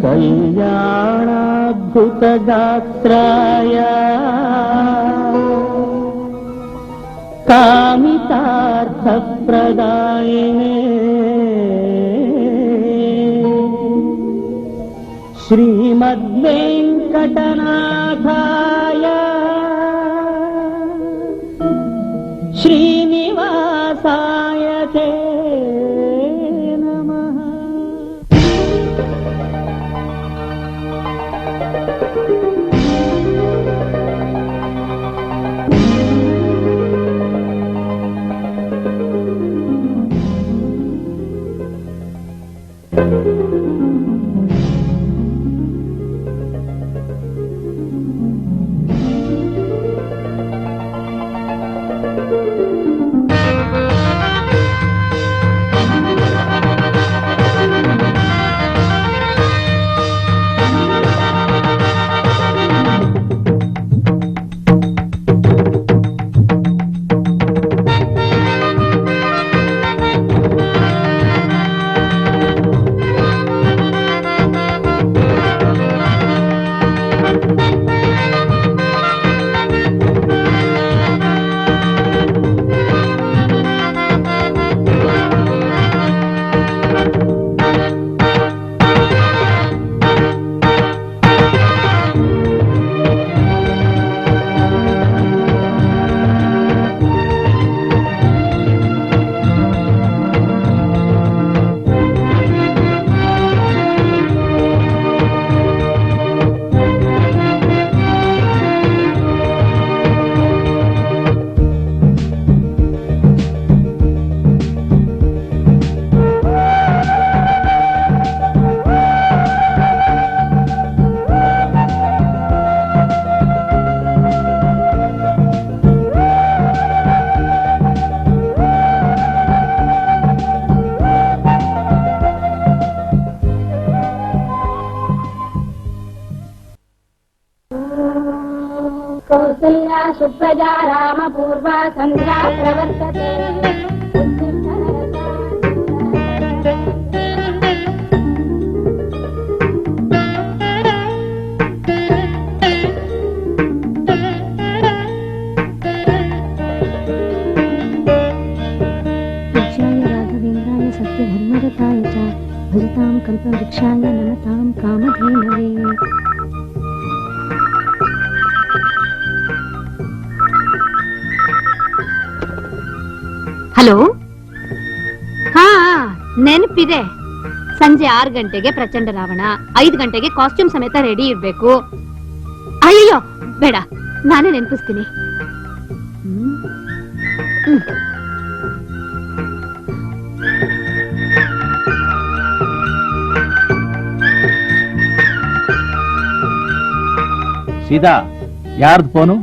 कल्याणाद्भुतगात्राय कामितार्थप्रदायिने श्रीमद्वेङ्कटनाथाय श्रीनिवासाय ते नमः। कौसल्या सुप्रजा रामपूर्वा संध्या प्रवर्तते। पूज्याय राघवेन्द्राय सत्यधर्मरताय च भजतां कल्पवृक्षाय नमतां कामधेनवे। ಹಲೋ, ಹಾ ನೆನಪಿದೆ. ಸಂಜೆ 6 ಗಂಟೆಗೆ ಪ್ರಚಂಡ ರಾವಣ, 5 ಗಂಟೆಗೆ ಕಾಸ್ಟ್ಯೂಮ್ ಸಮೇತ ರೆಡಿ ಇರ್ಬೇಕು. ಅಯ್ಯೋ ಬೇಡ, ನಾನೇ ನೆನಪಿಸ್ತೀನಿ. ಸೀದಾ ಯಾರ್ದು ಫೋನು?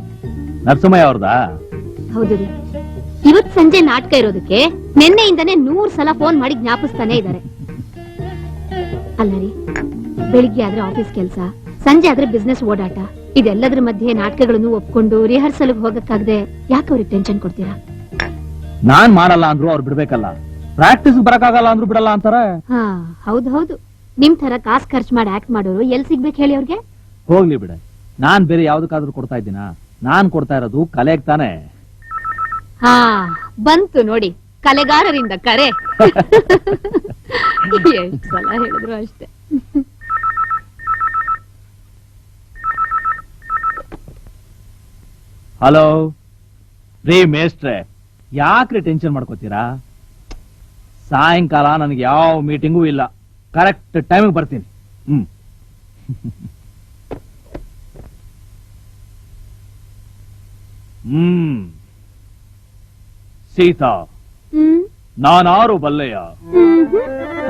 ನರಸಿಂಹಯ್ಯ ಅವ್ರದಾ? ಹೌದು ರೀ. ಇವತ್ ಸಂಜೆ ನಾಟಕ ಇರೋದಕ್ಕೆ ನಿನ್ನೆಯಿಂದನೇ 100 ಸಲ ಫೋನ್ ಮಾಡಿ ಜ್ಞಾಪಿಸ್ತಾನೆ ಇದ್ದಾರೆ. ಅಲ್ಲ ರೀ, ಬೆಳಿಗ್ಗೆ ಆದ್ರೆ ಆಫೀಸ್ ಕೆಲಸ, ಸಂಜೆ ಆದ್ರೆ ಬಿಸ್ನೆಸ್ ಓಡಾಟ, ಇದೆಲ್ಲದ್ರ ಮಧ್ಯೆ ನಾಟಕಗಳನ್ನು ಒಪ್ಕೊಂಡು ರಿಹರ್ಸಲ್ ಹೋಗಕ್ಕಾಗದೆ ಯಾಕೆ ಅವ್ರಿಗೆ ಟೆನ್ಷನ್ ಕೊಡ್ತೀರಾ? ನಾನ್ ಮಾಡಲ್ಲ ಅಂದ್ರು ಅವ್ರು ಬಿಡ್ಬೇಕಲ್ಲ, ಪ್ರಾಕ್ಟೀಸ್ ಬರಕ್ಕಾಗಲ್ಲ ಅಂದ್ರು ಬಿಡಲ್ಲ ಅಂತಾರೆ. ಹಾ ಹೌದು ಹೌದು, ನಿಮ್ ತರ ಕಾಸ್ ಖರ್ಚು ಮಾಡಿ ಆಕ್ಟ್ ಮಾಡೋರು ಎಲ್ ಸಿಗ್ಬೇಕು ಹೇಳಿ ಅವ್ರಿಗೆ? ಹೋಗ್ಲಿ ಬಿಡ, ನಾನ್ ಬೇರೆ ಯಾವ್ದಕ್ಕಾದ್ರೂ ಕೊಡ್ತಾ ಇದ್ದೀನ? ನಾನ್ ಕೊಡ್ತಾ ಇರೋದು ಕಲೆಗ್ ತಾನೆ. ಹಾ ಬಂತು ನೋಡಿ ಕಲೆಗಾರರಿಂದ ಕರೆ. ಎಷ್ಟು ಸಲ ಹೇಳಿದ್ರು ಅಷ್ಟೇ. ಹಲೋ ರೀ ಮೇಸ್ಟ್ರೆ, ಯಾಕ್ರಿ ಟೆನ್ಷನ್ ಮಾಡ್ಕೋತೀರಾ? ಸಾಯಂಕಾಲ ನನಗೆ ಯಾವ ಮೀಟಿಂಗೂ ಇಲ್ಲ, ಕರೆಕ್ಟ್ ಟೈಮಿಗೆ ಬರ್ತೀನಿ. ಸೀತಾ, ನಾನಾರು ಬಲ್ಲೆಯ?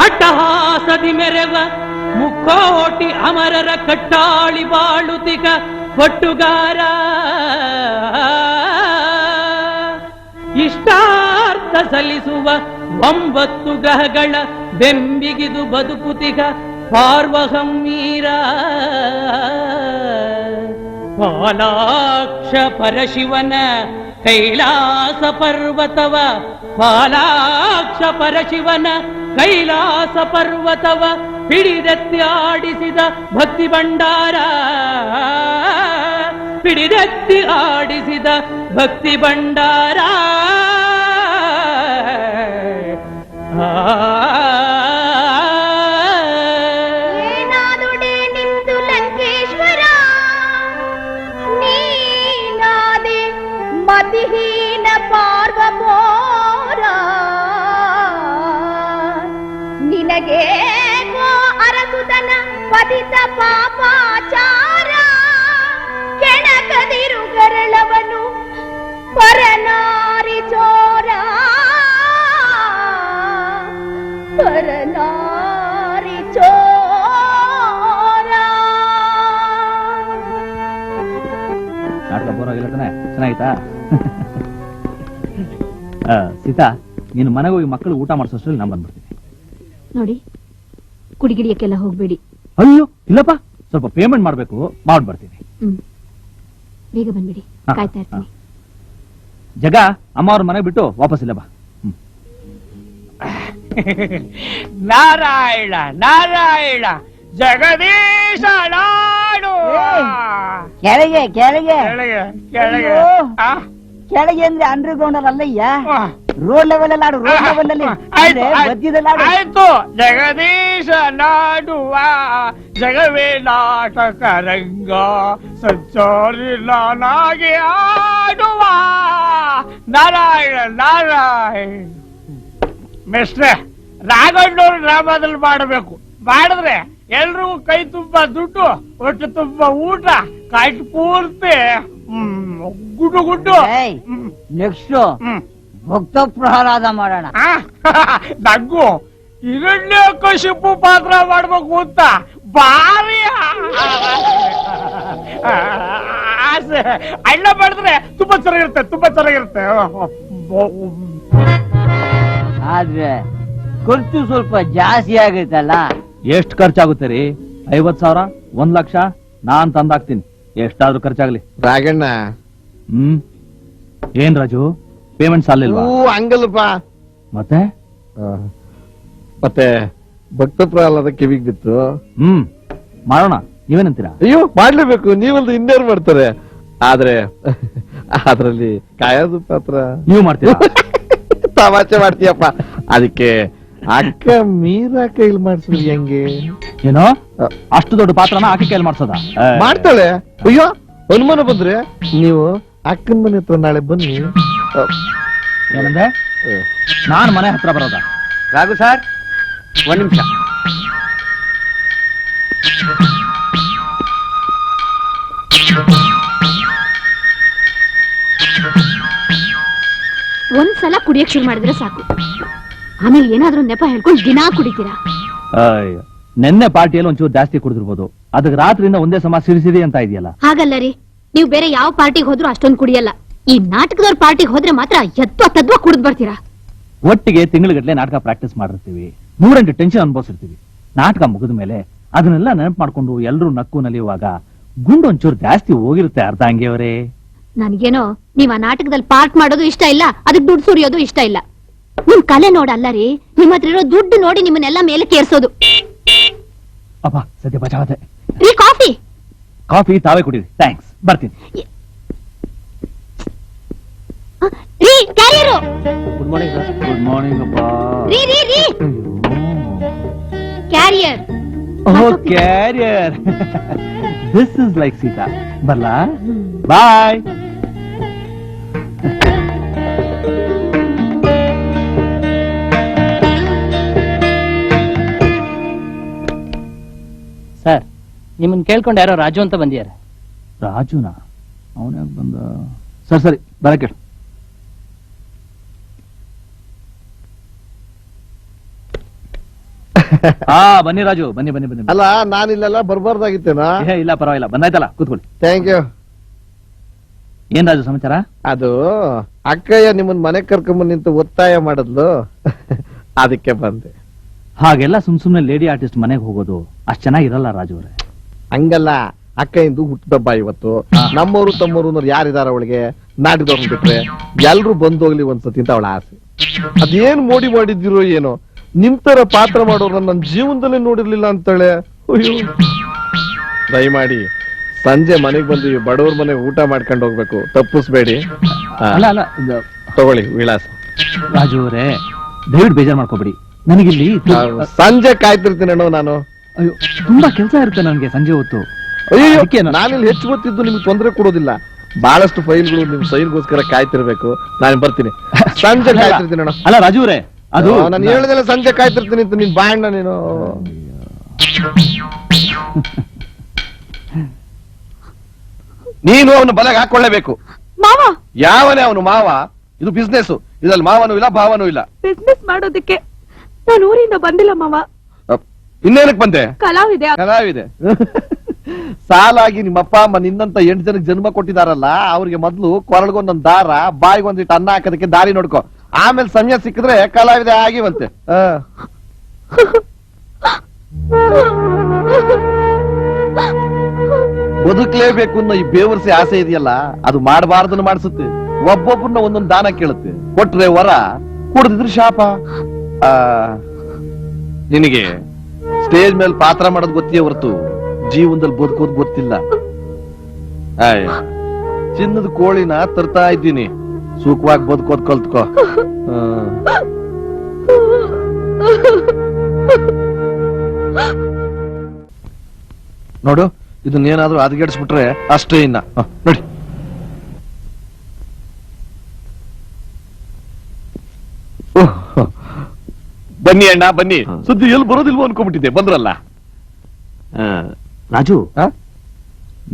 ಅಟ್ಟಹಾಸದಿ ಮೆರೆವ ಮುಕ್ಕೋಟಿ ಅಮರರ ಕಟ್ಟಾಳಿ ಬಾಳುತಿಗ ಒಟ್ಟುಗಾರ, ಇಷ್ಟಾರ್ಥ ಸಲ್ಲಿಸುವ 9 ಗ್ರಹಗಳ ಬೆಂಬಿಗಿದು ಬದುಕುತಿಗ ಪಾರ್ವಹಮ್ಮೀರ, ಪಾಲಾಕ್ಷ ಪರಶಿವನ ಕೈಲಾಸ ಪರ್ವತವ ಪಾಲಾಕ್ಷ ಪರಶಿವನ ಕೈಲಾಸ ಪರ್ವತವ ಹಿಡಿದೆತ್ತಿ ಆಡಿಸಿದ ಭಕ್ತಿ ಭಂಡಾರ, ಹಿಡಿದೆತ್ತಿ ಆಡಿಸಿದ ಭಕ್ತಿ ಭಂಡಾರ. ಏನಾದುಡೆ ನಿಂದು ಲಂಕೇಶ್ವರ, ನೀನಾದೆ ಮತಿಹೀನ ಪಾರ್ವಪೋರ. ನಿನಗೇಗೋ ಅರಸುತನ ಪತಿತ ಪಾಪಾಚಾರ, ಕೆಣಕದಿರು ಗರಳವನು ಪರನಾರಿ ಚೋರ, ಪರನಾರಿ ಚೋರ. ನಾಟಕ ಬೋರ್ ಆಗಿಲ್ಲ ತಾನೆ? ಚೆನ್ನಾಗಿತ್ತಾ? ಸೀತಾ, ನೀನು ಮನೆಗೆ ಹೋಗಿ ಮಕ್ಕಳು ಊಟ ಮಾಡಿಸೋಷ್ಟ್ರಲ್ಲಿ ನಾನು ಬಂದ್ಬಿಡ್ತೀನಿ. ನೋಡಿ, ಕುಡಿಗಿಡಿಯಕ್ಕೆಲ್ಲ ಹೋಗ್ಬೇಡಿ. ಅಯ್ಯೋ ಇಲ್ಲಪ್ಪ, ಸ್ವಲ್ಪ ಪೇಮೆಂಟ್ ಮಾಡ್ಬೇಕು, ಮಾಡ್ಬಿಡ್ತೀನಿ. ಬೇಗ ಬಂದ್ಬಿಡಿ, ಹಾ, ಕಾಯ್ತಾ ಇರ್ತೀನಿ. ಜಗ, ಅಮ್ಮ ಅವ್ರ ಮನೆ ಬಿಟ್ಟು ವಾಪಸ್ ಇಲ್ಲ ಬಾ. ನಾರಾಯಣ ನಾರಾಯಣ ಜಗದೀಶ ನಾಡು. ಕೆಳಗೆ ಕೆಳಗೆ ಕೆಳಗೆ ಕೆಳಗೆ ಅಯ್ಯೋ. ಆ, ಕೆಳಗೆ ಅಂದ್ರೆ ಅಂಡರ್ ಗ್ರೌಂಡ್ ಅಲ್ಲಯ್ಯ, ಆ. ರೋಡ್ ಲೆವೆಲ್ ಅಲ್ಲಿ ಆಡು, ರೋಡ್ ಲೆವೆಲ್ ಅಲ್ಲಿ ಆಯ್ತು, ಆಯ್ತು. ಮಧ್ಯದಲ್ಲಿ ಆಡು. ಆಯ್ತು. ಜಗದೀಶ ನಾಡುವ ಜಗವೇ ನಾಟಕ ರಂಗ, ಸಂಚಾರಿ ನಾನಾಗಿ ಆಡುವ ನಾರಾಯಣ ನಾರಾಯಣ. ಮಿಸ್ಟ್ರೆ, ರಾಘಣ್ಣವ್ರ ಡ್ರಾಮಾದಲ್ಲಿ ಮಾಡಬೇಕು. ಮಾಡಿದ್ರೆ ಎಲ್ರಿಗೂ ಕೈ ತುಂಬಾ ದುಡ್ಡು, ಹೊಟ್ಟೆ ತುಂಬಾ ಊಟ, ಕಾಯ್ತು ಪೂರ್ತಿ ಗುಡ್ಡು ಗುಡ್ಡು. ಏಯ್, ಹ್ಮ್. ನೆಕ್ಸ್ಟ್ ಹ್ಮ್. ಭಕ್ತ ಪ್ರಹ್ಲಾದ ಮಾಡೋಣ. ಆ, ನಂಗು ಹಿರಣ್ಯ ಕಶಿಪು ಪಾತ್ರ ಮಾಡ್ಬೇಕು ಅಂತ ಭಾರಿ ಆಸೆ. ಅಣ್ಣ ಮಾಡಿದ್ರೆ ತುಂಬಾ ಚೆನ್ನಾಗಿರುತ್ತೆ, ತುಂಬಾ ಚೆನ್ನಾಗಿರುತ್ತೆ. ಆದ್ರೆ ಖರ್ಚು ಸ್ವಲ್ಪ ಜಾಸ್ತಿ ಆಗುತ್ತಲ್ಲ. ಎಷ್ಟು ಖರ್ಚಾಗುತ್ತೆ ರೀ? 50,000, 1,00,000 ನಾನ್ ತಂದಾಕ್ತೀನಿ. ಎಷ್ಟಾದ್ರೂ ಖರ್ಚಾಗ್ಲಿ. ರಾಗಣ್ಣ ಏನ್ ರಾಜು, ಪೇಮೆಂಟ್ ಸಾಲಿಲ್ವಾ? ಹಂಗಲ್ಪ. ಮತ್ತೆ ಮತ್ತೆ ಭಕ್ತ ಪ್ರಹ್ಲಾದ ಕಿವಿಗ್ ಬಿತ್ತು. ಮಾಡೋಣ, ನೀವೇನಂತೀರಾ? ಅಯ್ಯೋ ಮಾಡ್ಲೇಬೇಕು, ನೀವಲ್ದು ಇನ್ಯಾರು ಮಾಡ್ತಾರೆ. ಆದ್ರೆ ಅದ್ರಲ್ಲಿ ಕಾಯೋದು ಪಾತ್ರ ನೀವು ಮಾಡ್ತೀರಾ? ತಮಾಷೆ ಮಾಡ್ತೀಯಪ್ಪ. ಅದಕ್ಕೆ ಅಕ್ಕ ಮೀರಾ ಕೈಲಿ ಮಾಡ್ಸಿದ್ರಿ ಹೆಂಗೆ? ಏನೋ ಅಷ್ಟು ದೊಡ್ಡ ಪಾತ್ರನ ಆಕೆ ಕೈಲಿ ಮಾಡ್ಸೋದ? ಮಾಡ್ತಾಳೆ. ಅಯ್ಯೋ ಅನುಮಾನ ಬಂದ್ರೆ ನೀವು ಅಕ್ಕನ ಮನೆ ಹತ್ರ ನಾಳೆ ಬನ್ನಿ. ಏನಂದ್ರೆ ನಾನ್ ಮನೆ ಹತ್ರ ಬರೋದ? ರಾಘು ಸರ್, ಒಂದ್ ನಿಮಿಷ. ಒಂದ್ಸಲ ಕುಡಿಯಕ್ ಶುರು ಮಾಡಿದ್ರೆ ಸಾಕು, ಆಮೇಲೆ ಏನಾದ್ರೂ ನೆಪ ಹೇಳ್ಕೊಂಡು ದಿನಾ ಕುಡಿತೀರಾ. ಅಯ್ಯೋ, ನೆನ್ನೆ ಪಾರ್ಟಿಯಲ್ಲಿ ಒಂಚೂರು ಜಾಸ್ತಿ ಕುಡಿದಿರ್ಬೋದು, ಅದಕ್ಕೆ ರಾತ್ರಿಯಿಂದ ಒಂದೇ ಸಮ ಸಿರಿಸಿರಿ ಅಂತ ಇದೆಯಲ್ಲ. ಹಾಗಲ್ಲ ರೀ, ನೀವು ಬೇರೆ ಯಾವ ಪಾರ್ಟಿಗೆ ಹೋದ್ರೂ ಅಷ್ಟೊಂದು ಕುಡಿಯಲ್ಲ. ಈ ನಾಟಕದವ್ರ ಪಾರ್ಟಿಗೆ ಹೋದ್ರೆ ಮಾತ್ರ ಎತ್ತೋ ತದ್ವಾ ಕುಡಿದ್ ಬರ್ತೀರಾ. ಒಟ್ಟಿಗೆ ತಿಂಗಳಿಗಟ್ಲೆ ನಾಟಕ ಪ್ರಾಕ್ಟೀಸ್ ಮಾಡಿರ್ತೀವಿ, 3 ಟೆನ್ಷನ್ ಅನುಭವಿಸಿರ್ತೀವಿ. ನಾಟಕ ಮುಗಿದ ಮೇಲೆ ಅದನ್ನೆಲ್ಲ ನೆನಪು ಮಾಡ್ಕೊಂಡು ಎಲ್ರೂ ನಕ್ಕು ನಲಿಯುವಾಗ ಗುಂಡು ಒಂಚೂರು ಜಾಸ್ತಿ ಹೋಗಿರುತ್ತೆ. ಅರ್ಧ ಹಂಗೆಯವರೇ, ನನಗೇನೋ ನೀವ್ ಆ ನಾಟಕದಲ್ಲಿ ಪಾರ್ಟ್ ಮಾಡೋದು ಇಷ್ಟ ಇಲ್ಲ, ಅದಕ್ಕೆ ದುಡ್ಡು ಸುರಿಯೋದು ಇಷ್ಟ ಇಲ್ಲ. ನಿಮ್ ಕಲೆ ನೋಡಲ್ಲ ರೀ, ನಿಮ್ ಹತ್ರ ಇರೋ ದುಡ್ಡು ನೋಡಿ ನಿಮ್ಮನ್ನೆಲ್ಲ ಮೇಲೆ ಕೇರ್ಸೋದು. ಅಪ್ಪ ಸದ್ಯ ಬಚಾವತೆ. ರೀ, ಕಾಫಿ ಕಾಫಿ ತಾವೇ ಕುಡೀರಿ. ಥ್ಯಾಂಕ್ಸ್, ಬರ್ತೀನಿ. ರೀ, carrier. Good morning sir. Good morning ಅಪ್ಪ. ರೀ ರೀ ರೀ, carrier. Oh carrier. This is like Sita. ಬರ್ಲಾ? ಬಾಯ್. ಸರ್, ನಿಮ್ಮನ್ನ ಕೇಳ್ಕೊಂಡು ಯಾರೋ ರಾಜು ಅಂತ ಬಂದಿದ್ದಾರೆ. ರಾಜುನಾ? ಅವನ್ಯಾಗ ಬಂದ? ಸರಿ ಸರಿ, ಬರಕ್ಕೆ. ಬನ್ನಿ ರಾಜು, ಬನ್ನಿ ಬನ್ನಿ ಬನ್ನಿ. ಅಲ್ಲ, ನಾನಿಲ್ಲೆಲ್ಲ ಬರ್ಬಾರ್ದಾಗಿತ್ತೇನಾ? ಇಲ್ಲ ಪರವಾಗಿಲ್ಲ, ಬಂದಾಯ್ತಲ್ಲ, ಕೂತ್ಕೊಳ್ಳಿ. Thank you. ಏನ್ ರಾಜು ಸಮಾಚಾರ? ಅದು ಅಕ್ಕಯ್ಯ ನಿಮ್ಮನ್ ಮನೆ ಕರ್ಕೊಂಬಂದ್ ನಿಂತು ಒತ್ತಾಯ ಮಾಡಿದ್ಲು, ಅದಕ್ಕೆ ಬಂದೆ. ಹಾಗೆಲ್ಲ ಸುಮ್ನೆ ಲೇಡಿ ಆರ್ಟಿಸ್ಟ್ ಮನೆಗೆ ಹೋಗೋದು ಅಷ್ಟ್ ಚೆನ್ನಾಗಿರಲ್ಲ ರಾಜು ಅವರೇ. ಹಂಗಲ್ಲ, ಅಕ್ಕಯ್ಯಂದು ಹುಟ್ಟದಬ್ಬ ಇವತ್ತು. ನಮ್ಮವರು ತಮ್ಮವರು ಯಾರಿದಾರ ಅವಳಿಗೆ? ನಾಟಕದವ್ರನ್ನ ಬಿಟ್ರೆ ಎಲ್ರು ಬಂದೋಗ್ಲಿ ಒಂದ್ಸತಿ ಅಂತ ಅವಳ ಆಸೆ. ಅದೇನ್ ಮೋಡಿ ಮಾಡಿದಿರೋ ಏನೋ, ನಿಮ್ ತರ ಪಾತ್ರ ಮಾಡೋರ್ನ ನನ್ನ ಜೀವನದಲ್ಲೇ ನೋಡಿರ್ಲಿಲ್ಲ ಅಂತಾಳೆ. ಅಯ್ಯೋ, ದಯಮಾಡಿ ಸಂಜೆ ಮನೆಗ್ ಬಂದು ಬಡವ್ರ ಮನೆ ಊಟ ಮಾಡ್ಕೊಂಡು ಹೋಗ್ಬೇಕು, ತಪ್ಪಿಸ್ಬೇಡಿ. ಅಲ್ಲ ಅಲ್ಲ ತಗೊಳ್ಳಿ ವಿಳಾಸ. ರಾಜು ಅವರೇ, ದಯವಿಟ್ಟು ಬೇಜಾರ್ ಮಾಡ್ಕೋಬೇಡಿ. ನನಗಿಲ್ಲಿ ಸಂಜೆ ಕಾಯ್ತಿರ್ತೀನೋ ನಾನು. ಅಯ್ಯೋ, ತುಂಬಾ ಕೆಲಸ ಇರುತ್ತೆ ನನಗೆ ಸಂಜೆ ಹೊತ್ತು. ಅಯ್ಯೋ, ಅದಕ್ಕೆ ನಾನಿಲ್ಲಿ ಹೆಚ್ಚು ಗೊತ್ತಿದ್ದು ನಿಮ್ಗೆ ತೊಂದರೆ ಕೊಡೋದಿಲ್ಲ. ಬಹಳಷ್ಟು ಫೈಲ್ಗಳು ನಿಮ್ ಸೈನ್ಗೋಸ್ಕರ ಕಾಯ್ತಿರ್ಬೇಕು. ನಾನು ಬರ್ತೀನಿ, ಸಂಜೆ ಕಾಯ್ತಿರ್ತೀನಿ ಅಣ್ಣ. ಅಲ್ಲ ರಾಜು ಅವರೇ, ಅದು ನಾನು ಹೇಳ್ದೆಲ್ಲ ಸಂಜೆ ಕಾಯ್ತಿರ್ತೀನಿ ಅಂತ ನೀನ್ ಬಾಯಣ್ಣ ನೀನು. ನೀನು ಅವನು ಬಲೆಗೆ ಹಾಕೊಳ್ಳೇಬೇಕು. ಮಾವ, ಯಾವನೇ ಅವನು ಮಾವ? ಇದು ಬಿಸ್ನೆಸ್, ಇದ್ರಲ್ಲಿ ಮಾವನೂ ಇಲ್ಲ ಭಾವನೂ ಇಲ್ಲ. ಬಿಸ್ನೆಸ್ ಮಾಡೋದಕ್ಕೆ ನಾನು ಊರಿಂದ ಬಂದಿಲ್ಲ ಮಾವ. ಇನ್ನೇನಕ್ ಬಂದೆ? ಕಲಾವಿದೆ. ಕಲಾವಿದೆ. ಸಾಲಾಗಿ ನಿಮ್ಮಪ್ಪ ಅಮ್ಮ ನಿನ್ನಂತ 8 ಜನಕ್ಕೆ ಜನ್ಮ ಕೊಟ್ಟಿದಾರಲ್ಲ, ಅವ್ರಿಗೆ ಮೊದ್ಲು ಕೊರಳ್ಗೊಂದೊಂದ್ ದಾರ, ಬಾಯಿಗೊಂದಿಟ್ಟು ಅನ್ನ ಹಾಕೋದಕ್ಕೆ ದಾರಿ ನೋಡ್ಕೊ. ಆಮೇಲೆ ಸಮಯ ಸಿಕ್ಕಿದ್ರೆ ಕಲಾವಿದೆ ಆಗಿವಂತೆ. ಬದುಕ್ಲೇಬೇಕು ಅನ್ನೋ ಈ ಬೇವರ್ಸಿ ಆಸೆ ಇದೆಯಲ್ಲ, ಅದು ಮಾಡಬಾರ್ದನ್ನ ಮಾಡಿಸುತ್ತೆ. ಒಬ್ಬೊಬ್ಬರನ್ನ ಒಂದೊಂದು ದಾನ ಕೇಳುತ್ತೆ. ಕೊಟ್ರೆ ವರ, ಕೊಡದಿದ್ರೆ ಶಾಪ. ನಿನಗೆ ಸ್ಟೇಜ್ ಮೇಲೆ ಪಾತ್ರ ಮಾಡೋದು ಗೊತ್ತಿಯೇ ಹೊರತು ಜೀವನದಲ್ಲಿ ಬದುಕೋದು ಗೊತ್ತಿಲ್ಲ. ಚಿನ್ನದ ಕೋಳಿನ ತರ್ತಾ ಇದ್ದೀನಿ, ಸುಖವಾಗಿ ಬದುಕೋದ್ ಕಲ್ತ್ಕೋ. ನೋಡು, ಇದನ್ನೇನಾದ್ರೂ ಹದಗೆಡಿಸ್ಬಿಟ್ರೆ ಅಷ್ಟೇ. ಇನ್ನ ನೋಡಿ, ಬನ್ನಿ ಅಣ್ಣ ಬನ್ನಿ. ಸುದ್ದಿ ಎಲ್ಲಿ ಬರೋದಿಲ್ವೋ ಅನ್ಕೊಂಡ್ಬಿಟ್ಟಿದ್ದೆ, ಬಂದ್ರಲ್ಲ. ರಾಜು,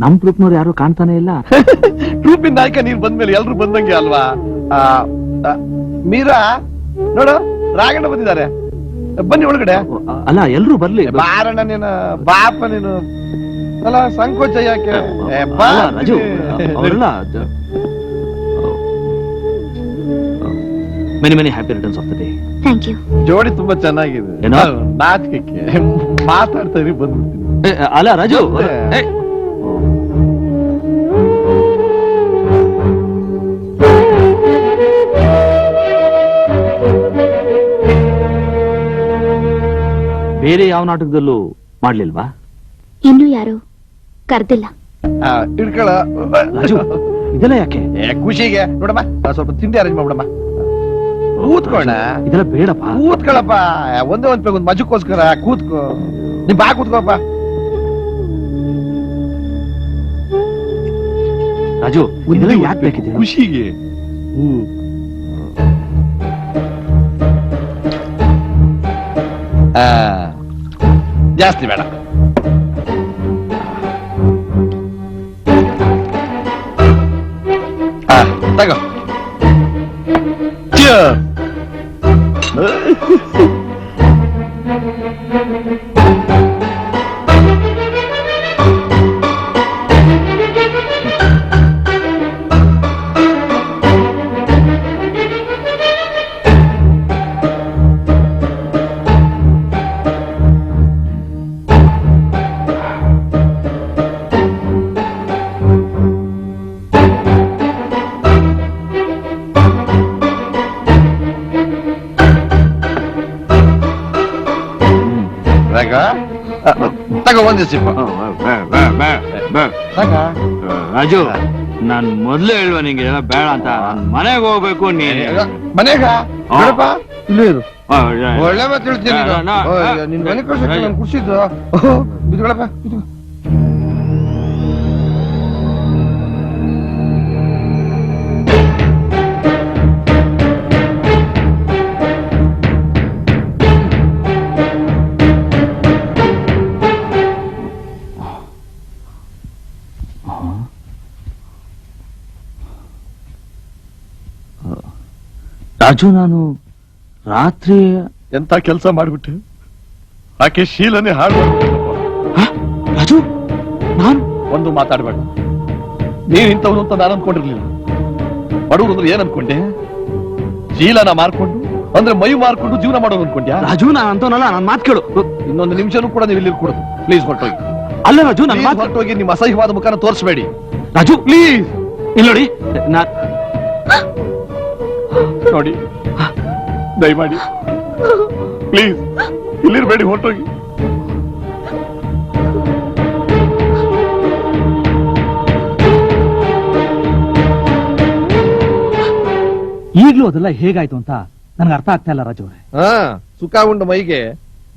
ನಮ್ ಗ್ರೂಪ್ನವ್ರು ಯಾರು ಕಾಣ್ತಾನೆ ಇಲ್ಲ. ಗ್ರೂಪಿನ ನಾಯಕ ನೀನ್ ಬಂದ್ಮೇಲೆ ಎಲ್ರು ಬಂದಂಗೆ ಅಲ್ವಾ? ಮೀರಾ ನೋಡು, ರಾಗಣ್ಣ ಬಂದಿದ್ದಾರೆ. ಬನ್ನಿ ಒಳಗಡೆ. ಅಲ್ಲ, ಎಲ್ರು ಬರ್ಲಿ. ಬಾರಣ್ಣ ನೀನು, ಬಾಪ ನೀನು. ಅಲ್ಲ, ಸಂಕೋಚ ಯಾಕೆ? ರಾಜು ಅವರೆಲ್ಲ many many happy returns of the day. Thank you. ಜೋಡಿ ತುಂಬಾ ಚೆನ್ನಾಗಿದೆ. ಏನೋ? ನಾಟಕಕ್ಕೆ ಮಾತಾಡ್ತಾ ಇರಿ, ಬಂದ್ಬಿಡ್ತೀನಿ. ಅಲ್ಲ ರಾಜು, ಬೇರೆ ಯಾವ ನಾಟಕದಲ್ಲೂ ಮಾಡ್ಲಿಲ್ವಾ? ಇನ್ನು ಯಾರು ಕರ್ದಿಲ್ಲ. ಇಡ್ಕೊಳ. ರಾಜು, ಇದೆಲ್ಲ ಯಾಕೆ? ಖುಷಿಗೆ ನೋಡಮ್ಮ, ಸ್ವಲ್ಪ ತಿಂಡಿ ಅರೇಂಜ್ ಮಾಡ್ಬಿಡಮ್ಮ. ಕೂತ್ಕೋಣ. ಇದೆಲ್ಲ ಬೇಡಪ್ಪ. ಕೂತ್ಕೊಳಪ್ಪ, ಒಂದೇ ಒಂದ್ ಒಂದು ಮಜಕ್ಕೋಸ್ಕರ ಕೂತ್ಕೋ. ನೀನ್ ಬಾ ಕೂತ್ಕೋಪ್ಪ. ರಾಜು, ಇದೆಲ್ಲ ಯಾಕೆ ಬೇಕಿದೆ? ಖುಷಿಗೆ. ಜಾಸ್ತಿ ಬೇಡ. ತಗೋ. ತಗೋ ಒಂದೇ ಸಿಪ್ಪ. ರಾಜು, ನಾನ್ ಮೊದ್ಲೇ ಹೇಳುವ ನಿಂಗೆ ಎಲ್ಲ ಬೇಡ ಅಂತ. ನಾನ್ ಮನೆಗೆ ಹೋಗ್ಬೇಕು. ನೀನ್ ಮನೆಗ ನೋಡಪ್ಪ, ಇಲ್ಲೇ ಇರು. ಒಳ್ಳೆ ಮಾತು ಹೇಳ್ತೀನಿ. ನಿನ್ ಮನೆ ಕಳ್ಸಕ್ಕೆ ನಾನು ಖುಷಿದ್ದು. ಬಿದ್ಕೊಳಪ್ಪ, ಬಿದ್ಕೊ. ರಾಜು, ನಾನು ರಾತ್ರಿ ಎಂತ ಕೆಲಸ ಮಾಡ್ಬಿಟ್ಟೆ. ಆಕೆ ಶೀಲನೆ ಹಾಳು. ರಾಜು, ನಾನು ಒಂದು ಮಾತಾಡ್ಬೇಡ. ನೀನ್ ಇಂಥವ್ರು ಅಂತ ನಾನು ಅನ್ಕೊಂಡಿರ್ಲಿಲ್ಲ. ಬಡವರು ಅಂದ್ರೆ ಏನ್ ಅನ್ಕೊಂಡೆ? ಶೀಲನ ಮಾರ್ಕೊಂಡು, ಅಂದ್ರೆ ಮೈ ಮಾರ್ಕೊಂಡು ಜೀವನ ಮಾಡೋದು ಅನ್ಕೊಂಡ್ಯಾ? ರಾಜು, ನಾನು ಅಂತವನಲ್ಲ. ನನ್ ಮಾತು ಕೇಳು. ಇನ್ನೊಂದು ನಿಮಿಷನೂ ಕೂಡ ನೀವು ಇಲ್ಲಿ ಕೊಡೋದು. ಪ್ಲೀಸ್ ಹೊರಟೋಗಿ. ಅಲ್ಲ ರಾಜು, ನನ್ನ ಮಾತು ಹೊರಟೋಗಿ. ನಿಮ್ಮ ಅಸಹ್ಯವಾದ ಮುಖನ ತೋರಿಸಬೇಡಿ ರಾಜು, ಪ್ಲೀಸ್. ಇಲ್ಲಿ ನೋಡಿ, ನೋಡಿ ದಯಮಾಡಿ ಪ್ಲೀಸ್ ಇಲ್ಲಿರ್ಬೇಡಿ, ಹೊರಟೋಗಿ. ಈಗ್ಲೂ ಅದೆಲ್ಲ ಹೇಗಾಯ್ತು ಅಂತ ನನ್ಗೆ ಅರ್ಥ ಆಗ್ತಾ ಇಲ್ಲ ರಾಜು ಅವ್ರೆ. ಹಾ, ಸುಖ ಉಂಡ ಮೈಗೆ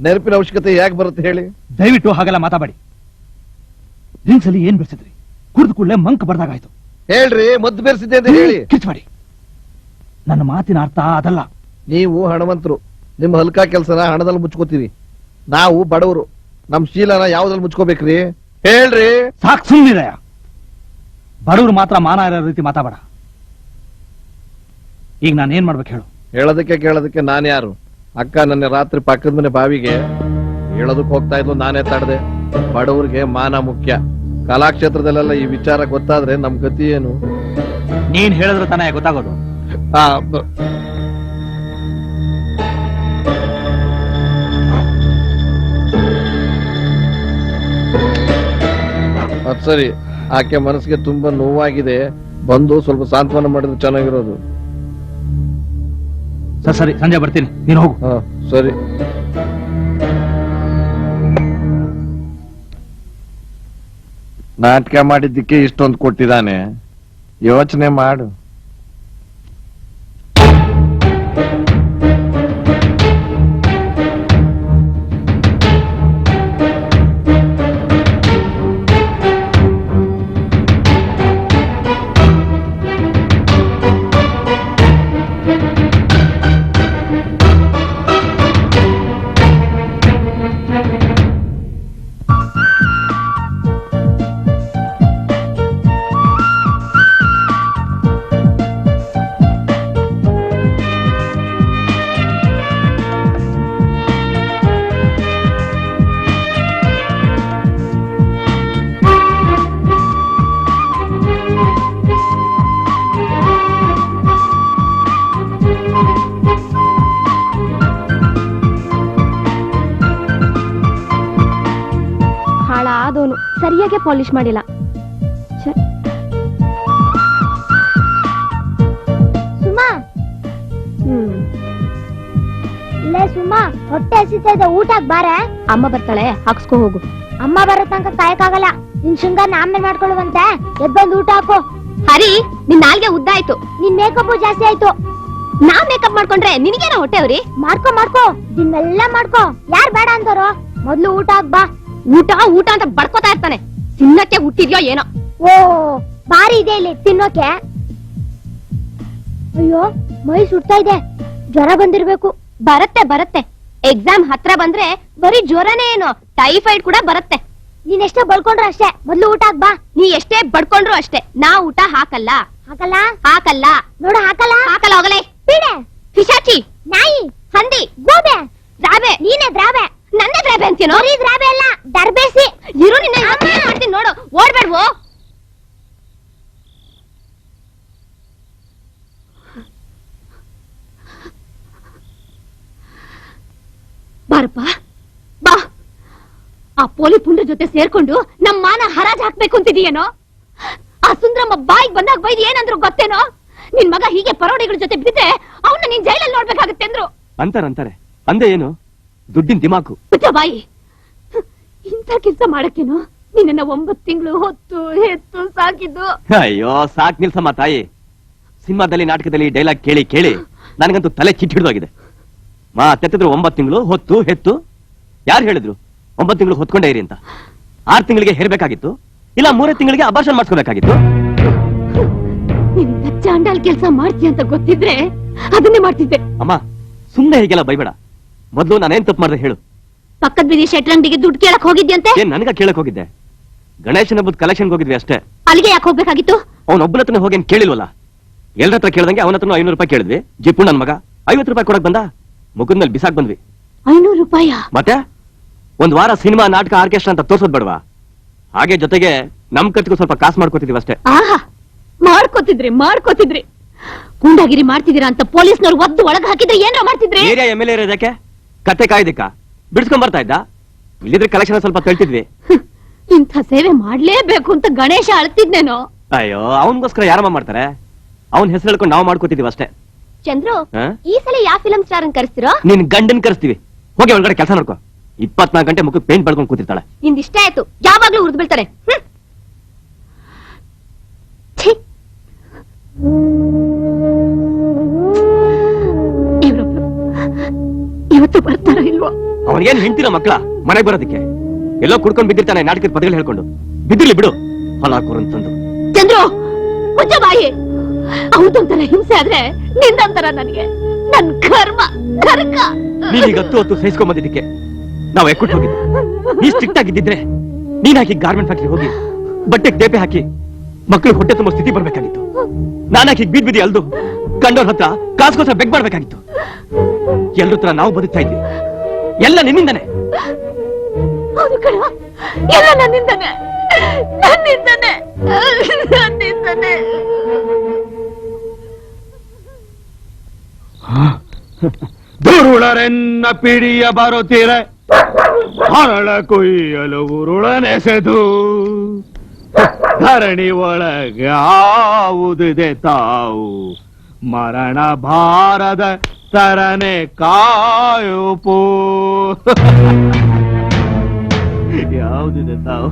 ನೆನಪಿನ ಅವಶ್ಯಕತೆ ಯಾಕೆ ಬರುತ್ತೆ ಹೇಳಿ? ದಯವಿಟ್ಟು ಹಾಗೆಲ್ಲ ಮಾತಾಡಿ. ಡ್ರಿಂಕ್ಸ್ ಅಲ್ಲಿ ಏನ್ ಬೆಳೆಸಿದ್ರಿ? ಕುಡಿದು ಕೂಡಲೇ ಮಂಕ್ ಬರ್ದಾಗಾಯ್ತು. ಹೇಳ್ರಿ, ಮದ್ದು ಬೆರೆಸಿದ್ದೆ ಅಂತ ಹೇಳಿ. ಕಿರ್ಚ್ ಮಾಡಿ. ನನ್ನ ಮಾತಿನ ಅರ್ಥ ಅದಲ್ಲ. ನೀವು ಹಣವಂತರು, ನಿಮ್ಮ ಹಲ್ಕ ಕೆಲಸನ ಹಣದಲ್ಲಿ ಮುಚ್ಕೋತೀರಿ. ನಾವು ಬಡವರು, ನಮ್ ಶೀಲನ ಯಾವ್ದ್ರಲ್ಲಿ ಮುಚ್ಕೋಬೇಕ್ರಿ? ಹೇಳ್ರಿ. ಸಾಕ್, ಸುಮ್ಮನಿರಯ್ಯ. ಬಡವರು ಮಾತ್ರ ಮಾನ ಇರೋ ರೀತಿ ಮಾತಾಡ. ಈಗ ನಾನು ಏನ್ ಮಾಡ್ಬೇಕು ಹೇಳು? ಹೇಳೋದಕ್ಕೆ ಕೇಳೋದಕ್ಕೆ ನಾನು ಯಾರು? ಅಕ್ಕ ನನ್ನ ರಾತ್ರಿ ಪಕ್ಕದ ಮನೆ ಬಾವಿಗೆ ಹೇಳೋದಕ್ಕೆ ಹೋಗ್ತಾ ಇದ್ಲು, ನಾನೇ ತಡದೆ. ಬಡವರಿಗೆ ಮಾನ ಮುಖ್ಯ. ಕಲಾಕ್ಷೇತ್ರದಲ್ಲೆಲ್ಲ ಈ ವಿಚಾರ ಗೊತ್ತಾದ್ರೆ ನಮ್ ಗತಿ ಏನು? ನೀನ್ ಹೇಳಿದ್ರೆ ತಾನೇ ಗೊತ್ತಾಗೋದು. ಅದ್ ಸರಿ, ಆಕೆ ಮನಸ್ಸಿಗೆ ತುಂಬಾ ನೋವಾಗಿದೆ. ಬಂದು ಸ್ವಲ್ಪ ಸಾಂತ್ವನ ಮಾಡಿದ್ರೆ ಚೆನ್ನಾಗಿರೋದು. ಸರಿ, ಸಂಜೆ ಬರ್ತೀನಿ, ನೀನು ಹೋಗು. ಹಾ ಸರಿ. ನಾಟಕ ಮಾಡಿದ್ದಕ್ಕೆ ಇಷ್ಟೊಂದು ಕೊಟ್ಟಿದ್ದಾನೆ, ಯೋಚನೆ ಮಾಡು. ಹಾಳಾದವನು, ಸರಿಯಾಗಿ ಪಾಲಿಶ್ ಮಾಡಿಲ್ಲ. ಸುಮಾ, ಇಲ್ಲೇ ಸುಮಾ, ಹೊಟ್ಟೆ ಹಸಿತಾ ಇದೆ, ಊಟಕ್ ಬಾರ. ಅಮ್ಮ ಬರ್ತಾಳೆ, ಹಾಕ್ಸ್ಕೊ ಹೋಗು. ಅಮ್ಮ ಬರೋ ತನಕ ಕಾಯಕ್ಕಾಗಲ್ಲ. ನಿನ್ ಶೃಂಗಾರ ಆಮೇಲೆ ಮಾಡ್ಕೊಳ್ಳುವಂತೆ. ಎದ್ಬಂದು ಊಟ ಹಾಕು. ಹರಿ, ನಿನ್ ನಾಲ್ಗೆ ಉದ್ದ ಆಯ್ತು. ನಿನ್ ಮೇಕಪ್ ಜಾಸ್ತಿ ಆಯ್ತು. ನಾ ಮೇಕಪ್ ಮಾಡ್ಕೊಂಡ್ರೆ ನಿನಗೇನೋ ಹೊಟ್ಟೆ ಅವ್ರಿ? ಮಾಡ್ಕೋ ದಿನೆಲ್ಲ ಮಾಡ್ಕೋ. ಯಾರ್ ಬೇಡ ಅಂತಾರೋ? ಮೊದ್ಲು ಊಟ ಹಾಕ್ ಬಾ. ಊಟ ಊಟ ಅಂತ ಬಡ್ಕೋತಾ ಇರ್ತಾನೆ. ತಿನ್ನಕ್ಕೆ ಹುಟ್ಟಿದ್ಯೋ ಏನೋ. ಓ, ಬಾರಿ ಇದೆ ಇಲ್ಲಿ ತಿನ್ನೋಕೆ. ಅಯ್ಯೋ, ಮೈ ಸುಡ್ತಾ ಇದೆ. ಜ್ವರ ಬಂದಿರ್ಬೇಕು. ಬರುತ್ತೆ. ಎಕ್ಸಾಮ್ ಹತ್ರ ಬಂದ್ರೆ ಬರೀ ಜ್ವರನೇ ಏನೋ, ಟೈಫಾಯ್ಡ್ ಕೂಡ ಬರುತ್ತೆ. ನೀನ್ ಎಷ್ಟೇ ಬಳ್ಕೊಂಡ್ರು ಅಷ್ಟೇ. ಮೊದ್ಲು ಊಟ ಹಾಕ್ ಬಾ. ನೀ ಎಷ್ಟೇ ಬಡ್ಕೊಂಡ್ರು ಅಷ್ಟೇ, ನಾ ಊಟ ಹಾಕಲ್ಲ. ಹಾಕಲ್ಲ ನೋಡು, ಹಾಕಲ್ಲ ಹೋಗಲೇ. ಬಿಡೆ. ಪಿಶಾಚಿ, ನಾಯಿ, ಹಂದಿ, ಗೋಬೆ, ದ್ರಾಬೆ. ನೀನೇ ದ್ರಾಬೆ. ನನ್ನ ದ್ರಾಬೆ ಅಂತೀನೋ? ಬರೀ ದ್ರಾಬೆ ಅಲ್ಲ, ದರ್ಬೇಸಿ. ಇರು, ನಿನ್ನ ಏನ್ ಮಾಡ್ತೀನಿ ನೋಡು. ಓಡ್ಬೇಡ್ವೋ. ಬಾರಪ್ಪ ಬಾ. ಆ ಪೋಲಿ ಪುಂಡ್ರ ಜೊತೆ ಸೇರ್ಕೊಂಡು ನಮ್ಮ ಮಾನ ಹರಾಜ್ ಹಾಕ್ಬೇಕು ಅಂತಿದೀಯೇನೋ? ಆ ಸುಂದ್ರಮ್ಮ ಬಾಯಿಗೆ ಬಂದಾಗ ಬೈದ್ ಏನಂದ್ರು ಗೊತ್ತೇನೋ? ನಿನ್ ಮಗ ಹೀಗೆ ಪರೋಡಿಗಳ ಜೊತೆ ಬಿದ್ದಿದ್ರೆ ಅವನ್ನ ನೀನ್ ಜೈಲಲ್ಲಿ ನೋಡ್ಬೇಕಾಗತ್ತೆ ಅಂದ್ರು. ಅಂತಾರೆ ಅಂದೆ ಏನು? ದುಡ್ಡಿನ ದಿಮಾಕು. ಮುಚ್ಚ ಬಾಯಿ. ಇಂಥ ಕೆಲ್ಸ ಮಾಡಕ್ಕೇನೋ ನಿನ್ನ 9 ತಿಂಗಳು ಹೊತ್ತು ಹೆತ್ತು ಸಾಕಿದ್ದು. ಅಯ್ಯೋ, ಸಾಕ್ ನಿಲ್ಸಮ್ಮ ತಾಯಿ. ಸಿನಿಮಾದಲ್ಲಿ ನಾಟಕದಲ್ಲಿ ಡೈಲಾಗ್ ಕೇಳಿ ನನಗಂತೂ ತಲೆ ಚಿಟ್ ಹಿಡಿದೋಗಿದೆ. ತೆತ್ತಿದ್ರು 9 ತಿಂಗಳು ಹೊತ್ತು ಹೆತ್ತು. ಯಾರು ಹೇಳಿದ್ರು 9 ತಿಂಗಳು ಹೊತ್ಕೊಂಡೇ ಇರಿ ಅಂತ? 6 ತಿಂಗಳಿಗೆ ಹೇರ್ಬೇಕಾಗಿತ್ತು, ಇಲ್ಲ 3 ತಿಂಗಳಿಗೆ ಅಬಾರ್ಷನ್ ಮಾಡಿಸ್ಕೋಬೇಕಾಗಿತ್ತು. ನಿನ್ನ ಚಾಂಡಾಲ್ ಕೆಲ್ಸ ಮಾಡ್ತೀಯ ಅಂತ ಗೊತ್ತಿದ್ರೆ ಅದನ್ನೇ ಮಾಡ್ತಿದ್ದೆ. ಅಮ್ಮ, ಸುಮ್ನೆ ಹೀಗೆಲ್ಲ ಬೈಬೇಡ. ಮೊದ್ಲು ನಾನೇನ್ ತಪ್ಪು ಮಾಡ್ದೆ ಹೇಳು. ಪಕ್ಕದ ಬೀದಿ ಶೆಟ್ರಂಗಡಿಗೆ ದುಡ್ಡು ಕೇಳಕ್ ಹೋಗಿದ್ಯಂತೆ? ಏನ್ ನನಗ ಕೇಳಕ್ ಹೋಗಿದ್ದೆ? ಗಣೇಶನ ಹಬ್ಬದ ಕಲೆಕ್ಷನ್ ಹೋಗಿದ್ವಿ ಅಷ್ಟೇ. ಅಲ್ಲಿಗೆ ಯಾಕೆ ಹೋಗ್ಬೇಕಾಗಿತ್ತು? ಅವನೊಬ್ಬನ ಹತ್ರ ಹೋಗಿ ಕೇಳಿಲ್ವಲ್ಲ. ಎಲ್ಲರ ಹತ್ರ ಕೇಳ್ದಂಗೆ ಅವನ ಹತ್ರ 500 ರೂಪಾಯಿ ಕೇಳಿದ್ವಿ. ಜಿಪ್ಪು ನನ್ ಮಗ 50 ರೂಪಾಯಿ ಕೊಡಕ್ ಬಂದ. ಮುಖದ ಮೇಲೆ ಬಿಸಾಕ್ ಬಂದ್ವಿ. 500 ರೂಪಾಯ? ಮತ್ತೆ 1 ವಾರ ಸಿನಿಮಾ, ನಾಟಕ, ಆರ್ಕೆಸ್ಟ್ರಾ ಅಂತ ತೋರ್ಸೋದ್ ಬೇಡವಾ? ಹಾಗೆ ಜೊತೆಗೆ ನಮ್ ಖರ್ಚಿಗೂ ಸ್ವಲ್ಪ ಕಾಸು ಮಾಡ್ಕೋತಿದೀವಿ ಅಷ್ಟೇ. ಆಹಾ, ಮಾಡ್ಕೋತಿದ್ರಿ. ಗೂಂಡಾಗಿರಿ ಮಾಡ್ತಿದ್ದೀರಾ ಅಂತ ಪೊಲೀಸ್ನವ್ರು ಒದ್ದು ಒಳಗ್ ಹಾಕಿದ್ರೆ ಏನಾರ ಮಾಡ್ತಿದ್ರಿ? ಏರಿಯಾ ಎಮ್ ಎಲ್ ಎ ಇರೋದಕ್ಕೆ ಕತೆ ಕಾಯ್ದಿಕ್ಕ ಬಿಡಿಸ್ಕೊಂಡ್ ಬರ್ತಾ ಇದ್ದ. ಇಲ್ಲಿದ್ರೆ ಕಲೆಕ್ಷನ್ ಸ್ವಲ್ಪ ತಳ್ತಿದ್ವಿ. ಇಂಥ ಸೇವೆ ಮಾಡ್ಲೇಬೇಕು ಅಂತ ಗಣೇಶ ಅಳ್ತಿದ್ನೇನೋ. ಅಯ್ಯೋ, ಅವನಿಗೋಸ್ಕರ ಯಾರಮ್ಮ ಮಾಡ್ತಾರೆ? ಅವನ್ ಹೆಸರು ಹೇಳ್ಕೊಂಡು ನಾವು ಮಾಡ್ಕೋತಿದೀವಿ ಅಷ್ಟೇ. ಚಂದ್ರು ಹಾ? ಈ ಸಲ ಯಾವ ಫಿಲಂ ಸ್ಟಾರ್ ಅನ್ ಕರೆಸ್ತಿರೋ? ನಿನ್ ಗಂಡನ್ ಕರೆಸ್ತೀವಿ, ಹೋಗಿ ಒಳಗಡೆ ಕೆಲಸ ನೋಡ್ಕೋ. 24 ಗಂಟೆ ಮುಖಕ್ಕೆ ಪೇಂಟ್ ಬಳ್ಕೊಂಡು ಕೂತಿರ್ತಾಳೆ. ನಿಂದ್ ಇಷ್ಟ ಆಯ್ತು, ಯಾವಾಗ್ಲೂ ಉರ್ದು ಬೀಳ್ತಾರೆ. ಇವ್ರೊಬ್ರು ಇವತ್ತು ಬರ್ತಾರ ಇಲ್ವೋ? ಅವನಿಗೇನ್ ಹೆಂಡ್ತಿರ ಮಕ್ಳ ಮನೆಗೆ ಬರೋದಕ್ಕೆ? ಎಲ್ಲೋ ಕುಡ್ಕೊಂಡ್ ಬಿದ್ದಿರ್ತಾನೆ ನಾಟಕದ ಪದಗಳು ಹೇಳ್ಕೊಂಡು. ಬಿದ್ದಿರ್ಲಿ ಬಿಡು, ಫಲಾಕೋರಂತಂದು. ಚಂದ್ರು ಮುಚ್ಚ ಬಾಯಿ. ಅವತ್ತೊಂಥರ ಹಿಂಸೆ ಆದ್ರೆ ನಿಂದಂತರ ನನಗೆ ನನ್ ಕರ್ಮ ಕರ್ಕ. ನೀನೀಗ ಹತ್ತು ಸಹಿಸ್ಕೊಂಡ್ ಬಂದಿದ್ದಕ್ಕೆ ನಾವು ಎಕ್ಕುಟ್ಟು ಹೋಗಿದ್ದೆ. ನೀ ಸ್ಟ್ರಿಕ್ಟ್ ಆಗಿದ್ದಿದ್ರೆ ನೀನ್ ಹಾಕಿ ಗಾರ್ಮೆಂಟ್ ಫ್ಯಾಕ್ಟ್ರಿ ಹೋಗಿ ಬಟ್ಟೆಗೆ ಟೇಪೆ ಹಾಕಿ ಮಕ್ಕಳು ಹೊಟ್ಟೆ ತುಂಬೋ ಸ್ಥಿತಿ ಬರ್ಬೇಕಾಗಿತ್ತು. ನಾನಾಕಿ ಬೀದ್ ಬಿದ್ದಿ ಅಲ್ದು ಕಂಡೋರ್ ಹತ್ರ ಕಾಸ್ಗೋಸ್ಕರ ಬೆಗ್ ಮಾಡ್ಬೇಕಾಗಿತ್ತು. ಎಲ್ರ ಹತ್ರ ನಾವು ಬದುಕ್ತಾ ಇದ್ವಿ, ಎಲ್ಲ ನಿನ್ನಿಂದಾನೆ. ಹೌದು ಕಣ, ಎಲ್ಲ ನನ್ನಿಂದಾನೆ ನನ್ನಿಂದಾನೆ ನನ್ನಿಂದಾನೆ. ದುರುಳರೆನ್ನ ಪಿಡಿಯ ಬರುತ್ತೀರೆ, ಹರಳ ಕೊಯ್ಯಲು ಉರುಳನೆಸೆದು ಧರಣಿ ಒಳಗೆ ಆವುದಿದೆ ತಾವು, ಮರಣ ಭಾರದ ತರನೆ ಕಾಯುಪೋ. ಯಾವುದಿದೆ ತಾವು?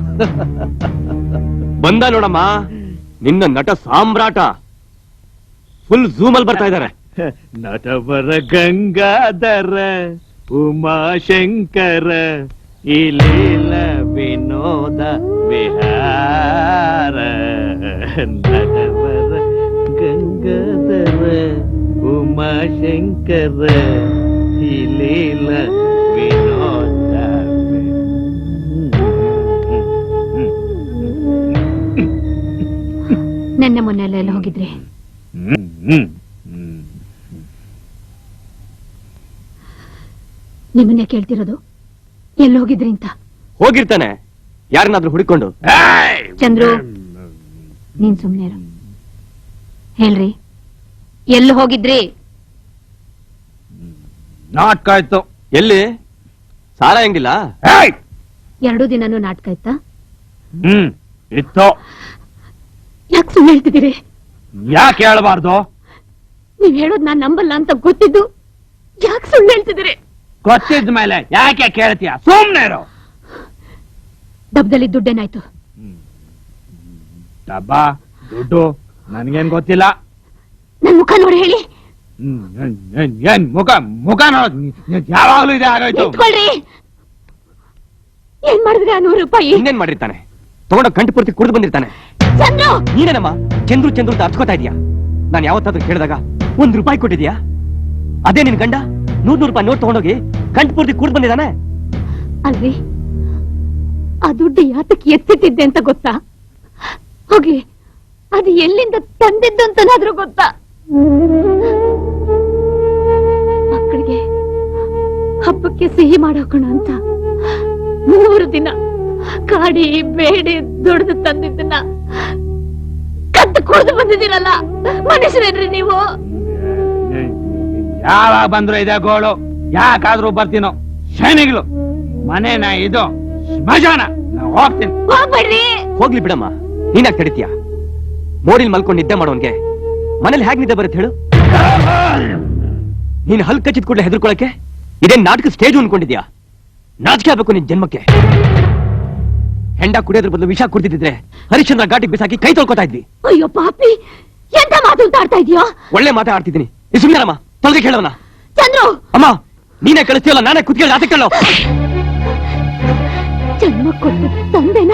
ಬಂದ ನೋಡಮ್ಮ ನಿನ್ನ ನಟ ಸಾಮ್ರಾಟ. ಫುಲ್ ಝೂಮ್ ಅಲ್ಲಿ ಬರ್ತಾ ಇದಾರೆ. ನಟವರ ಗಂಗಾಧರ ಉಮಾಶಂಕರ ಇಲೀಲ ವಿನೋದ ವಿಹಾರ. ನಟವರ ಗಂಗಾಧರ ಉಮಾಶಂಕರ ಇಲೀಲ ವಿನೋದ. ನೆನ್ನೆ ಮೊನ್ನೆ ಎಲ್ಲ ಹೋಗಿದ್ರಿ? ನಿಮ್ಮನ್ನೇ ಕೇಳ್ತಿರೋದು, ಎಲ್ಲಿ ಹೋಗಿದ್ರಿ ಅಂತ. ಹೋಗಿರ್ತಾನೆ ಯಾರನ್ನಾದ್ರೂ ಹುಡುಕೊಂಡು. ಚಂದ್ರು ನೀನ್ ಸುಮ್ನೆ ಇರು. ಹೇಳ್ರಿ, ಎಲ್ಲಿ ಹೋಗಿದ್ರಿ? ನಾಟಕ ಆಯ್ತು. ಎಲ್ಲಿ? ಸಾರ ಹೆಂಗಿಲ್ಲ? 2 ದಿನನೂ ನಾಟಕ ಆಯ್ತಾ? ಇತ್ತು. ಯಾಕೆ ಸುಳ್ಳು ಹೇಳ್ತಿದ್ದೀರಿ? ಯಾಕೆ ಹೇಳ್ಬಾರ್ದು? ನೀವ್ ಹೇಳೋದ್ ನಾನ್ ನಂಬಲ್ಲ ಅಂತ ಗೊತ್ತಿದ್ದು ಯಾಕೆ ಸುಳ್ಳು ಹೇಳ್ತಿದ್ದೀರಿ? ಗೊತ್ತಿದ ಮೇಲೆ ಯಾಕೆ ಕೇಳ್ತೀಯ? ಸುಮ್ನೆ ಇರು. ಡಬ್ಬದಲ್ಲಿ ದುಡ್ಡೇನಾಯ್ತು? ಡಬ್ಬ ದುಡ್ಡು ನನ್ಗೇನ್ ಗೊತ್ತಿಲ್ಲ. ನನ್ ಮುಖ ನೋಡಿ ಹೇಳಿ. ಏನ್ ಮುಖ ನೋಡ್, ಯಾವಾಗ್ಲೂ ಇದೆ ಆಗೋಯ್ತು. ನಿಂತ್ಕೊಳ್ರಿ. ಏನ್ ಮಾಡಿದ್ರಿ ಆ 100 ರೂಪಾಯಿ? ಇನ್ನೇನ್ ಮಾಡಿರ್ತಾನೆ? ತಗೊಂಡ ಕಂಠ ಪೂರ್ತಿ ಕುಡಿದು ಬಂದಿರ್ತಾನೆ. ಚಂದ್ರು ನೀನೇನಮ್ಮ ಚಂದ್ರು ಚಂದ್ರು ಅಂತ ಅರ್ಚ್ಕೋತಾ ಇದೀಯಾ? ನಾನು ಯಾವತ್ತಾದ್ರೂ ಕೇಳಿದಾಗ 1 ರೂಪಾಯಿ ಕೊಟ್ಟಿದ್ಯಾ? ಅದೇ ನಿನ್ ಗಂಡ 100 ರೂಪಾಯಿ ನೋಟ್ ತಗೊಂಡೋಗಿ ಕಂಠ ಪೂರ್ತಿ ಕುಡಿದು ಬಂದಿದ್ದಾನೆ. ಅಲ್ರಿ, ಆ ದುಡ್ಡು ಯಾತಕ್ಕೆ ಎತ್ತಿಟ್ಟಿದ್ದೆ ಅಂತ ಗೊತ್ತಾ? ಹೋಗಿ ಅದು ಎಲ್ಲಿಂದ ತಂದಿದ್ದು ಅಂತನಾದ್ರೂ ಗೊತ್ತಾ? ಮಕ್ಕಳಿಗೆ ಹಬ್ಬಕ್ಕೆ ಸಿಹಿ ಮಾಡೋಕೋಣ ಅಂತ 3 ದಿನ ಕಾಡಿ ಬೇಡಿ ದುಡ್ದು ತಂದಿದ್ದನ್ನ ಕತ್ತು ಕುಡಿದು ಬಂದಿದ್ದೀರಲ್ಲ, ಮನುಷ್ಯರೇನ್ರಿ ನೀವು? ಯಾವಾಗ ಬಂದ್ರು ಇದೆ ಗೋಳು. ಯಾಕಾದ್ರೂ ಬರ್ತೀನೋ ಶನಿಗಳು. ಮನೇನ ಇದು ಸ್ಮಶಾನ. ನಾ ಹೋಗ್ತೀನಿ. ಹೋಗ್ಬೇಡ್ರಿ. ಹೋಗ್ಲಿ ಬಿಡಮ್ಮ, ನೀನಾಗ್ ತಡಿತೀಯ? ಮೋರಿಲ್ ಮಲ್ಕೊಂಡು ನಿದ್ದೆ ಮಾಡೋನ್ಗೆ ಮನೇಲಿ ಹೇಗ್ ನಿದ್ದೆ ಬರುತ್ತೆ ಹೇಳು? ನೀನ್ ಹಲ್ ಕಚ್ಚಿದ ಕೂಡಲೇ ಹೆದರ್ಕೊಳಕ್ಕೆ ಇದೇನ್ ನಾಟಕ ಸ್ಟೇಜ್ ಅನ್ಕೊಂಡಿದ್ಯಾ? ನಾಚಿಕೆ ಆಗ್ಬೇಕು ನಿನ್ ಜನ್ಮಕ್ಕೆ. ಹೆಂಡ ಕುಡಿಯೋದ್ರ ಬದಲು ವಿಷ ಕುಡಿದಿದ್ರೆ ಹರಿಶ್ಚಂದ್ರ ಘಾಟಿಗೆ ಬಿಸಾಕಿ ಕೈ ತೊಳ್ಕೊತಾ ಇದ್ವಿ. ಅಯ್ಯೋ ಪಾಪಿ, ಎಂತ ಮಾತು ಆಡ್ತಾ ಇದೀಯೋ? ಒಳ್ಳೆ ಮಾತಾಡ್ತಿದ್ದೀನಿ. ಸುಮ್ಮನೆರಮ್ಮ, ತೊಲಗೆ ಕೇಳೋಣ. ಚಂದ್ರು, ಅಮ್ಮ ನೀನೇ ಕಳಿಸ್ತೀವಲ್ಲ, ನಾನೇ ಕುತ್ಕೇಳಿ ಆತ ಕೇಳೋ. ಜನ್ಮ ಕೊಟ್ಟು ತಂದೆನ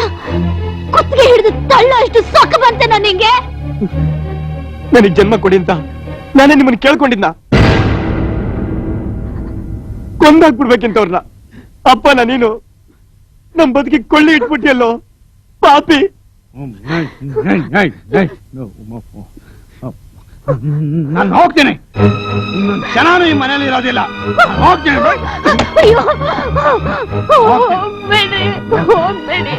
ಕುತ್ತಿಗೆ ಹಿಡಿದು ತಳ್ಳ ಅಷ್ಟು ಸಾಕು ಬಂತೆ ನಿಂಗೆ? ನನಗ್ ಜನ್ಮ ಕೊಡಿ ಅಂತ ನಾನೇ ನಿಮ್ಮನ್ನ ಕೇಳ್ಕೊಂಡಿದ್ನ? ಕೊಂದಾಕ್ಬಿಡ್ಬೇಕಿಂತವ್ರನ್ನ. ಅಪ್ಪನ ನೀನು ನಮ್ ಬದುಕಿ ಕೊಳ್ಳಿ ಇಟ್ಬಿಟ್ಟಿಯಲ್ಲೋ ಪಾಪಿ. ನಾನು ಹೋಗ್ತೀನಿ. ಚೆನ್ನಾನು ಈ ಮನೇಲಿ ಇರೋದಿಲ್ಲ. ಹೋಗ್ತೀನಿ. ಅಯ್ಯೋ, ಹೋಗ್ಬೇಡಿ, ಹೋಗ್ಬೇಡಿ.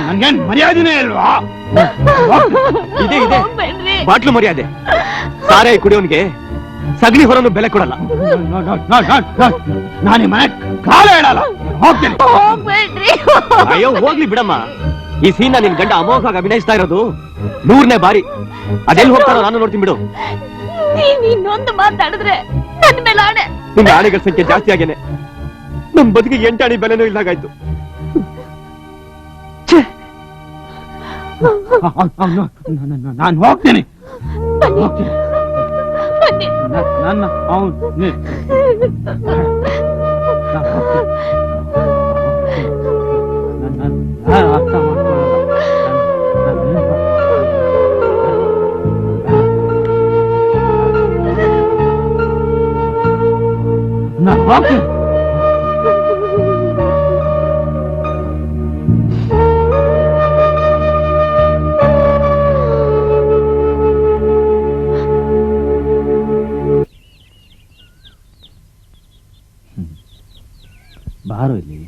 ನನ್ಗೇನ್ ಮರ್ಯಾದಿನೇ ಇಲ್ವಾ? ಇದೆ ಇದೆ ಹೋಗ್ಬೇಡ್ರಿ. ಬಾಟ್ಲು ಮರ್ಯಾದೆ. ಸಾರೆ ಕುಡಿಯೋನ್ಗೆ ಸಗಣಿ ಹೊರನು ಬೆಲೆ ಕೊಡಲ್ಲ. ನಾನು ಈ ಮನೆ ಕಾಲ ಹೇಳಲ್ಲ. ಹೋಗ್ತೀನಿ. ಹೋಗ್ಬೇಡ್ರಿ. ಅಯ್ಯೋ ಹೋಗ್ಲಿ ಬಿಡಮ್ಮ. ಈ ಸೀನ್ ನಿನ್ ಗಂಡ ಅಮೋಘವಾಗಿ ಅಭಿನಯಿಸ್ತಾ ಇರೋದು 100ನೇ ಬಾರಿ. ಅದೆಲ್ಲಿ ಹೋಗ್ತಾರೋ ನಾನು ನೋಡ್ತೀನಿ ಬಿಡು. ನೀವ್ ಇನ್ನೊಂದು ಮಾತಾಡಿದ್ರೆ ನನ್ ಮೇಲೆ ಆಣೆ. ನಿನ್ನ ಆಣೆಗಳ ಸಂಖ್ಯೆ ಜಾಸ್ತಿ ಆಗೇನೆ. ನಮ್ ಬದುಕಿಗೆ 8 ಆಣೆ ಬೆಲೆನೂ ಇಲ್ಲಾಗಾಯ್ತು. ನಾನು ಹೋಗ್ತೀನಿ. ಬನ್ನಿ. ನನ್ನ ಅರ್ಥ ನಾನು ಹೋಗ್ತೀನಿ. ಬಾರೋ ಇಲ್ಲಿ.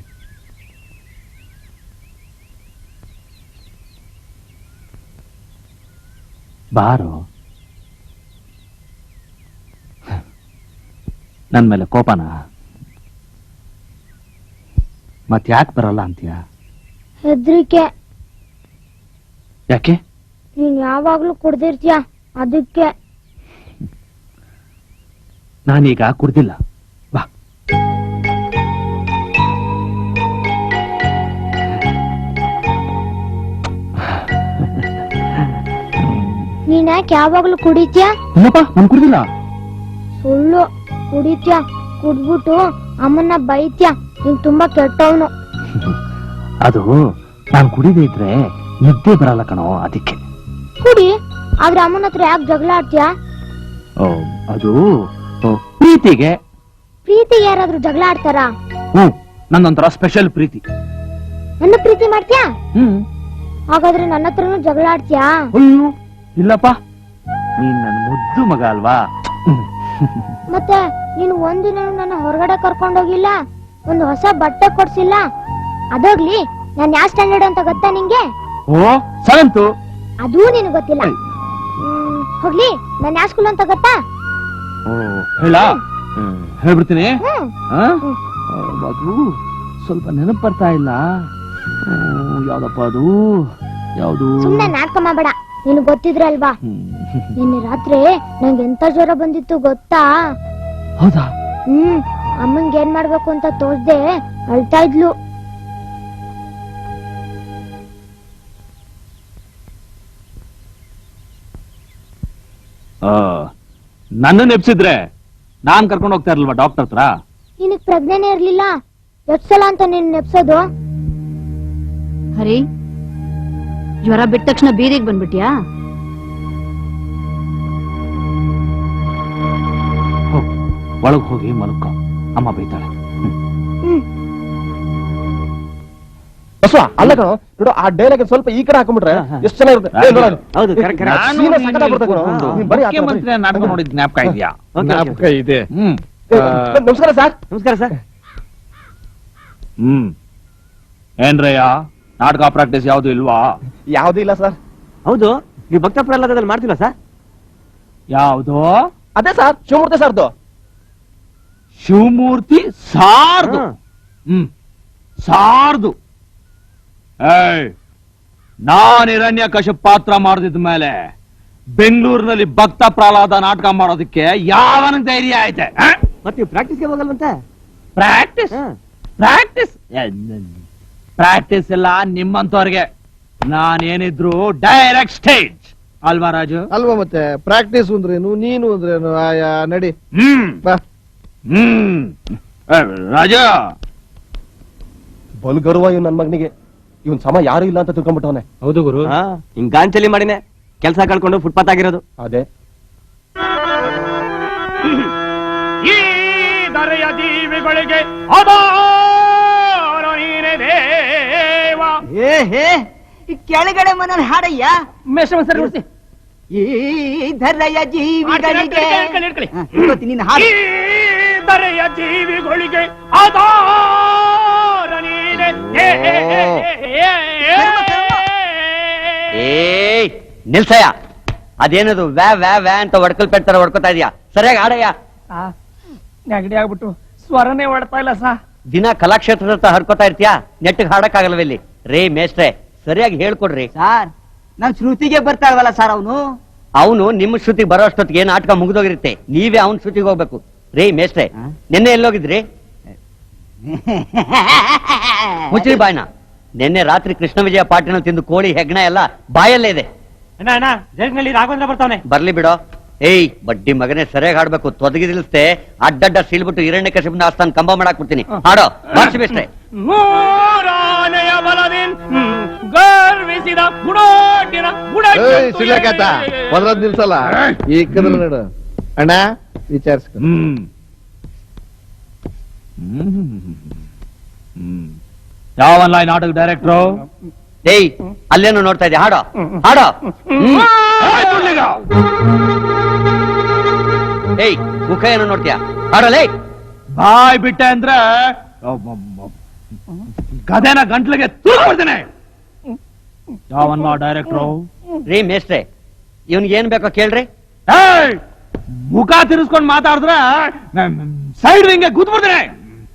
ಬಾರೋ. ನನ್ ಮೇಲೆ ಕೋಪನ? ಮತ್ ಯಾಕೆ ಬರಲ್ಲ ಅಂತೀಯ? ಹೆದ್ರಿಕೆ. ಯಾಕೆ? ನೀನ್ ಯಾವಾಗ್ಲೂ ಕುಡ್ದಿರ್ತೀಯ ಅದಕ್ಕೆ. ನಾನೀಗ ಕುಡ್ದಿಲ್ಲ. ಬಾ. ನೀನ್ ಯಾಕೆ ಯಾವಾಗ್ಲೂ ಕುಡಿತೀಯ? ಇಲ್ಲಪ್ಪ, ನಾನು ಕುಡ್ದಿಲ್ಲ. ಸುಳ್ಳು. ಕುಡಿತ್ಯ, ಕುಡ್ಬಿಟ್ಟು ಅಮ್ಮನ್ನ ಬೈತ್ಯ. ನೀನ್ ತುಂಬಾ ಕೆಟ್ಟವನು. ಅದು ನಾನು ಕುಡಿದೇ ಇದ್ರೆ ನಿದ್ದೆ ಬರಲ್ಲ ಕಣೋ, ಅದಕ್ಕೆ. ಕುಡಿ, ಆದ್ರೆ ಅಮ್ಮನ ಹತ್ರ ಯಾಕೆ ಜಗಳ ಆಡ್ತೀಯ? ಅದು ಪ್ರೀತಿಗೆ. ಪ್ರೀತಿ ಯಾರಾದ್ರೂ ಜಗಳ ಆಡ್ತಾರ? ನನ್ನೊಂಥರ ಸ್ಪೆಷಲ್ ಪ್ರೀತಿ. ನನ್ನ ಪ್ರೀತಿ ಮಾಡ್ತೀಯಾ? ಹಾಗಾದ್ರೆ ನನ್ನ ಹತ್ರನು ಜಗಳ ಆಡ್ತೀಯಾ? ಅಯ್ಯೋ ಇಲ್ಲಪ್ಪ, ನೀನ್ ನನ್ ಮುದ್ದು ಮಗ ಅಲ್ವಾ. ಮತ್ತೆ ನೀನು ಒಂದಿನ ನನ್ನ ಹೊರಗಡೆ ಕರ್ಕೊಂಡೋಗಿಲ್ಲ, ಒಂದು ಹೊಸ ಬಟ್ಟೆ ಕೊಡ್ಸಿಲ್ಲ. ಅದೋಗ್ಲಿ, ನಾನ್ ಯಾವ ಸ್ಟ್ಯಾಂಡರ್ಡ್ ಅಂತ ಗೊತ್ತಾ ನಿಂಗೆ? ಓ, 7th. ಅದೂ ನಿನಗೆ ಗೊತ್ತಿಲ್ಲ. ಹೋಗ್ಲಿ, ನಾನ್ ಯಾವ ಸ್ಕೂಲ್ ಅಂತ ಗೊತ್ತಾ? ಹೇಳ ಹೇಳ್ಬಿಡ್ತೀನಿ. ಹ್ಮ್. ಅದು ಸ್ವಲ್ಪ ನೆನಪು ಬರ್ತಾ ಇಲ್ಲ. ಯಾವ್ದಪ್ಪ ಅದು? ಯಾವ್ದು? ಸುಮ್ನೆ ನಾಟಕ ಮಾಡಬೇಡ, ನಿನಗೆ ಗೊತ್ತಿದ್ರಲ್ವಾ. ನಿನ್ನೆ ರಾತ್ರಿ ನಂಗೆ ಎಂತ ಜ್ವರ ಬಂದಿತ್ತು ಗೊತ್ತಾ? ಹೌದಾ? ಅಮ್ಮಂಗೆ ಏನ್ ಮಾಡ್ಬೇಕು ಅಂತ ತೋರ್ಸ್ದೆ ಅಳ್ತಾ ಇದ್ಲು. ನನ್ನ ನೆಪ್ಸಿದ್ರೆ ನಾನ್ ಕರ್ಕೊಂಡು ಹೋಗ್ತಾ ಇರ್ಲಿಲ್ವಾ ಡಾಕ್ಟರ್ ಹತ್ರ? ನಿನಗ್ ಪ್ರಜ್ಞೆನೇ ಇರ್ಲಿಲ್ಲ, ಎಷ್ಟ್ ಸಲ ಅಂತ ನೀನ್ ನೆಪ್ಸೋದು? ಹರಿ, ಜ್ವರ ಬಿಟ್ಟ ತಕ್ಷಣ ಬೀದಿಗೆ ಬಂದ್ಬಿಟ್ಯಾ? ಒಳಗ್ ಹೋಗಿ ಮಲ್ಕೋ, ಅಮ್ಮ ಬೈತಾಳೆ. ಬಸವ, ಅಲ್ಲ ಕಣೋ, ನೋಡು ಆ ಡೈಲಾಗ್ ಸ್ವಲ್ಪ ಈ ಕಡೆ ಹಾಕೊಂಡ್ಬಿಟ್ರೆ ಎಷ್ಟು ಚೆನ್ನಾಗಿರುತ್ತೆ. ಹೌದು, correct, correct. ಮುಖ್ಯಮಂತ್ರಿ ನಾಟಕ ನೋಡಿದ್ ಜ್ಞಾಪಕ ಇದೆಯಾ? ಜ್ಞಾಪಕ ಇದೆ. ನಮಸ್ಕಾರ ಸರ್. ನಮಸ್ಕಾರ ಸರ್. ಏನ್ರಯ್ಯ, ನಾಟಕ ಪ್ರಾಕ್ಟೀಸ್ ಯಾವ್ದು ಇಲ್ವಾ? ಯಾವ್ದು ಇಲ್ಲ ಸರ್. ಹೌದು, ನೀವು ಭಕ್ತ ಪ್ರಹ್ಲಾದದಲ್ಲಿ ಮಾಡ್ತಿಲ್ಲ ಸರ್? ಯಾವ್ದು? ಅದೇ ಸರ್, ಶಿವಮೂರ್ತಿ ಸರ್ದು. ಶಿವಮೂರ್ತಿ ಸಾರ್ದು. ಸಾರ್ದು. ನಾನ್ ಹಿರಣ್ಯ ಕಶ್ಯಪ್ ಪಾತ್ರ ಮಾಡದಿದ್ದ ಮೇಲೆ ಬೆಂಗಳೂರಿನಲ್ಲಿ ಭಕ್ತ ಪ್ರಹ್ಲಾದ ನಾಟಕ ಮಾಡೋದಕ್ಕೆ ಯಾವನ ಧೈರ್ಯ ಐತೆ? ಮತ್ತೆ ಪ್ರಾಕ್ಟೀಸ್ಗೆ ಹೋಗಲ್ವಂತೆ? ಪ್ರಾಕ್ಟೀಸ್ ಪ್ರಾಕ್ಟೀಸ್ ಪ್ರಾಕ್ಟೀಸ್ ಎಲ್ಲ ನಿಮ್ಮಂತವ್ರಿಗೆ. ನಾನೇನಿದ್ರು ಡೈರೆಕ್ಟ್ ಸ್ಟೇಜ್ ಅಲ್ವಾ ರಾಜು? ಅಲ್ವಾ, ಮತ್ತೆ ಪ್ರಾಕ್ಟೀಸ್ ಅಂದ್ರೇನು, ನೀನು ಅಂದ್ರೇನು? ಆಯಾ ನಡಿ. ರಾಜು, ಬಲು ಗರ್ವ ಇವ್ ನನ್ ಮಗನಿಗೆ. ಇವನ್ ಸಮ ಯಾರು ಇಲ್ಲ ಅಂತ ತಿಳ್ಕೊಂಡ್ಬಿಟ್ಟವನೆ. ಹೌದು ಗುರು. ಹಿಂಗ್ ಗಾಂಚಲಿ ಮಾಡಿನೇ ಕೆಲಸ ಕಳ್ಕೊಂಡು ಫುಟ್ಪಾತ್ ಆಗಿರೋದು. ಅದೇ ಈ ದರೆಯ ಜೀವಿಗಳಿಗೆ ಆಧಾರ ನೀನೇ ದೇವ. ಕೆಳಗಡೆ ಮನ ಹಾಡಯ್ಯ. ಸರಿ ಈ ಧರೆಯ ಜೀವಿಗಳಿಗೆ ನಿನ್ನ ಈ ದರೆಯ ಜೀವಿಗಳಿಗೆ ಆಧಾರ ನೀನೇ. ನಿಲ್ಸಯ್ಯ, ಅದೇನದು ವ್ಯಾ ವ್ಯಾ ವ್ಯಾ ಅಂತ ಹೊಡ್ಕಲ್ ಪೆಡ್ತಾರ ಹೊಡ್ಕೊತಾ ಇದೀಯಾ? ಸರಿಯಾಗಿ ಆಡಯ್ಯ. ನೆಗಡಿ ಆಗ್ಬಿಟ್ಟು ಸ್ವರನೇ ಹೊಡ್ತಾ ಇಲ್ಲ ಸಾ. ದಿನ ಕಲಾಕ್ಷೇತ್ರದ ಹತ್ರ ಹರ್ಕೋತಾ ಇರ್ತೀಯಾ? ನೆಟ್ಟಿಗೆ ಹಾಡಕ್ಕಾಗಲ್ವ ಇಲ್ಲಿ? ರೇ ಮೇಸ್ಟ್ರೆ, ಸರಿಯಾಗಿ ಹೇಳ್ಕೊಡ್ರಿ. ಸರ್ ನಮ್ ಶ್ರುತಿಗೆ ಬರ್ತಾ ಇಲ್ವಲ್ಲ ಸರ್ ಅವನು ನಿಮ್ಮ ಶ್ರುತಿಗೆ ಬರೋ ಅಷ್ಟೊತ್ತಿಗೆ ನಾಟಕ ಮುಗಿದೋಗಿರುತ್ತೆ. ನೀವೇ ಅವನ ಶ್ರುತಿಗೆ ಹೋಗ್ಬೇಕು. ರೀ ಮೇಷ್ಟ್ರೆ, ನಿನ್ನೆ ಎಲ್ಲೋಗಿದ್ರಿ? ಮುಚ್ಚ್ರಿ ಬಾಯ್ನ. ನಿನ್ನೆ ರಾತ್ರಿ ಕೃಷ್ಣ ವಿಜಯ ಪಾಟೀಲ್ ತಿಂದು ಕೋಳಿ ಹೆಗ್ಣ ಎಲ್ಲ ಬಾಯಲ್ಲೇ ಇದೆ. ಅಣ್ಣ ಅಣ್ಣ ಜಗನಲ್ಲಿ ರಾಘವೇಂದ್ರ ಬರ್ತಾವನೆ. ಬರ್ಲಿ ಬಿಡೋ. ಏಯ್ ಬಡ್ಡಿ ಮಗನೇ, ಸರಿಯಾಗಿ ಆಡ್ಬೇಕು. ತೊದಗಿದಿಲ್ಸ್ತೆ ಅಡ್ಡಡ್ಡ ಸೀಳ್ಬಿಟ್ಟು ಹಿರಣ್ಯಕಶಿಪನ ಆಸ್ಥಾನ ಕಂಬ ಮಾಡಾಕ್ಬಿಡ್ತೀನಿ. ಆಡೋ ಬಾರ್ಸಿ ಮೇಷ್ಟ್ರೆ. ನೂರಾನೆಯ ಬಲದಿನ್ ಗರ್ವಿಸಿದ ಗುಡೋಟಿನ ಸಿಳ್ಳಕಾತ ಮೊದಲದ್ ನಿಲ್ಸಲ್ಲ. ಈ ಕದಲ ನೋಡು ಅಣ್ಣ, ವಿಚಾರಿಸ್ಕೊ. ಯಾವಲ್ಲ ಈ ನಾಟಕ ಡೈರೆಕ್ಟ್ರು? ಏಯ್ ಅಲ್ಲೇನು ನೋಡ್ತಾ ಇದ್ದೆ? ಹಾಡೋ ಹಾಡೋ. ಏಯ್ ಮುಖ ಏನು ನೋಡ್ತೀಯ? ಹಾಡೋಲೇ. ಬಾಯ್ ಬಿಟ್ಟೆ ಅಂದ್ರೆ ಗದೆನ ಗಂಟ್ಲಿಗೆ ತುಳ್ಕೊಳ್ತೇನೆ. ಯಾವನ್ನ ಡೈರೆಕ್ಟ್ರು? ರೀ ಮೇಷ್ಟ್ರೆ, ಇವನ್ಗೆ ಏನ್ ಬೇಕೋ ಕೇಳ್ರಿ. ಮುಖ ತಿರ್ಸ್ಕೊಂಡ್ ಮಾತಾಡಿದ್ರೆ ಸೈಡ್ ಹಿಂಗೆ ಕೂತ್ಬಿಡ್ತೇನೆ.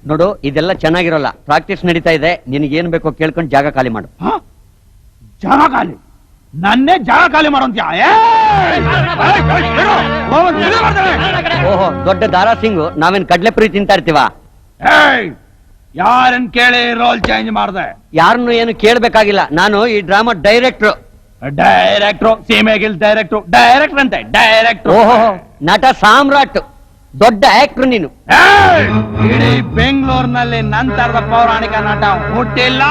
ನೋಡು, ಇದೆಲ್ಲ ಚೆನ್ನಾಗಿರೋಲ್ಲ. ಪ್ರಾಕ್ಟೀಸ್ ನಡೀತಾ ಇದೆ. ನಿನಗೇನ್ ಬೇಕೋ ಕೇಳ್ಕೊಂಡು ಜಾಗ ಖಾಲಿ ಮಾಡು. ಜಾಗ ಖಾಲಿ? ನನ್ನೇ ಜಾಗ ಖಾಲಿ ಮಾಡೋಂತ್ಯಾ? ಓಹೋ, ದೊಡ್ಡ ದಾರಾ ಸಿಂಗ್. ನಾವೇನ್ ಕಡ್ಲೆಪುರಿ ತಿಂತಾ ಇರ್ತೀವ? ಯಾರನ್ ಕೇಳಿ ರೋಲ್ ಚೇಂಜ್ ಮಾಡ್ದೆ? ಯಾರನ್ನು ಏನು ಕೇಳ್ಬೇಕಾಗಿಲ್ಲ. ನಾನು ಈ ಡ್ರಾಮಾ ಡೈರೆಕ್ಟ್ರು. ಡೈರೆಕ್ಟ್ರು? ಸೀಮೆಗಿಲ್ ಡೈರೆಕ್ಟ್ರು? ಡೈರೆಕ್ಟರ್ ಅಂತೆ ಡೈರೆಕ್ಟ್ರು. ಓಹೋ, ನಟ ಸಾಮ್ರಾಟ್. ದೊಡ್ಡ ಆಕ್ಟ್ರು ನೀನು. ಇಡೀ ಬೆಂಗಳೂರಿನಲ್ಲಿ ನಂತರದ ಪೌರಾಣಿಕ ನಟ ಹುಟ್ಟಿಲ್ಲ,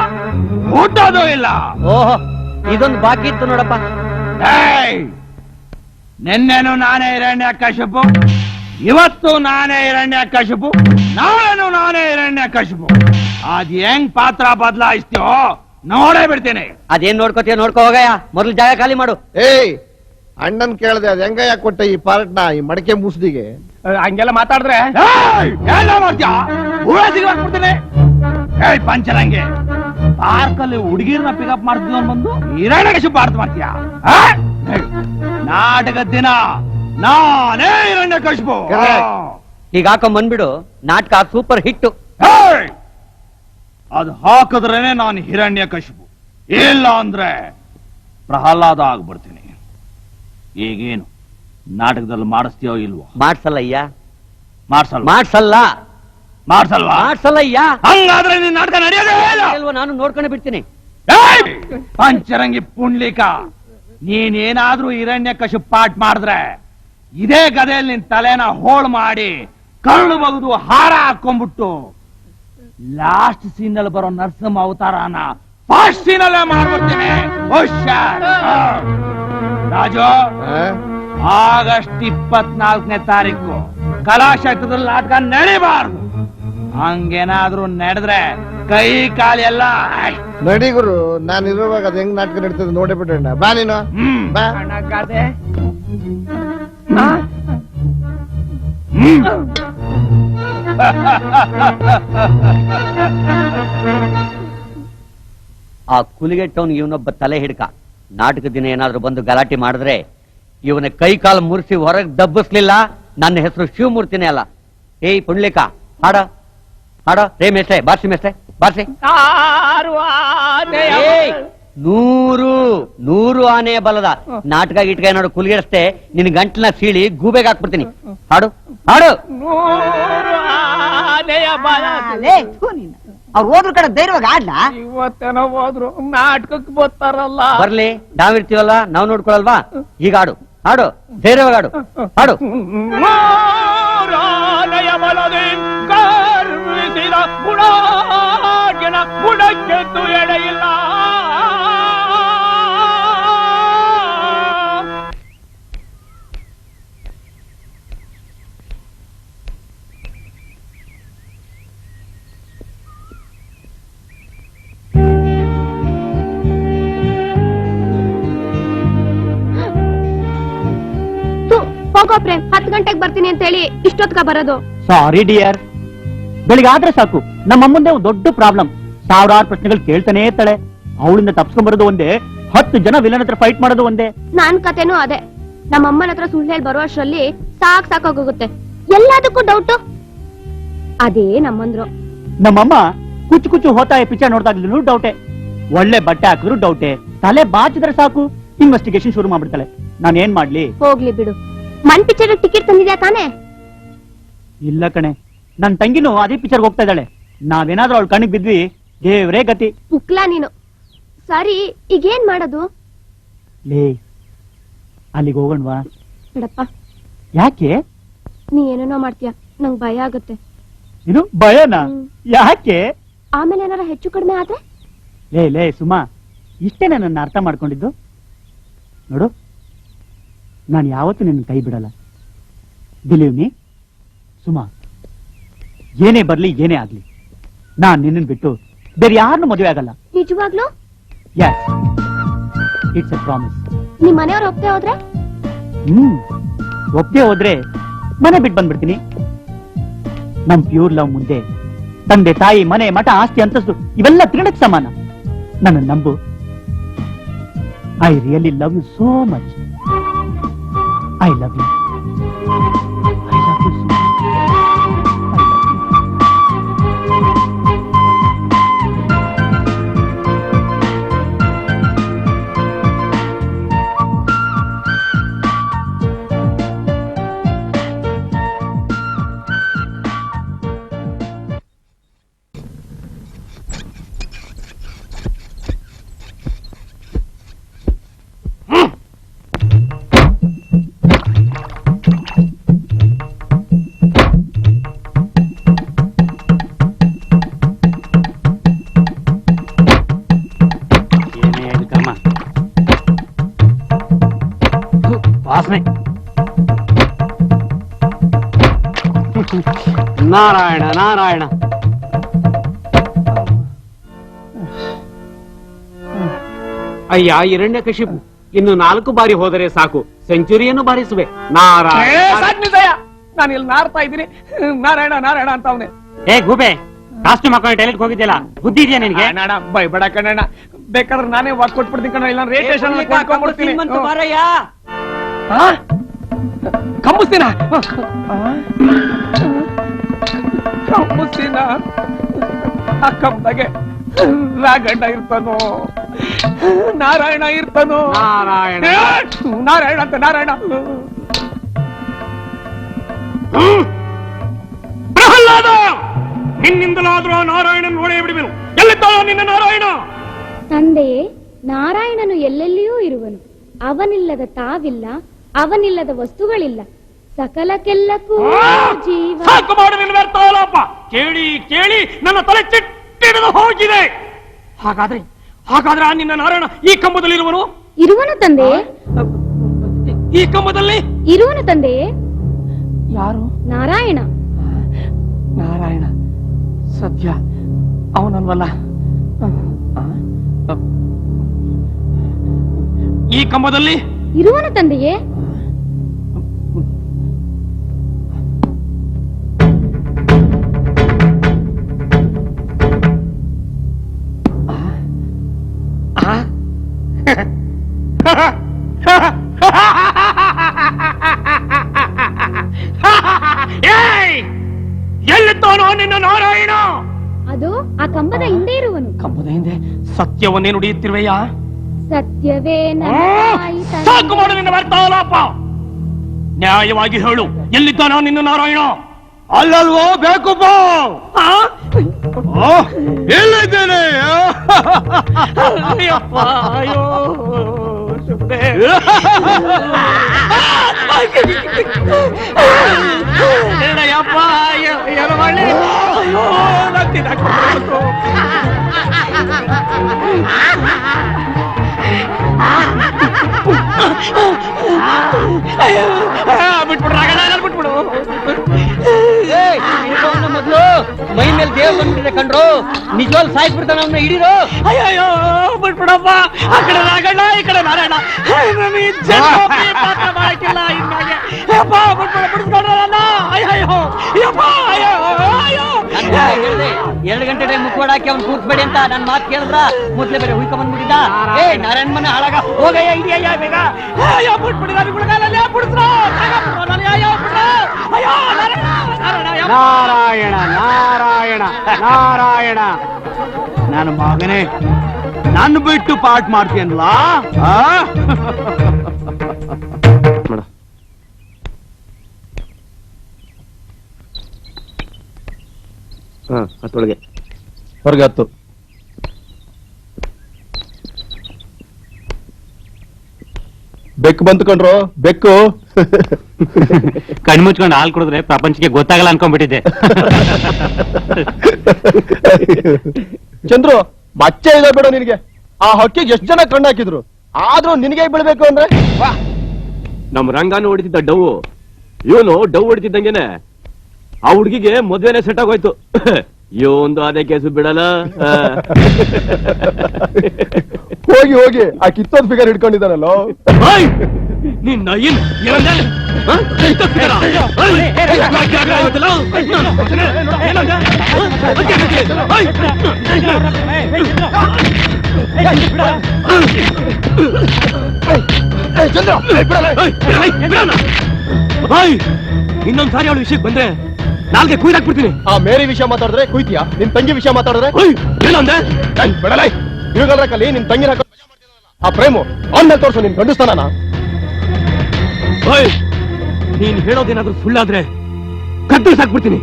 ಹುಟ್ಟೋದು ಇಲ್ಲ. ಓಹೋ, ಇದೊಂದು ಬಾಕಿ ಇತ್ತು ನೋಡಪ್ಪ. ನಿನ್ನೆನು ನಾನೇ ಹಿರಣ್ಯಕಶಿಪು, ಇವತ್ತು ನಾನೇ ಹಿರಣ್ಯಕಶಿಪು, ನಾಳೆನು ನಾನೇ ಹಿರಣ್ಯಕಶಿಪು. ಅದ್ ಹೆಂಗ್ ಪಾತ್ರ ಬದಲಾಯಿಸ್ತೀವೋ ನೋಡೇ ಬಿಡ್ತೀನಿ. ಅದೇನ್ ನೋಡ್ಕೋತೀಯ ನೋಡ್ಕೋ ಹೋಗಯ್ಯ. ಮೊದಲು ಜಾಗ ಖಾಲಿ ಮಾಡು. ಏಯ್ ಅಣ್ಣನ್ ಕೇಳ್ದೆ, ಅದ್ ಹೆಂಗಯ್ಯ ಕೊಟ್ಟೆ ಈ ಪಾರ್ಟ್ನ ಈ ಮಡಕೆ ಮುಸ್ದಿಗೆ? ಹಂಗೆಲ್ಲ ಮಾತಾಡಿದ್ರೆ ಎಲ್ಲ ಮಾಡ್ತೀಯ? ಊಳ ಸಿಗ್ಬಿಡ್ತೀನಿ. ಏಯ್ ಪಂಚರಂಗೆ, ಪಾರ್ಕಲ್ಲಿ ಹುಡುಗಿರ್ನ ಪಿಕಪ್ ಮಾಡ್ತಿದ್ವ ಬಂದು ಹಿರಣ್ಯಕಶಿಪು ಪಾರ್ಟ್ ಮಾಡ್ತೀಯ? ನಾಟಕದ ದಿನ ನಾನೇ ಹಿರಣ್ಯಕಶಿಪು. ಈಗ ಹಾಕೊಂಡ್ ಬಂದ್ಬಿಡು. ನಾಟಕ ಸೂಪರ್ ಹಿಟ್. ಅದು ಹಾಕಿದ್ರೇನೆ ನಾನು ಹಿರಣ್ಯಕಶಿಪು, ಇಲ್ಲ ಅಂದ್ರೆ ಪ್ರಹ್ಲಾದ ಆಗ್ಬಿಡ್ತೀನಿ. ಈಗೇನು ನಾಟಕದಲ್ಲಿ ಮಾಡಿಸ್ತೀಯೋ ಇಲ್ವೋ? ಮಾಡ್ಸಲ್ಲಯ್ಯ. ಮಾಡ್ಸಲ್ವಾ? ಮಾಡ್ಸಲ್ಲ. ಮಾಡ್ಸಲ್ವಾ? ಮಾಡ್ಸಲ್ಲಯ್ಯ. ಹಂಗಾದ್ರೆ ನೀನ್ ನಾಟಕ ನಡೆಯೋದೇ ಇಲ್ಲ. ಅಲ್ವಾ, ನಾನು ನೋಡ್ಕೊಂಡು ಬಿಡ್ತೀನಿ. ಪಂಚರಂಗಿ ಪುಂಡ್ಲಿಕ, ನೀನೇನಾದ್ರೂ ಹಿರಣ್ಯಕಶಿಪು ಪಾಠ ಮಾಡಿದ್ರೆ ಇದೇ ಗದೆಯಲ್ಲಿ ನಿನ್ ತಲೆನ ಹೋಳು ಮಾಡಿ ಕರುಳು ಬಗ್ದು ಹಾರ ಹಾಕೊಂಡ್ಬಿಟ್ಟು ಲಾಸ್ಟ್ ಸೀನ್ ನಲ್ಲಿ ಬರೋ ನರಸಿಂಹ ಅವತಾರನ ಫಾಸ್ಟ್ ಸೀನ್ ಅಲ್ಲೇ ಮಾಡ್ಬಿಡ್ತೀನಿ. ಹುಷಾರ್. ರಾಜು, ಆಗಸ್ಟ್ 24ನೇ ತಾರೀಕು ಕಲಾಕ್ಷೇತ್ರದಲ್ಲಿ ನಾಟಕ ನಡಿಬಾರ್ದು. ಹಂಗೇನಾದ್ರೂ ನಡೆದ್ರೆ ಕೈ ಕಾಲು ಎಲ್ಲ ನಡಿ ಗುರು. ನಾನು ಇರುವಾಗ ಅದ್ ಹೆಂಗ್ ನಾಟಕ ನಡೀತದೆ ನೋಡೇ ಬಿಡೋಣ. ಬಾ ನೀನು ಬಾ. ಹಣಗಾದೆ ಆ ಕುಲಿಗೆಟ್ಟವನ್ ಇವನೊಬ್ಬ ತಲೆ ಹಿಡ್ಕ. ನಾಟಕ ದಿನ ಏನಾದ್ರೂ ಬಂದು ಗಲಾಟೆ ಮಾಡಿದ್ರೆ ಇವನ ಕೈ ಕಾಲು ಮುರಿಸಿ ಹೊರಗೆ ದಬ್ಬಿಸ್ಲಿಲ್ಲ, ನನ್ನ ಹೆಸರು ಶಿವಮೂರ್ತಿನೇ ಅಲ್ಲ. ಏಯ್ ಪುಂಡ್ಲಿಕ, ಹಾಡ ಹಾಡ. ರೇ ಮೇಷ್ಟ್ರೆ, ಬಾರ್ಸಿ ಮೇಷ್ಟ್ರೆ, ಬಾರ್ಸಿ. 100 ಆನೆಯ ಬಲದ ನಾಟಕ ಗಿಟ್ಕ ಏನಾದ್ರು ಕುಲಿಗೆಡಿಸ್ತೆ ನಿನ್ ಗಂಟ್ಲನ್ನ ಸೀಳಿ ಗೂಬೆಗೆ ಹಾಕ್ಬಿಡ್ತೀನಿ. ಹಾಡು ಹಾಡು. 100 ಆನೆಯ ಬಲ. ಅವ್ರು ಹೋದ್ರ ಕಡೆ ಧೈರ್ಯವಾಗಿ ಆಡ್ಲಾ? ಇವತ್ತೇನೋ ಹೋದ್ರು ನಾಟಕಕ್ಕೆ ಬರ್ತಾರಲ್ಲ. ಬರ್ಲಿ, ನಾವಿರ್ತೀವಲ್ಲ, ನಾವ್ ನೋಡ್ಕೊಳಲ್ವಾ? ಈಗ ಹಾಡು ಹಾಡು, ಧೈರ್ಯವಾಗಿ ಹಾಡು ಹಾಡು. 100 ಆನೆಯ ಬಲದಿಂದ ಗರ್ವಿಸಿದ ಗುಣಾಗಿನ ಗುಣಕ್ಕೆದ್ದು ಎಡೆಯಿಲ್ಲ. ಹೋಗೋ ಪ್ರೇಮ್, 10 ಗಂಟೆಗೆ ಬರ್ತೀನಿ ಅಂತ ಹೇಳಿ ಇಷ್ಟೊತ್ಕ ಬರೋದು? ಸಾರಿ ಡಿಯರ್, ಬೆಳಿಗ್ಗೆ ಆದ್ರೆ ಸಾಕು ನಮ್ಮಮ್ಮಂದೆ ಒಂದು ದೊಡ್ಡ ಪ್ರಾಬ್ಲಮ್. ಸಾವಿರಾರು ಪ್ರಶ್ನೆಗಳು ಕೇಳ್ತಾನೆ ಇರ್ತಾಳೆ. ಅವಳಿಂದ ತಪ್ಸ್ಕೊಂಡ್ ಬರೋದು ಒಂದೇ, 10 ಜನ ವಿಲನ್ ಹತ್ರ ಫೈಟ್ ಮಾಡೋದು ಒಂದೇ. ನಾನ್ ಕತೆನೂ ಅದೇ. ನಮ್ಮ ಅಮ್ಮನ ಹತ್ರ ಸುಳ್ಳು ಹೇಳಿ ಬರೋ ಅಷ್ಟ್ರಲ್ಲಿ ಸಾಕಾಗೋಗುತ್ತೆ. ಎಲ್ಲದಕ್ಕೂ ಡೌಟು. ಅದೇ ನಮ್ಮಂದ್ರು. ನಮ್ಮಮ್ಮ ಕುಚ್ಚು ಕುಚ್ಚು ಹೋತಾಯ ಪಿಕ್ಚರ್ ನೋಡ್ದಾಗ್ಲೂ ಡೌಟೆ. ಒಳ್ಳೆ ಬಟ್ಟೆ ಹಾಕಿದ್ರು ಡೌಟೆ, ತಲೆ ಬಾಚಿದ್ರೆ ಸಾಕು ಇನ್ವೆಸ್ಟಿಗೇಷನ್ ಶುರು ಮಾಡ್ಬಿಡ್ತಾಳೆ. ನಾನು ಏನ್ ಮಾಡ್ಲಿ? ಹೋಗ್ಲಿ ಬಿಡು. ಮನ್ ಪಿಕ್ಚರ್ ಟಿಕೆಟ್ ತಂದಿದ್ಯಾ ತಾನೇ? ಇಲ್ಲ ಕಣೆ, ನನ್ ತಂಗಿನೂ ಅದೇ ಪಿಕ್ಚರ್ಗೆ ಹೋಗ್ತಾ ಇದ್ದಾಳೆ. ನಾವೇನಾದ್ರೂ ಅವಳ ಕಣ್ಣಿಗೆ ಬಿದ್ವಿ ದೇವ್ರೇ ಗತಿ. ಪುಕ್ಲಾ ನೀನು. ಸರಿ, ಈಗೇನ್ ಮಾಡೋದು? ಲೇ, ಅಲ್ಲಿಗೆ ಹೋಗೋಣವಾ? ಬಿಡಪ್ಪ, ಯಾಕೆ? ನೀ ಏನೇನೋ ಮಾಡ್ತೀಯ, ನಂಗ್ ಭಯ ಆಗತ್ತೆ. ಇದು ಭಯನಾ? ಯಾಕೆ? ಆಮೇಲೆ ಏನಾರ ಹೆಚ್ಚು ಕಡಿಮೆ ಆದ್ರೆ? ಲೇ ಸುಮಾ, ಇಷ್ಟೇನ ನನ್ನ ಅರ್ಥ ಮಾಡ್ಕೊಂಡಿದ್ದು? ನೋಡು, ನಾನು ಯಾವತ್ತೂ ನಿನ್ನ ಕೈ ಬಿಡಲ್ಲ. ಬಿಲೀವ್ ಮೀ ಸುಮಾ, ಏನೇ ಬರ್ಲಿ ಏನೇ ಆಗ್ಲಿ, ನಾನ್ ನಿನ್ನನ್ ಬಿಟ್ಟು ಬೇರೆ ಯಾರನ್ನು ಮದುವೆ ಆಗಲ್ಲ. ನಿಜವಾಗ್ಲೂ? Yes, it's a promise. ನಿಮ್ ಮನೆಯವ್ರು ಒಪ್ತೆ ಹೋದ್ರೆ? ಒಪ್ಪದೆ ಹೋದ್ರೆ ಮನೆ ಬಿಟ್ಟು ಬಂದ್ಬಿಡ್ತೀನಿ. ನಮ್ ಪ್ಯೂರ್ ಲವ್ ಮುಂದೆ ತಂದೆ ತಾಯಿ ಮನೆ ಮಠ ಆಸ್ತಿ ಅಂತಸ್ತು ಇವೆಲ್ಲ ತಿನ್ನಕ್ ಸಮಾನ. ನನ್ನ ನಂಬು, I really love you so much. I love you. I love you so much. ವಾಸನೆ. ನಾರಾಯಣ ನಾರಾಯಣ. ಅಯ್ಯ ಹಿರಣ್ಯಕಶಿಪು, ಇನ್ನು 4 ಬಾರಿ ಹೋದರೆ ಸಾಕು, ಸೆಂಚುರಿಯನ್ನು ಬಾರಿಸುವೆ. ನಾರಾಯಣ. ನಾನು ಇಲ್ಲಿ ನಾರ್ತಾ ಇದ್ದೀನಿ, ನಾರಾಯಣ ನಾರಾಯಣ ಅಂತ ಅವನೇ. ಏ ಗೂಬೆ, ಕಾಸ್ಟ್ಯೂಮ್ ಹಾಕೊಂಡು ಟೈಲೆಟ್ ಹೋಗಿದ್ಯಲ್ಲ, ಬುದ್ಧಿ ಇದೆಯಾ ನಿನ್ಗೆ? ಅಣ್ಣ ಬೈಬೇಡ ಕಣ್ಣಣ್ಣ, ಬೇಕಾದ್ರೆ ನಾನೇ ವಾಕ್ ಕೊಟ್ಬಿಡ್ತೀನಿ ಕಣ್ಣ, ಇಲ್ಲ ರೇಟ್ ಸ್ಟೇಷನ್ ಕೊಂಡ್ಕೊಂಡ್ಬಿಡ್ತೀನಿ. ಕಂಬಸ್ತೀನ ಕಂಬಸ್ತೀನ ಆ ಕಂಬದಾಗೆ ರಾಗಣ್ಣ ಇರ್ತಾನೋ, ನಾರಾಯಣ ಇರ್ತಾನೋ. ನಾರಾಯಣ ನಾರಾಯಣ ಅಂತ ನಾರಾಯಣ. ಪ್ರಹ್ಲಾದ, ನಿನ್ನಿಂದಲಾದ್ರೂ ನಾರಾಯಣನ್ ನೋಡೇ ಬಿಡುವೆನು. ಎಲ್ಲಿದ್ದಾನೋ ನಿನ್ನ ನಾರಾಯಣ? ತಂದೆಯೇ, ನಾರಾಯಣನು ಎಲ್ಲೆಲ್ಲಿಯೂ ಇರುವನು. ಅವನಿಲ್ಲದ ತಾವಿಲ್ಲ, ಅವನಿಲ್ಲದ ವಸ್ತುಗಳಿಲ್ಲ. ಸಕಲಕ್ಕೆಲ್ಲಕ್ಕೂ ಜೀವ. ಸಾಕು ಮಾಡು ನಿನ್ನ ವ್ಯರ್ಥಾಲಾಪ. ಕೇಳಿ ಕೇಳಿ ನನ್ನ ತಲೆ ಚಿಟ್ಟಿಡಿದು ಹೋಗಿದೆ. ಹಾಗಾದ್ರೆ ಆ ನಿನ್ನ ನಾರಾಯಣ ಈ ಕಂಬದಲ್ಲಿರುವನು? ಇರುವನು ತಂದೆಯೇ. ಈ ಕಂಬದಲ್ಲಿ ಇರುವನು ತಂದೆಯೇ. ಯಾರು? ನಾರಾಯಣ. ನಾರಾಯಣ ಸದ್ಯ ಅವನಲ್ವಲ್ಲ. ಈ ಕಂಬದಲ್ಲಿ ಇರುವನು ತಂದೆಯೇ. ಎಲ್ಲಿದ್ದಾನೋ ನಿನ್ನ ನಾರಾಯಣ? ಅದು ಆ ಕಂಬದ ಹಿಂದೆ ಇರುವನು. ಕಂಬದ ಹಿಂದೆ? ಸತ್ಯವನ್ನೇ ನುಡಿಯುತ್ತಿರುವೆಯಾ? ಸತ್ಯವೇ ಸಾಕು ಮಾಡು ನಿನ್ನ ವಾರ್ತಾಲಾಪ. ನ್ಯಾಯವಾಗಿ ಹೇಳು, ಎಲ್ಲಿದ್ದಾನೋ ನಿನ್ನ ನಾರಾಯಣ? ಅಲ್ಲಲ್ವೋ ಬೇಕು ಬಾ. ಎಲ್ಲಿದ್ದೇನೆ? ಅಯ್ಯಪ್ಪ, ಅಯ್ಯೋ ಏನಯ್ಯಪ್ಪ, ಏನು ಮಾಡಿ? ಅಯ್ಯೋ ಬಿಟ್ಬಿಡು. ಮೊದ್ಲು ಮೈ ಮೇಲೆ ದೇವ್ ಬಂದ್ಬಿಟ್ಟಿದೆ ಕಣ್ರು, ನಿಜವಾಗ್ ಸಾಯ್ಬಿಡ್ತಾನ ಅವನ್ನ ಹಿಡೀರೋ. ಅಯ್ಯೋ ಬಿಟ್ಬಿಡಪ್ಪ. ಆ ಕಡೆ ರಾಗಣ್ಣ, ಈ ಕಡೆ ನಾರಾಯಣ. ಪಾತ್ರ ಮಾಡಕ್ಕಿಲ್ಲ ಇನ್ನಾಗೆ. ಬಿಟ್ಬಿಡ್ರಲ್ಲ. ಅಯ್ಯೋ ಅಯ್ಯೋ ಅಯ್ಯೋ. 2 ಗಂಟೆ ಟೈಮ್ ಮುಖವಾಡಾಕಿ ಅವ್ನು ಕೂರ್ಸ್ಬೇಡಿ ಅಂತ ನನ್ ಮಾತು ಕೇಳಿದ್ರ ಮೊದ್ಲೇ ಬೇರೆ ಹುಯ್ಕ ಬಂದ್ಬಿಟ್ಟಿದ್ದ. ಏ ನಾರಾಯಣ ಮನೆ ಹಾಳಾಗ ಹೋಗಯ್ಯ, ಇದೆಯಯ್ಯ ಬೇಗ. ನಾರಾಯಣ ನಾರಾಯಣ ನಾರಾಯಣ, ನನ್ನ ಮಗನೇ ನನ್ನ ಬಿಟ್ಟು ಪಾಠ ಮಾಡ್ತೀಯನ್ಲ? ಮೇಡ ಹತ್ತೊಳಗೆ ಹೊರಗೆ ಹತ್ತು. ಬೆಕ್ಕು ಬಂತು ಕಣ್ರೋ, ಬೆಕ್ಕು. ಕಣ್ಮುಚ್ಕೊಂಡು ಹಾಲು ಕುಡಿದ್ರೆ ಪ್ರಪಂಚಕ್ಕೆ ಗೊತ್ತಾಗಲ್ಲ ಅನ್ಕೊಂಡ್ಬಿಟ್ಟಿದ್ದೆ. ಚಂದ್ರು, ಮಚ್ಚೆ ಇಲ್ಲ ಬೇಡ ನಿನಗೆ. ಆ ಹಕ್ಕಿಗೆ ಎಷ್ಟು ಜನ ಕಣ್ಣು ಹಾಕಿದ್ರು, ಆದ್ರೂ ನಿನಗೆ ಬೀಳ್ಬೇಕು ಅಂದ್ರೆ ನಮ್ ರಂಗಾನು ಹೊಡಿತಿದ್ದ ಡವ್, ಇವನು ಡವ್ ಹೊಡಿತಿದ್ದಂಗೆನೆ ಆ ಹುಡ್ಗಿಗೆ ಮದ್ವೆನೆ ಸೆಟ್ ಆಗೋಯ್ತು. ಒಂದು ಅದೇ ಕೇಸು ಬಿಡಲ್ಲ. ಹೋಗಿ ಹೋಗಿ ಆ ಕಿತ್ತೋದ್ ಫಿಗರ್ ಹಿಡ್ಕೊಂಡಿದ್ದಾನಲ್ಲೋ. ನಿನ್ನ ಇನ್ನೊಂದ್ಸಾರಿ ಅವಳ ವಿಷಯಕ್ಕೆ ಬಂದ್ರೆ ನಾಲ್ಗೆ ಕುಯ್ದಾಕ್ಬಿಡ್ತೀನಿ. ಆ ಮೇರಿ ವಿಷಯ ಮಾತಾಡಿದ್ರೆ ಕುಯ್ತೀಯಾ? ನಿನ್ ತಂಗಿ ವಿಷಯ ಮಾತಾಡಿದ್ರೆ ಏನಂದೆ? ಬಿಡಲ್ಲ. ಇವಾಗಲ್ರ ಕಲಿ ನಿನ್ ತಂಗಿ ಆ ಪ್ರೇಮು ಅವನ್ ಮೇಲೆ ತೋರ್ಸು ನಿನ್ ಗಂಡುಸ್ತಾನ. ನೀನ್ ಹೇಳೋದೇನಾದ್ರೂ ಸುಳ್ಳಾದ್ರೆ ಕದ್ದು ಸಾಕ್ಬಿಡ್ತೀನಿ.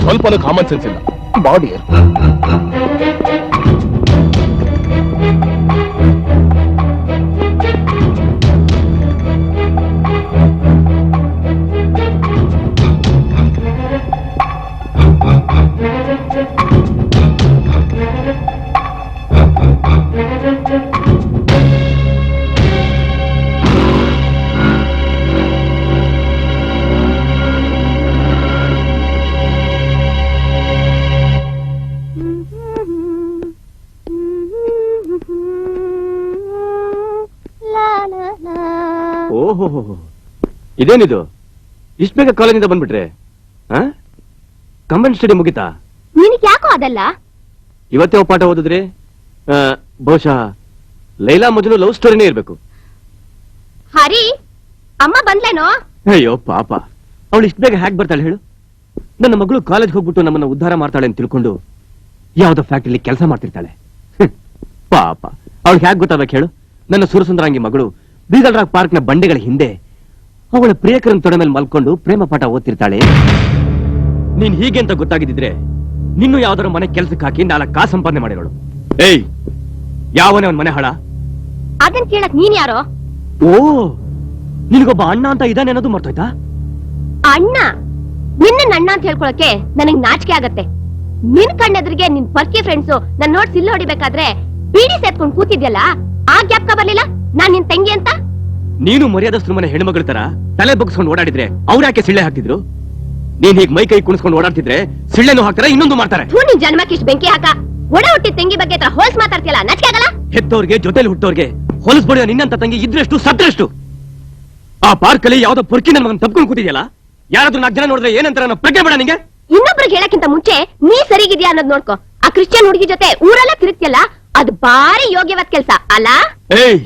ಸ್ವಲ್ಪನೂ ಕಾಮನ್ ಸೆನ್ಸ್ ಇಲ್ಲ. ಬಾಡಿ ಓಹೋ, ಇದೇನಿದು? ಇಷ್ಟ ಬೇಗ ಕಾಲೇಜಿಂದ ಬಂದ್ಬಿಟ್ರೆ? ಕಂಬೈನ್ ಸ್ಟಡಿ ಮುಗಿತಾ? ನಿನಗೆ ಯಾಕೋ ಅದಲ್ಲ? ಇವತ್ತೇ ಪಾಠ ಓದಿದ್ರಿ? ಬಹುಶಃ ಲೈಲಾ ಮಜ್ನು ಲವ್ ಸ್ಟೋರಿನೇ ಇರ್ಬೇಕು. ಹರಿ, ಅಮ್ಮ ಬಂದ್ಲೇನೋ? ಅಯ್ಯೋ ಪಾಪ, ಅವಳು ಇಷ್ಟ ಬೇಗ ಹ್ಯಾಕ್ ಬರ್ತಾಳೆ ಹೇಳು? ನನ್ನ ಮಗಳು ಕಾಲೇಜ್ ಹೋಗ್ಬಿಟ್ಟು ನಮ್ಮನ್ನ ಉದ್ಧಾರ ಮಾಡ್ತಾಳೆ ಅಂತ ತಿಳ್ಕೊಂಡು ಯಾವ್ದೋ ಫ್ಯಾಕ್ಟ್ರಿಲಿ ಕೆಲಸ ಮಾಡ್ತಿರ್ತಾಳೆ. ಪಾಪ, ಅವಳು ಹ್ಯಾಕ್ ಗೊತ್ತಾಗಬೇಕು ಹೇಳು? ನನ್ನ ಸುರಸುಂದರಾಂಗಿ ಮಗಳು ಬೀಗಲ್ ರಾಕ್ ಪಾರ್ಕ್ ನ ಬಂಡೆಗಳ ಹಿಂದೆ ಅವಳ ಪ್ರಿಯಕರನ್ ತೊಡೆ ಮೇಲೆ ಮಲ್ಕೊಂಡು ಪ್ರೇಮ ಪಾಠ ಓದ್ತಿರ್ತಾಳೆ. ನೀನ್ ಹೀಗೆ ಅಂತ ಗೊತ್ತಾಗಿದ್ದಿದ್ರೆ ನಿನ್ನೂ ಯಾವ್ದಾರ ಮನೆ ಕೆಲ್ಸಕ್ಕೆ ಹಾಕಿ 4 ಕಾಸು ಸಂಪಾದನೆ ಮಾಡಿರೋಳು. ಏಯ್, ಯಾವನೇ ಅವನ್ ಮನೆ ಹಾಳ? ಅದನ್ ಕೇಳಕ್ ನೀನ್ ಯಾರೋ? ಓ, ನಿನಗೊಬ್ಬ ಅಣ್ಣ ಅಂತ ಇದಾನೆ ಅನ್ನೋದು ಮರ್ತೋಯ್ತಾ? ಅಣ್ಣ? ನಿನ್ನ ಅಣ್ಣ ಅಂತ ಹೇಳ್ಕೊಳಕ್ಕೆ ನನಗ್ ನಾಚಿಕೆ ಆಗತ್ತೆ. ನಿನ್ ಕಣ್ಣೆದ್ರಿಗೆ ನಿನ್ ಪರ್ಕಿ ಫ್ರೆಂಡ್ಸು ನನ್ ನೋಡ್ ಸಿಲ್ಲು ಹೊಡಿಬೇಕಾದ್ರೆ ಬೀಡಿ ಸೇತ್ಕೊಂಡ್ ಕೂತಿದ್ಯಲ್ಲ, ಆ ಗ್ಯಾಪ್ಕ ಬರ್ಲಿಲ್ಲ ನಾನ್ ನಿನ್ ತಂಗಿ ಅಂತ? ನೀನು ಮರ್ಯಾದಸ್ತ್ರ ಮನೆ ಹೆಣ್ಮಗಳ ತರ ತಲೆ ಬಗ್ಸ್ಕೊಂಡು ಓಡಾಡಿದ್ರೆ ಅವ್ರ ಯಾಕೆ ಸಿಳ್ಳೆ ಹಾಕ್ತಿದ್ರು? ನೀನ್ ಹೀಗ್ ಮೈ ಕೈ ಕುಣಿಸ್ಕೊಂಡು ಓಡಾಡ್ತಿದ್ರೆ ಸಿಳ್ಳೆನೂ ಹಾಕ್ತಾರೆ, ಇನ್ನೊಂದು ಮಾಡ್ತಾರೆ. ನಿನ್ ಜನ್ಮಕ್ಕೆ ಇಷ್ಟ ಬೆಂಕಿ ಹಾಕ. ಒಡ ಹುಟ್ಟಿ ತಂಗಿ ಬಗ್ಗೆ ಹತ್ರ ಹೋಲ್ಸ್ ಮಾತಾಡ್ತಿಯಲ್ಲ, ನಾಚಿಕೆ ಆಗಲ್ಲ? ಹೆತ್ತವ್ರಿಗೆ ಜೊತೆಲಿ ಹುಟ್ಟೋರ್ಗೆ ಹೊಲಸ್ಬಡಿಯೋ ನಿನ್ನಂತ ತಂಗಿ ಇದ್ರೆಷ್ಟು ಸತ್ರಷ್ಟು. ಆ ಪಾರ್ಕ್ ಅಲ್ಲಿ ಯಾವ್ದೋ ಪೊರ್ಕಿ ನನ್ ಮಗನ್ ತಪ್ಕೊಂಡು ಕೂತಿದ್ಯಲ್ಲ, ಯಾರಾದ್ರೂ 4 ಜನ ನೋಡಿದ್ರೆ ಏನಂತಾರ ಅನ್ನೋ ಪ್ರಜ್ಞೆ ಬೇಡ ನಿಂಗೆ? ಇನ್ನೊಬ್ರಿಗೆ ಹೇಳಕ್ಕಿಂತ ಮುಂಚೆ ನೀ ಸರಿಗಿದ್ಯಾ ಅನ್ನೋದ್ ನೋಡ್ಕೊ. ಆ ಕ್ರಿಶ್ಚಿಯನ್ ಹುಡುಗಿ ಜೊತೆ ಊರೆಲ್ಲ ತಿರುಗ್ತಿಯಲ್ಲ, ಅದು ಬಾರಿ ಯೋಗ್ಯವಾದ ಕೆಲ್ಸ ಅಲ್ಲ? ಏಯ್,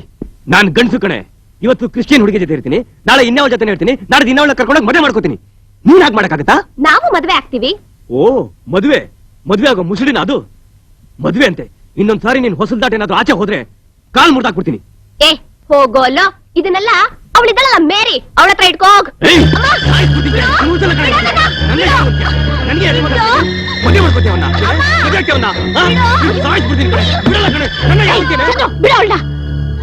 ನಾನ್ ಗಂಡ್ಸು ಕಣೆ. ಇವತ್ತು ಕ್ರಿಶ್ಚಿಯನ್ ಹುಡುಗಿ ಜೊತೆ ಇರ್ತೀನಿ, ನಾಳೆ ಇನ್ನವಳ ಜೊತೆ ಇರ್ತೀನಿ, ನಾಳೆ ಇನ್ನವಳ ಕರ್ಕೊಂಡೋಗಿ ಮದುವೆ ಮಾಡ್ಕೋತೀನಿ. ನೀನ್ ಹಾಗೆ ಮಾಡಕ್ಕಾಗತ್ತಾ? ನಾವು ಮದ್ವೆ ಆಗ್ತೀವಿ. ಓ, ಮದುವೆ ಆಗೋ ಮುಸುಡಿನ ಅದು? ಮದುವೆ ಅಂತೆ ಇನ್ನೊಂದ್ಸಾರಿ ನೀನ್ ಹೊಸಲ್ ದಾಟ ಏನಾದ್ರು ಆಚೆ ಹೋದ್ರೆ ಕಾಲ್ ಮುರ್ದಾಕ್ಬಿಡ್ತೀನಿ. ಏ ಹೋಗೋಲ್ಲೋ, ಇದನ್ನೆಲ್ಲ ಅವಳಿದ್ದಲ್ಲ ಮೇರಿ, ಅವಳ ಹತ್ರ ಇಟ್ಕೋ ಹೋಗ್.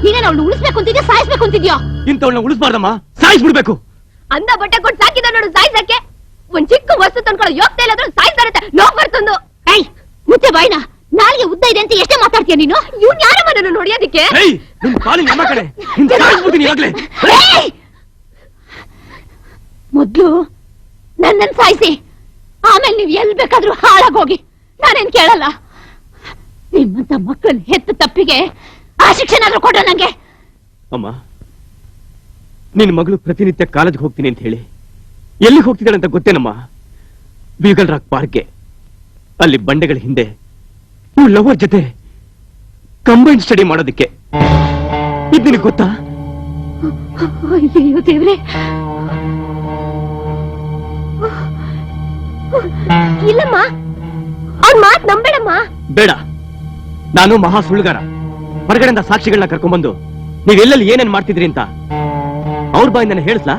ನೀನೇನು ಅವಳು ಉಳಿಸ್ಬೇಕು ಅಂತಿದ್ಯಾ ಸಾಯಿಸ್ಬೇಕು ಅಂತಿದ್ಯೋ? ಇಂಥವಳನ್ನ ಉಳಿಸ್ಬಾರ್ದಮ್ಮ, ಸಾಯಿಸ್ಬಿಡ್ಬೇಕು. ಅಂದ ಬಟ್ಟೆ ಕೊಟ್ಟು ಸಾಕಿದ ನೋಡು ಸಾಯ್ಸಕ್ಕೆ. ಒಂದ್ ಚಿಕ್ಕ ವಸ್ತು ತಂದ್ಕೊಳ್ಳೋ ಯೋಗ್ತಾ ಇಲ್ಲದ್ರು ಸಾಯ್ತಾರತ್ತೆ. ನೋವು ಬರ್ತಂದು. ಏಯ್, ಮುಚ್ಚೆ ಬಾಯ್ನ. ನಾಳೆಗೆ ಉದ್ದ ಇದೆ ಅಂತ ಎಷ್ಟೇ ಮಾತಾಡ್ತೀಯ ನೀನು? ಇವ್ನ್ ಯಾರಮ್ಮ ನನ್ನ ನೋಡಿಯೋದಿಕ್ಕೆ? ಏಯ್, ನಿನ್ ಕಾಲಿನ ನಮ್ಮ ಕಡೆ ಸಾಯಿಸ್ಬಿಡ್ತೀನಿ ಇವಾಗ್ಲೇ. ಮೊದ್ಲು ನನ್ನನ್ ಸಾಯಿಸಿ, ಆಮೇಲೆ ನೀವ್ ಎಲ್ ಬೇಕಾದ್ರೂ ಹಾಳಾಗೋಗಿ, ನಾನೇನ್ ಕೇಳಲ್ಲ. ನಿಮ್ಮಂತ ಮಕ್ಕಳನ್ನ ಹೆತ್ತ ತಪ್ಪಿಗೆ ಆ ಶಿಕ್ಷೆನಾದ್ರೂ ಕೊಡ ನಂಗೆ. ಅಮ್ಮ, ನಿನ್ ಮಗಳು ಪ್ರತಿನಿತ್ಯ ಕಾಲೇಜ್ಗೆ ಹೋಗ್ತೀನಿ ಅಂತ ಹೇಳಿ ಎಲ್ಲಿಗೆ ಹೋಗ್ತಿದ್ದಾಳೆ ಅಂತ ಗೊತ್ತೇನಮ್ಮ? Beagle rock ಪಾರ್ಕ್ಗೆ. ಅಲ್ಲಿ ಬಂಡೆಗಳ ಹಿಂದೆ ನೀವು ಲವರ್ ಜೊತೆ ಕಂಬೈನ್ ಸ್ಟಡಿ ಮಾಡೋದಕ್ಕೆ. ಇದು ನಿನಗೆ ಗೊತ್ತಾ? ಅಯ್ಯೋ ದೇವ್ರೆ, ಇಲ್ಲಮ್ಮ, ಅವ್ರ ಮಾತ್ ನಂಬೇಡಮ್ಮ. ಬೇಡ, ನಾನು ಮಹಾ ಸುಳ್ಳುಗಾರ. ಹೊರಗಡೆಯಿಂದ ಸಾಕ್ಷಿಗಳನ್ನ ಕರ್ಕೊಂಡ್ಬಂದು ನೀವೆಲ್ಲಲ್ಲಿ ಏನೇನ್ ಮಾಡ್ತಿದ್ರಿ ಅಂತ ಅವ್ರ ಬಾಯಿಂದ ಹೇಳಿಸ್ಲಾ?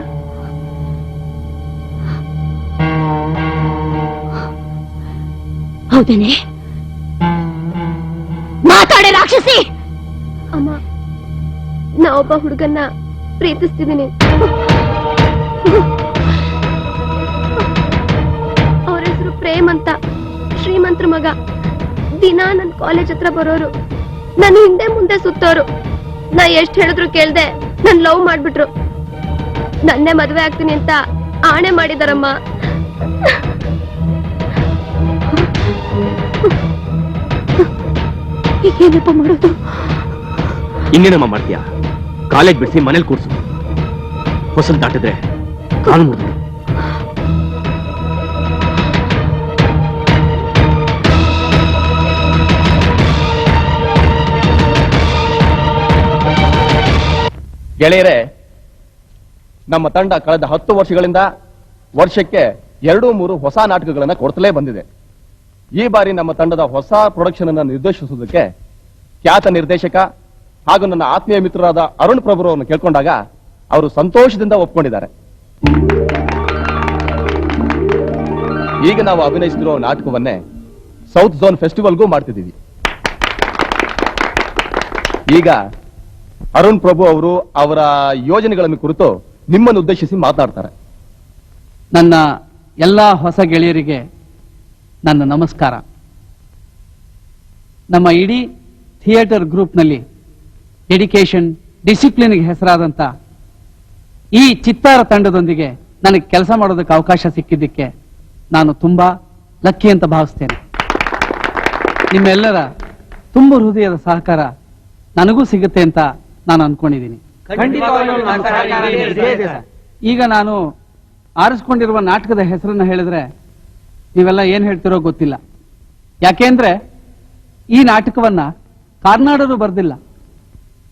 ಹೌದೇನೆ? ಮಾತಾಡೆ ರಾಕ್ಷಸಿ. ಅಮ್ಮ, ನಾ ಒಬ್ಬ ಹುಡುಗನ್ನ ಪ್ರೀತಿಸ್ತಿದ್ದೀನಿ. ಅವ್ರ ಹೆಸರು ಪ್ರೇಮ್ ಅಂತ. ಶ್ರೀಮಂತ್ರ ಮಗ. ದಿನ ನನ್ ಕಾಲೇಜ್ ಹತ್ರ ಬರೋರು, ನನ್ನ ಹಿಂದೆ ಮುಂದೆ ಸುತ್ತೋರು. ನಾ ಎಷ್ಟ್ ಹೇಳಿದ್ರು ಕೇಳ್ದೆ ನನ್ ಲವ್ ಮಾಡ್ಬಿಟ್ರು. ನನ್ನೇ ಮದ್ವೆ ಆಗ್ತೀನಿ ಅಂತ ಆಣೆ ಮಾಡಿದಾರಮ್ಮ. ಏನಪ್ಪ ಮಾಡೋದು? ಇನ್ನೇನಮ್ಮ ಮಾಡ್ತೀಯಾ? ಕಾಲೇಜ್ ಬಿಡಿಸಿ ಮನೇಲಿ ಕೂರ್ಸು. ಹೊಸಲ್ ದಾಟಿದ್ರೆ ಕಾಲು ಮುರಿದು. ಗೆಳೆಯರೇ, ನಮ್ಮ ತಂಡ ಕಳೆದ 10 ವರ್ಷಗಳಿಂದ ವರ್ಷಕ್ಕೆ 2-3 ಹೊಸ ನಾಟಕಗಳನ್ನ ಕೊಡ್ತಲೇ ಬಂದಿದೆ. ಈ ಬಾರಿ ನಮ್ಮ ತಂಡದ ಹೊಸ ಪ್ರೊಡಕ್ಷನ್ ಅನ್ನು ನಿರ್ದೇಶಿಸುವುದಕ್ಕೆ ಖ್ಯಾತ ನಿರ್ದೇಶಕ ಹಾಗೂ ನನ್ನ ಆತ್ಮೀಯ ಮಿತ್ರರಾದ ಅರುಣ್ ಪ್ರಭುರವರನ್ನು ಕೇಳ್ಕೊಂಡಾಗ ಅವರು ಸಂತೋಷದಿಂದ ಒಪ್ಕೊಂಡಿದ್ದಾರೆ. ಈಗ ನಾವು ಅಭಿನಯಿಸುತ್ತಿರುವ ನಾಟಕವನ್ನೇ ಸೌತ್ ಝೋನ್ ಫೆಸ್ಟಿವಲ್ಗೂ ಮಾಡ್ತಿದ್ದೀವಿ. ಈಗ ಅರುಣ್ ಪ್ರಭು ಅವರು ಅವರ ಯೋಜನೆಗಳನ್ನು ಕುರಿತು ನಿಮ್ಮನ್ನು ಉದ್ದೇಶಿಸಿ ಮಾತನಾಡ್ತಾರೆ. ನನ್ನ ಎಲ್ಲಾ ಹೊಸ ಗೆಳೆಯರಿಗೆ ನನ್ನ ನಮಸ್ಕಾರ. ನಮ್ಮ ಇಡೀ ಥಿಯೇಟರ್ ಗ್ರೂಪ್ನಲ್ಲಿ ಡೆಡಿಕೇಶನ್, ಡಿಸಿಪ್ಲಿನ್ಗೆ ಹೆಸರಾದಂತ ಈ ಚಿತ್ತಾರ ತಂಡದೊಂದಿಗೆ ನನಗೆ ಕೆಲಸ ಮಾಡೋದಕ್ಕೆ ಅವಕಾಶ ಸಿಕ್ಕಿದ್ದಕ್ಕೆ ನಾನು ತುಂಬಾ ಲಕ್ಕಿ ಅಂತ ಭಾವಿಸ್ತೇನೆ. ನಿಮ್ಮೆಲ್ಲರ ತುಂಬ ಹೃದಯದ ಸಹಕಾರ ನನಗೂ ಸಿಗುತ್ತೆ ಅಂತ ನಾನು ಅನ್ಕೊಂಡಿದ್ದೀನಿ. ಈಗ ನಾನು ಆರಿಸ್ಕೊಂಡಿರುವ ನಾಟಕದ ಹೆಸರನ್ನ ಹೇಳಿದ್ರೆ ನೀವೆಲ್ಲ ಏನ್ ಹೇಳ್ತಿರೋ ಗೊತ್ತಿಲ್ಲ. ಯಾಕೆಂದ್ರೆ ಈ ನಾಟಕವನ್ನ ಕಾರ್ನಾಡರು ಬರೆದಿಲ್ಲ,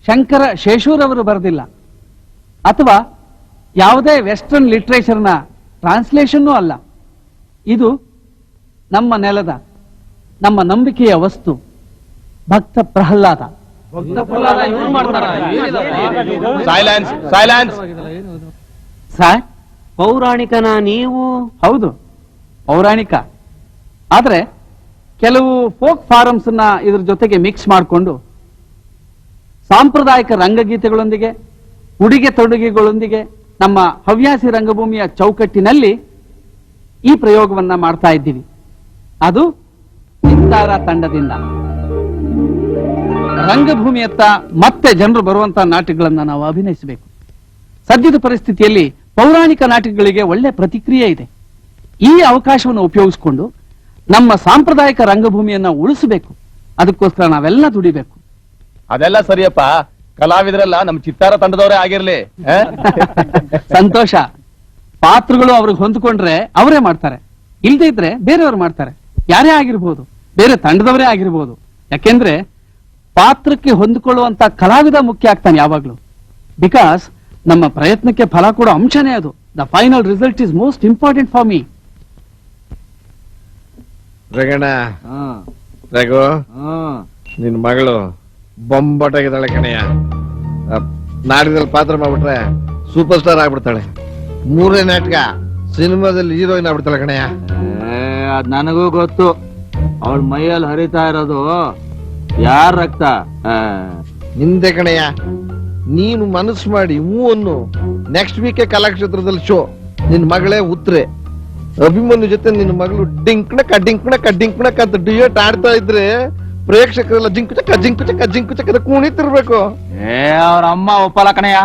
ಶಂಕರ ಶೇಷೂರ್ ಅವರು ಬರೆದಿಲ್ಲ, ಅಥವಾ ಯಾವುದೇ ವೆಸ್ಟರ್ನ್ ಲಿಟ್ರೇಚರ್ನ ಟ್ರಾನ್ಸ್ಲೇಷನ್ನೂ ಅಲ್ಲ. ಇದು ನಮ್ಮ ನೆಲದ, ನಮ್ಮ ನಂಬಿಕೆಯ ವಸ್ತು, ಭಕ್ತ ಪ್ರಹ್ಲಾದ. Silence, silence. ಸಾರ್, ಪೌರಾಣಿಕನ ನೀವು? ಹೌದು, ಪೌರಾಣಿಕ. ಆದ್ರೆ ಕೆಲವು ಫೋಕ್ ಫಾರಮ್ಸ್ ನ ಇದ್ರ ಜೊತೆಗೆ ಮಿಕ್ಸ್ ಮಾಡಿಕೊಂಡು ಸಾಂಪ್ರದಾಯಿಕ ರಂಗಗೀತೆಗಳೊಂದಿಗೆ, ಉಡುಗೆ ತೊಡುಗೆಗಳೊಂದಿಗೆ ನಮ್ಮ ಹವ್ಯಾಸಿ ರಂಗಭೂಮಿಯ ಚೌಕಟ್ಟಿನಲ್ಲಿ ಈ ಪ್ರಯೋಗವನ್ನ ಮಾಡ್ತಾ ಇದ್ದೀವಿ. ಅದು ಚಿತ್ತಾರ ತಂಡದಿಂದ. ರಂಗಭೂಮಿಯತ್ತ ಮತ್ತೆ ಜನರು ಬರುವಂತಹ ನಾಟಕಗಳನ್ನ ನಾವು ಅಭಿನಯಿಸಬೇಕು. ಸದ್ಯದ ಪರಿಸ್ಥಿತಿಯಲ್ಲಿ ಪೌರಾಣಿಕ ನಾಟಕಗಳಿಗೆ ಒಳ್ಳೆ ಪ್ರತಿಕ್ರಿಯೆ ಇದೆ. ಈ ಅವಕಾಶವನ್ನು ಉಪಯೋಗಿಸಿಕೊಂಡು ನಮ್ಮ ಸಾಂಪ್ರದಾಯಿಕ ರಂಗಭೂಮಿಯನ್ನ ಉಳಿಸಬೇಕು. ಅದಕ್ಕೋಸ್ಕರ ನಾವೆಲ್ಲ ದುಡಿಬೇಕು. ಅದೆಲ್ಲ ಸರಿಯಪ್ಪ, ಕಲಾವಿದರೆಲ್ಲ ನಮ್ಮ ಚಿತ್ತಾರ ತಂಡದವರೇ ಆಗಿರ್ಲಿ. ಸಂತೋಷ. ಪಾತ್ರಗಳು ಅವ್ರಿಗೆ ಹೊಂದ್ಕೊಂಡ್ರೆ ಅವರೇ ಮಾಡ್ತಾರೆ, ಇಲ್ದೇ ಇದ್ರೆ ಬೇರೆಯವರು ಮಾಡ್ತಾರೆ. ಯಾರೇ ಆಗಿರ್ಬೋದು, ಬೇರೆ ತಂಡದವರೇ ಆಗಿರ್ಬೋದು. ಯಾಕೆಂದ್ರೆ ಪಾತ್ರಕ್ಕೆ ಹೊಂದಿಕೊಳ್ಳುವಂತ ಕಲಾವಿದ ಮುಖ್ಯ ಆಗ್ತಾನೆ ಯಾವಾಗ್ಲೂ. ಬಿಕಾಸ್ ನಮ್ಮ ಪ್ರಯತ್ನಕ್ಕೆ ಫಲ ಕೊಡೋ ಅಂಶನೇ ಅದು. The final result is most important for me. ರಗಣ, ರಘು, ನಿನ್ ಮಗಳು ಬೊಂಬಾಟಾಗಿದ್ದಾಳೆ ಕಣಯ್ಯ. ನಾಟಕದಲ್ಲಿ ಪಾತ್ರ ಮಾಡ್ಬಿಟ್ರೆ ಸೂಪರ್ ಸ್ಟಾರ್ ಆಗ್ಬಿಡ್ತಾಳೆ. 3ನೇ ನಾಟಕ ಸಿನಿಮಾದಲ್ಲಿ ಹೀರೋಯಿನ್ ಆಗ್ಬಿಡ್ತಾಳೆ ಕಣಯ್ಯ. ಅದ್ ನನಗೂ ಗೊತ್ತು. ಅವಳ ಮೈಯಲ್ಲಿ ಹರಿತಾ ಇರೋದು ಯಾರ ರಕ್ತ? ನಿಂದೆ ಕಣಯ್ಯ. ನೀನು ಮನಸ್ಸು ಮಾಡಿ ಹೂ ಅನ್ನು. ನೆಕ್ಸ್ಟ್ ವೀಕೆ ಕಲಾಕ್ಷೇತ್ರದಲ್ಲಿ ಶೋ. ನಿನ್ ಮಗಳೇ ಉತ್ರೆ. ಅಭಿಮನ್ಯು ಜೊತೆ ನಿನ್ನ ಮಗಳು ಡಿಂಕ್ಣಕ ಅಂತ ಡಿಯೇಟ್ ಆಡ್ತಾ ಇದ್ರೆ ಪ್ರೇಕ್ಷಕರೆಲ್ಲ ಜಿಂಕು ಕುಣಿತಿರ್ಬೇಕು. ಅವ್ರ ಅಮ್ಮ ಒಪ್ಪಲ್ಲ ಕಣಯ್ಯ,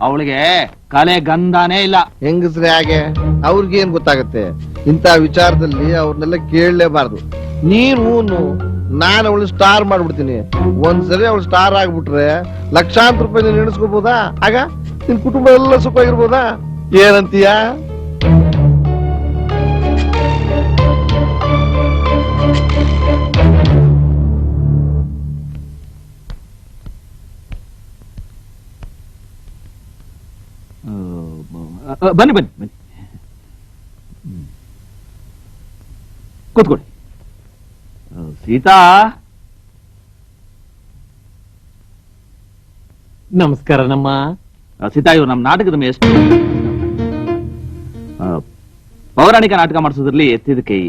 ಅವಳಿಗೆ ಕಲೆ ಗಂಧಾನೇ ಇಲ್ಲ. ಹೆಂಗಸ್ರೆ ಹಾಗೆ ಅವ್ರಿಗೇನ್ ಗೊತ್ತಾಗತ್ತೆ? ಇಂತ ವಿಚಾರದಲ್ಲಿ ಅವ್ರನ್ನೆಲ್ಲ ಕೇಳಲೇಬಾರ್ದು. ನೀನು ನಾನು ಅವಳು ಸ್ಟಾರ್ ಮಾಡ್ಬಿಡ್ತೀನಿ. ಒಂದ್ಸರಿ ಅವಳು ಸ್ಟಾರ್ ಆಗ್ಬಿಟ್ರೆ ಲಕ್ಷಾಂತರ ರೂಪಾಯಿ ನೀನು ಎಣಿಸ್ಕೋಬಹುದಾ? ಆಗ ನಿನ್ ಕುಟುಂಬ ಎಲ್ಲ ಸುಖವಾಗಿರ್ಬೋದಾ? ಏನಂತೀಯ? ಬನ್ನಿ ಬನ್ನಿ ಬನ್ನಿ, ಕೂತ್ಕೊಳ್ಳಿ. ಸೀತಾ, ನಮಸ್ಕಾರ. ನಮ್ಮ ಸೀತಾ, ಇವ್ರು ನಮ್ಮ ನಾಟಕದ ಮೇಷ್ಟ್ರು. ಪೌರಾಣಿಕ ನಾಟಕ ಮಾಡಿಸೋದ್ರಲ್ಲಿ ಎತ್ತಿದ ಕೈ.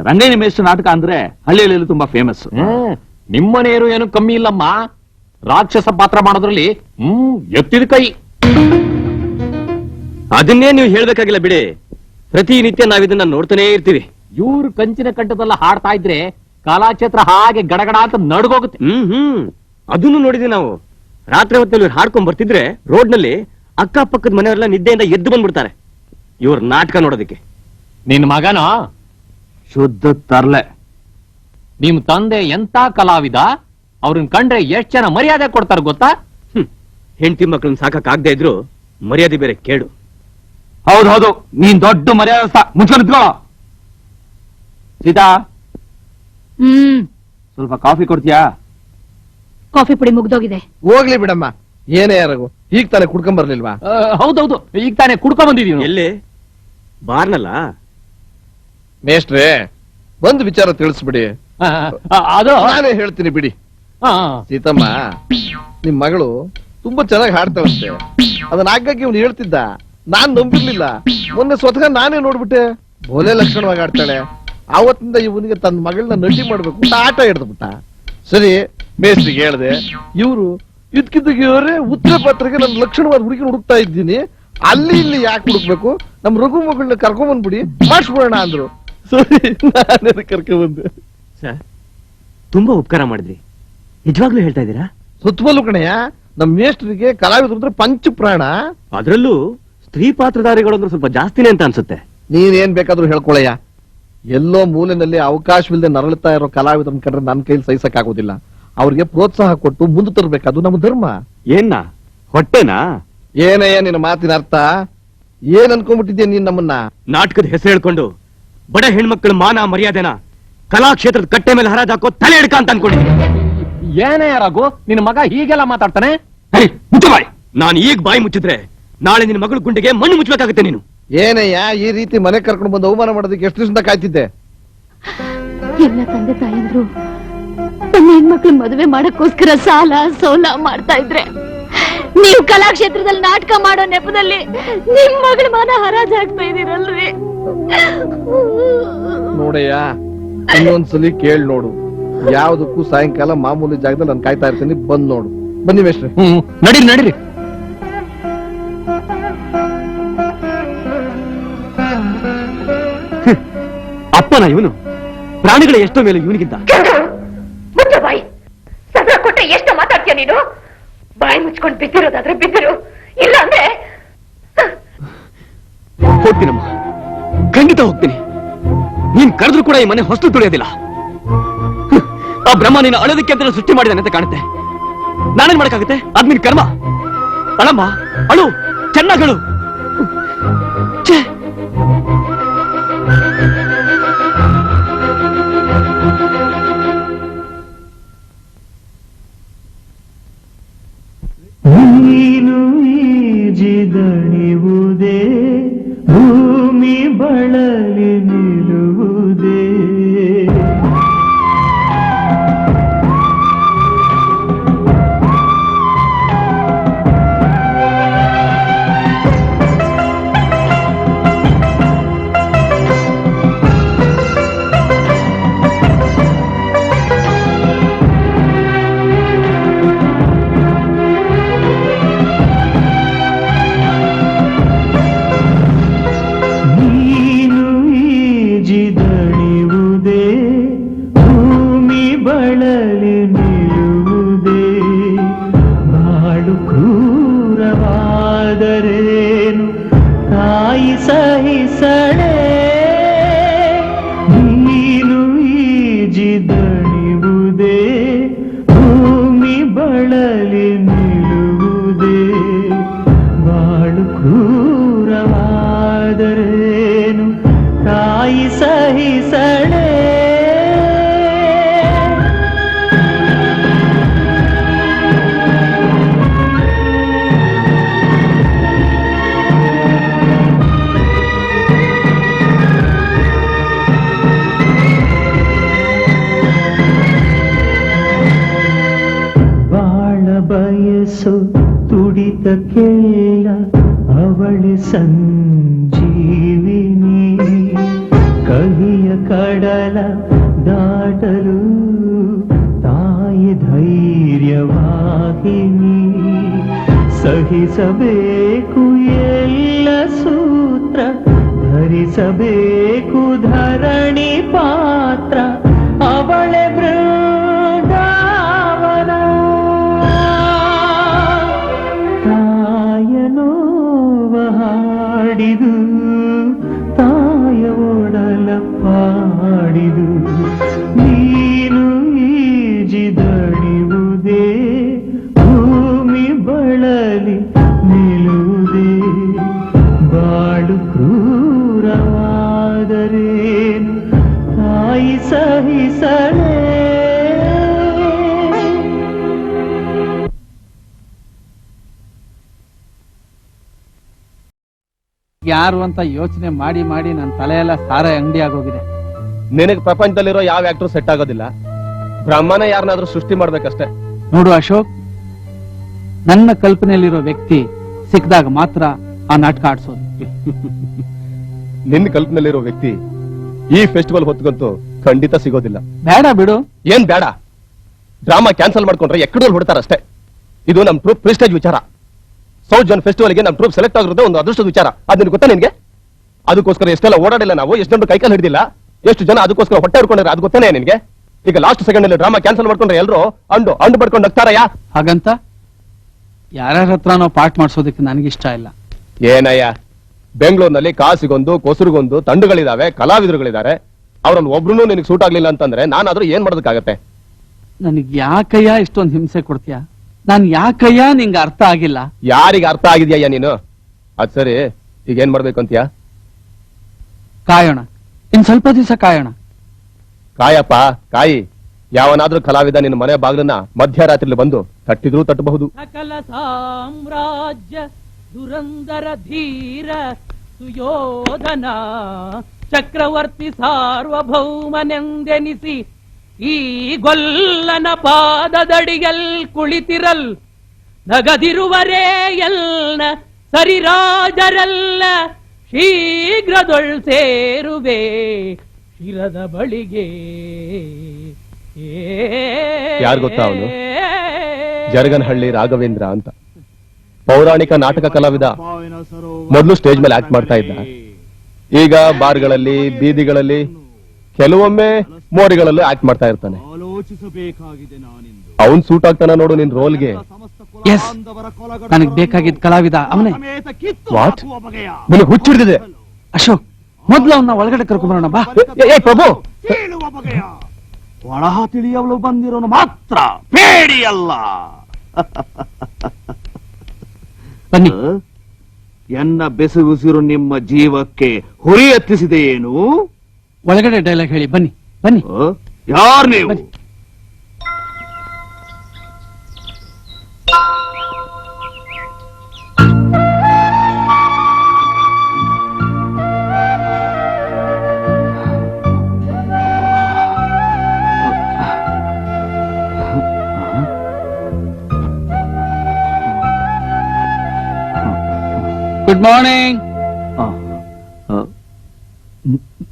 ರಂಗಯ್ಯನ ಮೇಷ್ಟ್ರ ನಾಟಕ ಅಂದ್ರೆ ಹಳ್ಳಿಯಲ್ಲಿ ತುಂಬಾ ಫೇಮಸ್. ನಿಮ್ಮನೆಯರು ಏನು ಕಮ್ಮಿ ಇಲ್ಲಮ್ಮ. ರಾಕ್ಷಸ ಪಾತ್ರ ಮಾಡೋದ್ರಲ್ಲಿ ಎತ್ತಿದ ಕೈ. ಅದನ್ನೇ ನೀವು ಹೇಳ್ಬೇಕಾಗಿಲ್ಲ ಬಿಡಿ. ಪ್ರತಿನಿತ್ಯ ನಾವಿದನ್ನ ನೋಡ್ತಾನೆ ಇರ್ತೀವಿ. ಇವ್ರು ಕಂಚಿನ ಕಂಠದಲ್ಲ ಹಾಡ್ತಾ ಇದ್ರೆ ಕಲಾಕ್ಷೇತ್ರ ಹಾಗೆ ಗಡಗಡ ಅಂತ ನಡ್ಗೋಗುತ್ತೆ. ಅದನ್ನು ನೋಡಿದ್ವಿ ನಾವು. ರಾತ್ರಿ ಹೊತ್ತಲ್ಲಿ ಇವ್ರು ಹಾಡ್ಕೊಂಡ್ ಬರ್ತಿದ್ರೆ ರೋಡ್ನಲ್ಲಿ ಅಕ್ಕಪಕ್ಕದ ಮನೆಯವರೆಲ್ಲ ನಿದ್ದೆಯಿಂದ ಎದ್ದು ಬಂದ್ಬಿಡ್ತಾರೆ ಇವ್ರ ನಾಟಕ ನೋಡೋದಕ್ಕೆ. ನಿನ್ ಮಗನ ಶುದ್ಧ ತರ್ಲೆ. ನಿಮ್ ತಂದೆ ಎಂತ ಕಲಾವಿದ, ಅವ್ರನ್ನ ಕಂಡ್ರೆ ಎಷ್ಟ್ ಜನ ಮರ್ಯಾದೆ ಕೊಡ್ತಾರ ಗೊತ್ತಾ? ಹೆಂಡತಿ ಮಕ್ಳನ್ನ ಸಾಕಕ್ಕಾಗದೆ ಇದ್ರು ಮರ್ಯಾದೆ ಬೇರೆ ಕೇಳು. ಹೌದು, ನೀನ್ ದೊಡ್ಡ ಮರ್ಯಾದೆ ಮುಚ್ಕೊಂಡು ನಿಂತ್ಕೋ. ಸೀತಾ, ಸ್ವಲ್ಪ ಕಾಫಿ ಕೊಡ್ತೀಯಾ? ಕಾಫಿ ಪುಡಿ ಮುಗ್ದೋಗಿದೆ. ಹೋಗ್ಲಿ ಬಿಡಮ್ಮ, ಏನೇ ಯಾರಿಗೂ ಈಗ ತಾನೇ ಕುಡ್ಕೊಂಡ್ ಬರ್ಲಿಲ್ವಾ? ಹೌದೌದು, ಈಗ ತಾನೇ ಕುಡ್ಕೊಂಡ್ ಬಂದಿದೀವಿ. ಎಲ್ಲಿ? ಬಾರ್ನಲ್ಲ. ಮೇಷ್ಟ್ರೆ, ಒಂದು ವಿಚಾರ ತಿಳಿಸ್ಬಿಡಿ. ಅದು ನಾನೇ ಹೇಳ್ತೀನಿ ಬಿಡಿ. ಸೀತಮ್ಮ, ನಿಮ್ ಮಗಳು ತುಂಬಾ ಚೆನ್ನಾಗಿ ಹಾಡ್ತಾಳಂತೆ. ಅದನ್ನ ಆಗಾಗ್ಗೆ ಇವ್ನು ಹೇಳ್ತಿದ್ದ, ನಾನ್ ನಂಬಿರ್ಲಿಲ್ಲ. ಮೊನ್ನೆ ಸ್ವತಃ ನಾನೇ ನೋಡ್ಬಿಟ್ಟೆ. ಬೋಲೆ ಲಕ್ಷಣವಾಗಿ ಆಡ್ತಾಳೆ. ಆವತ್ತಿಂದ ಇವನಿಗೆ ತನ್ನ ಮಗಳನ್ನ ನಟಿ ಮಾಡ್ಬೇಕು ಅಂತ ಆಟ ಹಿಡ್ದ್ಬಿಟ್ಟ. ಸರಿ, ಮೇಸ್ಟ್ರಿಗೆ ಹೇಳ್ದೆ. ಇವ್ರು ಇದ್ಕಿದ್ದವರೇ ಉತ್ತರ ಪತ್ರಿಕೆ ನನ್ನ ಲಕ್ಷಣವಾದ ಹುಡುಗಿ ಹುಡುಕ್ತಾ ಇದ್ದೀನಿ, ಅಲ್ಲಿ ಇಲ್ಲಿ ಯಾಕೆ ಹುಡುಕ್ಬೇಕು, ನಮ್ ರಘು ಮಗಳನ್ನ ಕರ್ಕೊಂಡ್ಬಂದ್ಬಿಡಿ, ಮಾಡಿಸ್ಬಿಡೋಣ ಅಂದ್ರು. ಸರಿ, ನಾನೇ ಕರ್ಕೊಂಡ್ಬಂದೆ. ಸರ್, ತುಂಬಾ ಉಪಕಾರ ಮಾಡಿದ್ರಿ. ನಿಜವಾಗ್ಲೂ ಹೇಳ್ತಾ ಇದ್ದೀರಾ? ಸುತ್ತಮಲ್ಲು ಕಣಯ್ಯ, ನಮ್ ಮೇಷ್ಟ್ರಿಗೆ ಕಲಾವಿದ್ರು ಅಂದ್ರೆ ಪಂಚ ಪ್ರಾಣ. ಅದರಲ್ಲೂ ಸ್ತ್ರೀ ಪಾತ್ರಧಾರಿಗಳು ಅಂದ್ರೆ ಸ್ವಲ್ಪ ಜಾಸ್ತಿನೇ ಅಂತ ಅನ್ಸುತ್ತೆ. ನೀನೇನ್ ಬೇಕಾದ್ರೂ ಹೇಳ್ಕೊಳಯ್ಯ. ಎಲ್ಲೋ ಮೂಲೆನಲ್ಲಿ ಅವಕಾಶವಿಲ್ಲದೆ ನರಳುತ್ತಾ ಇರೋ ಕಲಾವಿದರನ್ನ ಕಂಡ್ರೆ ನನ್ನ ಕೈಲಿ ಸಹಿಸಕ್ ಆಗೋದಿಲ್ಲ. ಅವ್ರಿಗೆ ಪ್ರೋತ್ಸಾಹ ಕೊಟ್ಟು ಮುಂದೆ ತರಬೇಕು, ಅದು ನಮ್ಮ ಧರ್ಮ. ಏನ್ನ ಹೊಟ್ಟೆನಾ? ಏನಯ್ಯ ನಿನ್ನ ಮಾತಿನ ಅರ್ಥ? ಏನ್ ಅನ್ಕೊಂಡ್ಬಿಟ್ಟಿದ್ಯಾ ನೀನ್ ನಮ್ಮನ್ನ? ನಾಟಕದ ಹೆಸರು ಹೇಳ್ಕೊಂಡು ಬಡ ಹೆಣ್ಮಕ್ಳ ಮಾನ ಮರ್ಯಾದೆನ ಕಲಾಕ್ಷೇತ್ರದ ಕಟ್ಟೆ ಮೇಲೆ ಹರಾಜಾಕೋ ತಲೆ ಹಿಡ್ಕ ಅಂತ ಅನ್ಕೊಂಡಿದ್ದೀನಿ. ಏನೇ ಯಾರಾಗು ನಿನ್ನ ಮಗ ಹೀಗೆಲ್ಲ ಮಾತಾಡ್ತಾನೆ? ಬಾಯ್, ನಾನು ಈಗ ಬಾಯಿ ಮುಚ್ಚಿದ್ರೆ ನಾಳೆ ನಿನ್ನ ಮಗಳ ಗುಂಡಿಗೆ ಮಣ್ಣು ಮುಚ್ಚಬೇಕಾಗುತ್ತೆ ನೀನು. ಏನಯ್ಯ ಈ ರೀತಿ ಮನೆ ಕರ್ಕೊಂಡು ಬಂದು ಅವಮಾನ ಮಾಡೋದಕ್ಕೆ ಎಷ್ಟು ದಿವಸದಿಂದ ಕಾಯ್ತಿದ್ದೆ? ಎಲ್ಲ ತಂದೆ ತಾಯಂದ್ರು ತಮ್ಮ ಹೆಣ್ಮಕ್ಳು ಮದುವೆ ಮಾಡಕ್ಕೋಸ್ಕರ ಸಾಲ ಸೋಲ ಮಾಡ್ತಾ ಇದ್ರೆ, ನೀವು ಕಲಾಕ್ಷೇತ್ರದಲ್ಲಿ ನಾಟಕ ಮಾಡೋ ನೆಪದಲ್ಲಿ ನಿಮ್ ಮಗಳ ಮಾನ ಹರಾಜಾಗ್ತಾ ಇದೀರಲ್ರಿ. ನೋಡಯ್ಯ, ಇನ್ನೊಂದ್ಸಲಿ ಕೇಳ್ ನೋಡು. ಯಾವ್ದಕ್ಕೂ ಸಾಯಂಕಾಲ ಮಾಮೂಲಿ ಜಾಗದಲ್ಲಿ ನಾನು ಕಾಯ್ತಾ ಇರ್ತೀನಿ, ಬಂದ್ ನೋಡು. ಬನ್ನಿ ಮೇಷ್ಟ್ರೆ. ನಡೀರಿ ನಡೀರಿ. ಅಪ್ಪನ ಇವನು ಪ್ರಾಣಿಗಳ ಎಷ್ಟೋ ಮೇಲೆ ಇವನಿಗಿಂತ. ಬಾಯಿ ಸದಾ ಕೊಟ್ಟೆ ಎಷ್ಟು ಮಾತಾಡ್ತೀಯ ನೀನು? ಬಾಯಿ ಮುಚ್ಕೊಂಡು ಬಿದ್ದಿರೋದಾದ್ರೆ ಬಿದ್ದಿರು, ಇಲ್ಲ ಅಂದ್ರೆ ಹೋಗ್ತೀನಮ್ಮ, ಖಂಡಿತ ಹೋಗ್ತೀನಿ. ನೀನ್ ಕರೆದ್ರು ಕೂಡ ಈ ಮನೆ ಹೊಸ್ತು ತುಳಿಯೋದಿಲ್ಲ. ಆ ಬ್ರಹ್ಮ ನೀನು ಅಳೋದಕ್ಕೆ ಅಂತ ಸೃಷ್ಟಿ ಮಾಡಿದಾನೆ ಅಂತ ಕಾಣುತ್ತೆ. ನಾನೇನ್ ಮಾಡಕ್ಕಾಗುತ್ತೆ? ಅದ್ ನಿನ್ ಕರ್ಮ. ಅಳಮ್ಮ, ಅಳು, ಚೆನ್ನಾಗಳು. ನೀನು ಈಜಿದಣಿವುದೇ, ಭೂಮಿ ಬಳಲಿ ನಿಲ್ಲುವುದೇ. ನೀನು ಬಾಳು ಕ್ರೂರವಾದರೇನು ತಾಯಿ ಸಹಿಸಳೆ ನೀನು ಈಜಿದಣಿವುದೇ ಭೂಮಿ ಬಳಲಿ ನಿಲ್ಲುವುದೇ ಬಾಳು ಕ್ರೂರವಾದರೇನು ತಾಯಿ ಸಹಿಸಳೆ ಬಯಸು ತುಡಿತಕ್ಕೆಲ್ಲ ಅವಳೆ ಸಂಜೀವಿನಿ ಕಹಿಯ ಕಡಲ ದಾಟಲು ತಾಯಿ ಧೈರ್ಯವಾಹಿನಿ ಸಹಿಸಬೇಕು ಎಲ್ಲ ಸೂತ್ರ ಧರಿಸಬೇಕು ಧರಣಿ ಪಾತ್ರ ಅವಳೆ ಹಾಡಿದು ತಾಯ ಒಡಲ ಪಾಡಿದು ನೀನು ಈಜಿದಣಿವುದೇ ಭೂಮಿ ಬಳಲಿ ನಿಲ್ಲುವುದೇ ಬಾಳು ಕ್ರೂರವಾದರೇನು ತಾಯಿ ಸಹಿಸಲೇ ಯಾರು ಅಂತ ಯೋಚನೆ ಮಾಡಿ ಮಾಡಿ ನನ್ನ ತಲೆಯೆಲ್ಲ ಸಾರ ಅಂಗಡಿ ಆಗೋಗಿದೆ. ನಿನಗೆ ಪ್ರಪಂಚದಲ್ಲಿರೋ ಯಾವ ಆಕ್ಟರ್ ಸೆಟ್ ಆಗೋದಿಲ್ಲ. ಬ್ರಹ್ಮನ ಯಾರನ್ನಾದ್ರೂ ಸೃಷ್ಟಿ ಮಾಡ್ಬೇಕಷ್ಟೇ. ನೋಡು ಅಶೋಕ್, ನನ್ನ ಕಲ್ಪನೆಯಲ್ಲಿರೋ ವ್ಯಕ್ತಿ ಸಿಕ್ಕಿದಾಗ ಮಾತ್ರ ಆ ನಾಟಕ ಆಡ್ಸೋದು. ನಿನ್ನ ಕಲ್ಪನೆಯಲ್ಲಿರೋ ವ್ಯಕ್ತಿ ಈ ಫೆಸ್ಟಿವಲ್ ಹೊತ್ಕೊಂತು ಖಂಡಿತ ಸಿಗೋದಿಲ್ಲ. ಬೇಡ ಬಿಡು. ಏನ್ ಬೇಡ? ಡ್ರಾಮಾ ಕ್ಯಾನ್ಸಲ್ ಮಾಡ್ಕೊಂಡ್ರೆ ಎಕ್ಕಡಲ್ಲಿ ಹೊಡ್ತಾರಷ್ಟೇ. ಇದು ನಮ್ ಟ್ರೂಪ್ ಪ್ರಿಸ್ಟೇಜ್ ವಿಚಾರ. ಸೌತ್ ಜೋನ್ ಫೆಸ್ಟಿವಲ್ಗೆ ನಮ್ ಟ್ರೂಪ್ ಸೆಲೆಕ್ಟ್ ಆಗಿರೋದೇ ಒಂದು ಅದೃಷ್ಟದ ವಿಚಾರ. ಅದನ್ನ ಗೊತ್ತಾ ನಿನ್ಗೆ? ಅದಕ್ಕೋಸ್ಕರ ಎಷ್ಟೆಲ್ಲ ಓಡಾಡಿಲ್ಲ ನಾವು, ಎಷ್ಟು ಜನ ಕೈಕಾಲು ಹಿಡಿದಿಲ್ಲ, ಎಷ್ಟು ಜನ ಅದಕ್ಕೋಸ್ಕರ ಹೊಟ್ಟೆ ಹೊಡ್ಕೊಂಡ್ರೆ ಅದು ಗೊತ್ತಾನೆ ನಿನ್ಗೆ? ಈಗ ಲಾಸ್ಟ್ ಸೆಕೆಂಡ್ ಅಲ್ಲಿ ಡ್ರಾಮಾ ಕ್ಯಾನ್ಸಲ್ ಮಾಡ್ಕೊಂಡ್ರೆ ಎಲ್ಲರೂ ಅಂಡು ಪಡ್ಕೊಂಡು ಹೋಗ್ತಾರಯ್ಯ. ಹಾಗಂತ ಯಾರ್ಯಾರ ಹತ್ರನೋ ಪಾಠ ಮಾಡಿಸೋದಕ್ಕೆ ನನಗಿಷ್ಟ ಇಲ್ಲ. ಏನಯ್ಯ, ಬೆಂಗಳೂರಿನಲ್ಲಿ ಕಾಸಿಗೊಂದು ಕೊಸರಿಗೊಂದು ತಂಡಗಳಿದಾವೆ, ಕಲಾವಿದರುಗಳಿದ್ದಾರೆ. ಅವ್ರಲ್ಲಿ ಒಬ್ರು ನಿನಗೆ ಸೂಟ್ ಆಗ್ಲಿಲ್ಲ ಅಂತಂದ್ರೆ ನಾನಾದ್ರೂ ಏನ್ ಮಾಡೋದಕ್ಕಾಗತ್ತೆ? ನನಗ್ ಯಾಕಯ್ಯ ಇಷ್ಟೊಂದು ಹಿಂಸೆ ಕೊಡ್ತೀಯ? ನಾನ್ ಯಾಕಯ್ಯ ನಿಂಗೆ ಅರ್ಥ ಆಗಿಲ್ಲ? ಯಾರಿಗೆ ಅರ್ಥ ಆಗಿದ್ಯಯ್ಯ ನೀನು? ಅದ್ ಸರಿ, ಈಗ ಏನ್ ಮಾಡ್ಬೇಕು ಅಂತೀಯ? ಕಾಯೋಣ, ಇನ್ ಸ್ವಲ್ಪ ದಿವಸ ಕಾಯೋಣ. ಕಾಯಪ್ಪ ಕಾಯಿ. ಯಾವನಾದ್ರೂ ಕಲಾವಿದ ನಿನ್ನ ಮನೆ ಬಾಗಿಲನ್ನ ಮಧ್ಯರಾತ್ರಿಲಿ ಬಂದು ತಟ್ಟಿದ್ರೂ ತಟ್ಟಬಹುದು. ಸಕಲ ಸಾಮ್ರಾಜ್ಯ ದುರಂದರ ಧೀರ ಸುಯೋಧನ ಚಕ್ರವರ್ತಿ ಸಾರ್ವಭೌಮನೆಂದೆನಿಸಿ ಈ ಗೊಲ್ಲನ ಪಾದದಡಿಯಲ್ ಕುಳಿತಿರಲ್ ನಗದಿರುವರೇ ಎಲ್ನ ಸರಿರಾಜರಲ್ಲ ಶೀಘ್ರದೊಳ್ ಸೇರುವೆ ಶಿರದ ಬಳಿಗೆ. ಯಾರು ಗೊತ್ತಾ ಅವನು? ಜರಗನಹಳ್ಳಿ ರಾಘವೇಂದ್ರ ಅಂತ, ಪೌರಾಣಿಕ ನಾಟಕ ಕಲಾವಿದ. ಮೊದಲು ಸ್ಟೇಜ್ ಮೇಲೆ ಆಕ್ಟ್ ಮಾಡ್ತಾ ಇದ್ದ. ಈಗ ಬಾರ್ಗಳಲ್ಲಿ, ಬೀದಿಗಳಲ್ಲಿ, ಕೆಲವೊಮ್ಮೆ ಮೋರಿಗಳಲ್ಲೂ ಆಕ್ಟ್ ಮಾಡ್ತಾ ಇರ್ತಾನೆ. ಅವನ್ ಸೂಟ್ ಆಗ್ತಾನ ನೋಡು ನಿನ್ ರೋಲ್ಗೆ. ಎಸ್, ನನಗ್ ಬೇಕಾಗಿದ್ದ ಕಲಾವಿದ ಅವನೇ. ವಾಟ್? ನಿನಗೆ ಹುಚ್ಚಿಡ್ದಿದೆ. ಅಶೋಕ್, ಮೊದ್ಲು ಅವನ್ನ ಒಳಗಡೆ ಕರ್ಕೊಂಡ್ಬರೋಣ ಬಾ. ಏ ಪ್ರಭು, ಒಳಹ ತಿಳಿಯಲು ಬಂದಿರೋನು ಮಾತ್ರ ಬೇಡಿ ಅಲ್ಲ. ಬನ್ನಿ. ಎನ್ನ ಬೆಸುಗುಸಿರು ನಿಮ್ಮ ಜೀವಕ್ಕೆ ಹುರಿ ಹತ್ತಿಸಿದೆಯೇನು? ಒಳಗಡೆ ಡೈಲಾಗ್ ಹೇಳಿ ಬನ್ನಿ. ಬನ್ನಿ. ಯಾರು ನೀವು? Good morning.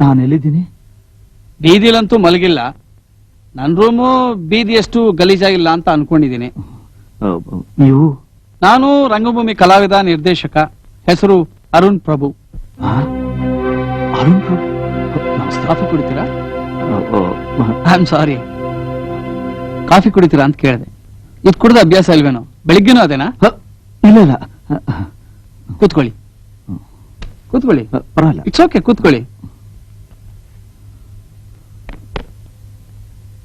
ನಾನೆಲ್ಲಿದ್ದೀನಿ? ಬೀದಿಲಂತೂ ಮಲಗಿಲ್ಲ. ನನ್ ರೂಮು ಬೀದಿಯಷ್ಟು ಗಲೀಜಾಗಿಲ್ಲ ಅಂತ ಅನ್ಕೊಂಡಿದ್ದೀನಿ. ನೀವು? ನಾನು ರಂಗಭೂಮಿ ಕಲಾವಿದ, ನಿರ್ದೇಶಕ. ಹೆಸರು ಅರುಣ್ ಪ್ರಭು. ಅರುಣ್ ಪ್ರಭು? ಕಾಫಿ ಕುಡಿತೀರಾ? ಐ ಆಮ್ ಸಾರಿ, ಕಾಫಿ ಕುಡಿತೀರಾ ಅಂತ ಕೇಳಿದೆ. ಇದು ಕುಡಿದ ಅಭ್ಯಾಸ ಇಲ್ವೇನೋ? ಬೆಳಿಗ್ಗೆನೂ ಅದೇನಾ? ಇಲ್ಲ ಇಲ್ಲ ಕೂತ್ಕೊಳ್ಳಿ ಕೂತ್ಕೊಳ್ಳಿ. ಪರವಾಗಿಲ್ಲ. ಇಟ್ಸ್ ಓಕೆ, ಕೂತ್ಕೊಳ್ಳಿ.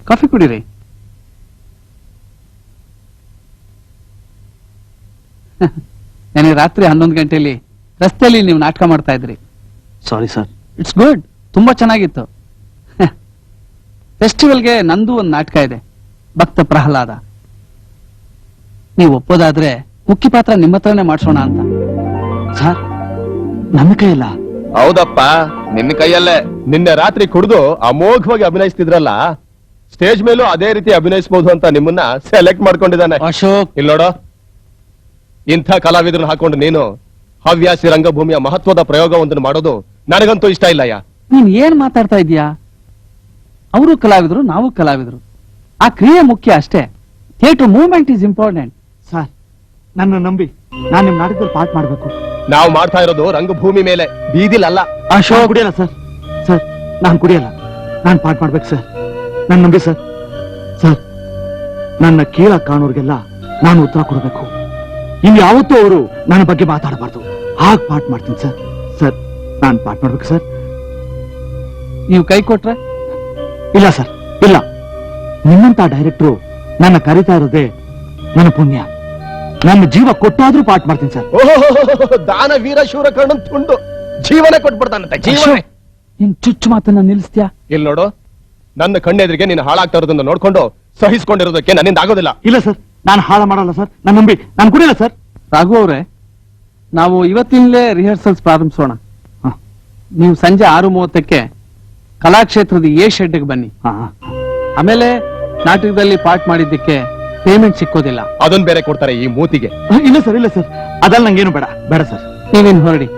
ಕಾಫಿ ಕುಡೀರಿ. ನೆನೆ ರಾತ್ರಿ 11 ಗಂಟೆಯಲ್ಲಿ ರಸ್ತೆಯಲ್ಲಿ ನೀವು ನಾಟಕ ಮಾಡ್ತಾ ಇದ್ರಿ. Sorry sir. ಇಟ್ಸ್ ಗುಡ್, ತುಂಬಾ ಚೆನ್ನಾಗಿತ್ತು. ಫೆಸ್ಟಿವಲ್ಗೆ ನಂದು ಒಂದು ನಾಟಕ ಇದೆ, ಭಕ್ತ ಪ್ರಹ್ಲಾದ. ನೀವು ಒಪ್ಪೋದಾದ್ರೆ ಮುಖ್ಯ ಪಾತ್ರ ನಿಮ್ಮ ಹತ್ರನೇ ಮಾಡ್ಸೋಣ ಅಂತ. ಸರ್, ನನ್ನ ಕೈಯಲ್ಲ. ಹೌದಪ್ಪ, ನಿನ್ನ ಕೈಯಲ್ಲೇ. ನಿನ್ನೆ ರಾತ್ರಿ ಕುಡಿದು ಅಮೋಘವಾಗಿ ಅಭಿನಯಿಸ್ತಿದ್ರಲ್ಲ, ಸ್ಟೇಜ್ ಮೇಲೂ ಅದೇ ರೀತಿ ಅಭಿನಯಿಸಬಹುದು ಅಂತ ನಿಮ್ಮನ್ನ ಸೆಲೆಕ್ಟ್ ಮಾಡ್ಕೊಂಡಿದ್ದಾನೆ. ಅಶೋಕ್, ಇಲ್ಲಿ ನೋಡೋ, ಇಂಥ ಕಲಾವಿದ್ರನ್ನ ಹಾಕೊಂಡು ನೀನು ಹವ್ಯಾಸಿ ರಂಗಭೂಮಿಯ ಮಹತ್ವದ ಪ್ರಯೋಗವೊಂದನ್ನು ಮಾಡೋದು ನನಗಂತೂ ಇಷ್ಟ ಇಲ್ಲಯ್ಯ. ನೀನ್ ಏನ್ ಮಾತಾಡ್ತಾ ಇದೀಯಾ? ಅವರು ಕಲಾವಿದ್ರು, ನಾವು ಕಲಾವಿದ್ರು. ಆ ಕ್ರಿಯೆ ಮುಖ್ಯ ಅಷ್ಟೇ. Theatre movement is important. Sir, ನನ್ನ ನಂಬಿ ನಾನು ನಿಮ್ ನಾಟಕದಲ್ಲಿ ಪಾಠ ಮಾಡ್ಬೇಕು. ನಾವು ಮಾಡ್ತಾ ಇರೋದು ರಂಗಭೂಮಿ ಮೇಲೆ, ಬೀದಿಲಲ್ಲ. ಅಶೋಕ್, ಕುಡಿಯಲ್ಲ ಸರ್. ಸರ್, ನಾನು ಕುಡಿಯಲ್ಲ. ನಾನು ಪಾಠ ಮಾಡ್ಬೇಕು ಸರ್. ನನ್ನ ನಂಬಿ ಸರ್. ಸರ್, ನನ್ನ ಕೀಳ ಕಾಣೋರ್ಗೆಲ್ಲ ನಾನು ಉತ್ತರ ಕೊಡಬೇಕು. ಇನ್ಯಾವತ್ತೂ ಅವರು ನನ್ನ ಬಗ್ಗೆ ಮಾತಾಡಬಾರ್ದು. ಹಾಗೆ ಪಾಠ ಮಾಡ್ತೀನಿ ಸರ್. ಸರ್, ನಾನು ಪಾಠ ಮಾಡ್ಬೇಕು ಸರ್. ನೀವು ಕೈ ಕೊಟ್ರೆ? ಇಲ್ಲ ಸರ್, ಇಲ್ಲ. ನಿಮ್ಮಂತ ಡೈರೆಕ್ಟ್ರು ನನ್ನ ಕರಿತಾ ಇರೋದೇ ನನ್ನ ಪುಣ್ಯ. ನನ್ನ ಜೀವ ಕೊಟ್ಟಾದ್ರೂ ಪಾಠ ಮಾಡ್ತೀನಿ ಸರ್. ಓಹೋ, ದಾನ ವೀರ ಶೂರ ಕರ್ಣನ್ ತುಂಡು ಜೀವನ ಕೊಟ್ಬಿಡ್ತಾನಂತೆ, ಜೀವನ. ನಿನ್ ಚುಚ್ಚು ಮಾತನ್ನ ನಿಲ್ಲಿಸ್ತೀಯಾ? ಇಲ್ಲಿ ನೋಡು, ನನ್ನ ಕಣ್ಣೆದ್ರಿಗೆ ನೀನು ಹಾಳಾಗ್ತಾ ಇರೋದನ್ನ ನೋಡ್ಕೊಂಡು ಸಹಿಸ್ಕೊಂಡಿರೋದಕ್ಕೆ ನನ್ನಿಂದ ಆಗೋದಿಲ್ಲ. ಇಲ್ಲ ಸರ್, ನಾನು ಹಾಳ ಮಾಡಲ್ಲ ಸರ್. ನನ್ನ ನಂಬಿ ನಾನು ಕುಡಿಯಲ್ಲ ಸರ್. ರಾಘು ಅವರೇ, ನಾವು ಇವತ್ತಿನಲೇ ರಿಹರ್ಸಲ್ಸ್ ಪ್ರಾರಂಭಿಸೋಣ. ನೀವು ಸಂಜೆ 6:30ಕ್ಕೆ ಕಲಾಕ್ಷೇತ್ರದ ಎ ಶೆಡ್ಗೆ ಬನ್ನಿ. ಆಮೇಲೆ ನಾಟಕದಲ್ಲಿ ಪಾಠ ಮಾಡಿದ್ದಕ್ಕೆ ಪೇಮೆಂಟ್ ಸಿಕ್ಕೋದಿಲ್ಲ. ಅದನ್ನ ಬೇರೆ ಕೊಡ್ತಾರೆ ಈ ಮೂತಿಗೆ. ಇಲ್ಲ ಸರ್, ಇಲ್ಲ ಸರ್, ಅದಲ್ಲ ನಂಗೇನು ಬೇಡ. ಬೇಡ ಸರ್. ನೀವೇನು ಹೊರಡಿ.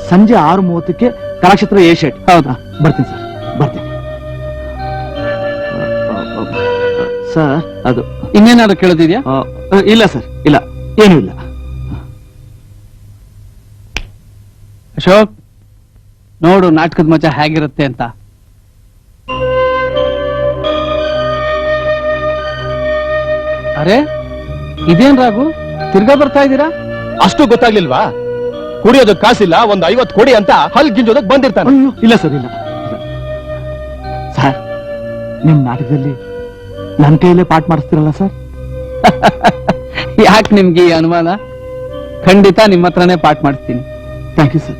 ಸಂಜೆ 6:30ಕ್ಕೆ ಕಲಾಕ್ಷೇತ್ರ ಎ ಶೆಡ್. ಹೌದಾ? ಬರ್ತೀನಿ ಸರ್, ಬರ್ತೀನಿ ಸರ್. ಅದು ಇನ್ನೇನಾದ್ರು ಕೇಳೋದಿದ್ಯಾ? ಇಲ್ಲ ಸರ್, ಇಲ್ಲ, ಏನೂ ಇಲ್ಲ. ಅಶೋಕ್, ನೋಡು ನಾಟಕದ ಮಜಾ ಹೇಗಿರುತ್ತೆ ಅಂತ. ಅರೆ, ಇದೇನ್ ರಾಘು, ತಿರ್ಗಾ ಬರ್ತಾ ಇದ್ದೀರಾ? ಅಷ್ಟು ಗೊತ್ತಾಗ್ಲಿಲ್ವಾ? ಕುಡಿಯೋದಕ್ ಕಾಸಿಲ್ಲ, ಒಂದು 50 ಕೊಡಿ ಅಂತ ಹಲ್ ಗಿಂಜೋದಕ್ ಬಂದಿರ್ತಾನೆ. ಅಯ್ಯೋ, ಇಲ್ಲ ಸರ್, ಇಲ್ಲ ಸರ್. ನಿಮ್ ನಾಟಕದಲ್ಲಿ ನನ್ನ ಕೈಯಲ್ಲೇ ಪಾಠ ಮಾಡಿಸ್ತಿರಲ್ಲ ಸರ್? ಯಾಕೆ ನಿಮ್ಗೆ ಈ ಅನುಮಾನ? ಖಂಡಿತ ನಿಮ್ಮ ಹತ್ರನೇ ಪಾಠ ಮಾಡಿಸ್ತೀನಿ. Thank you sir,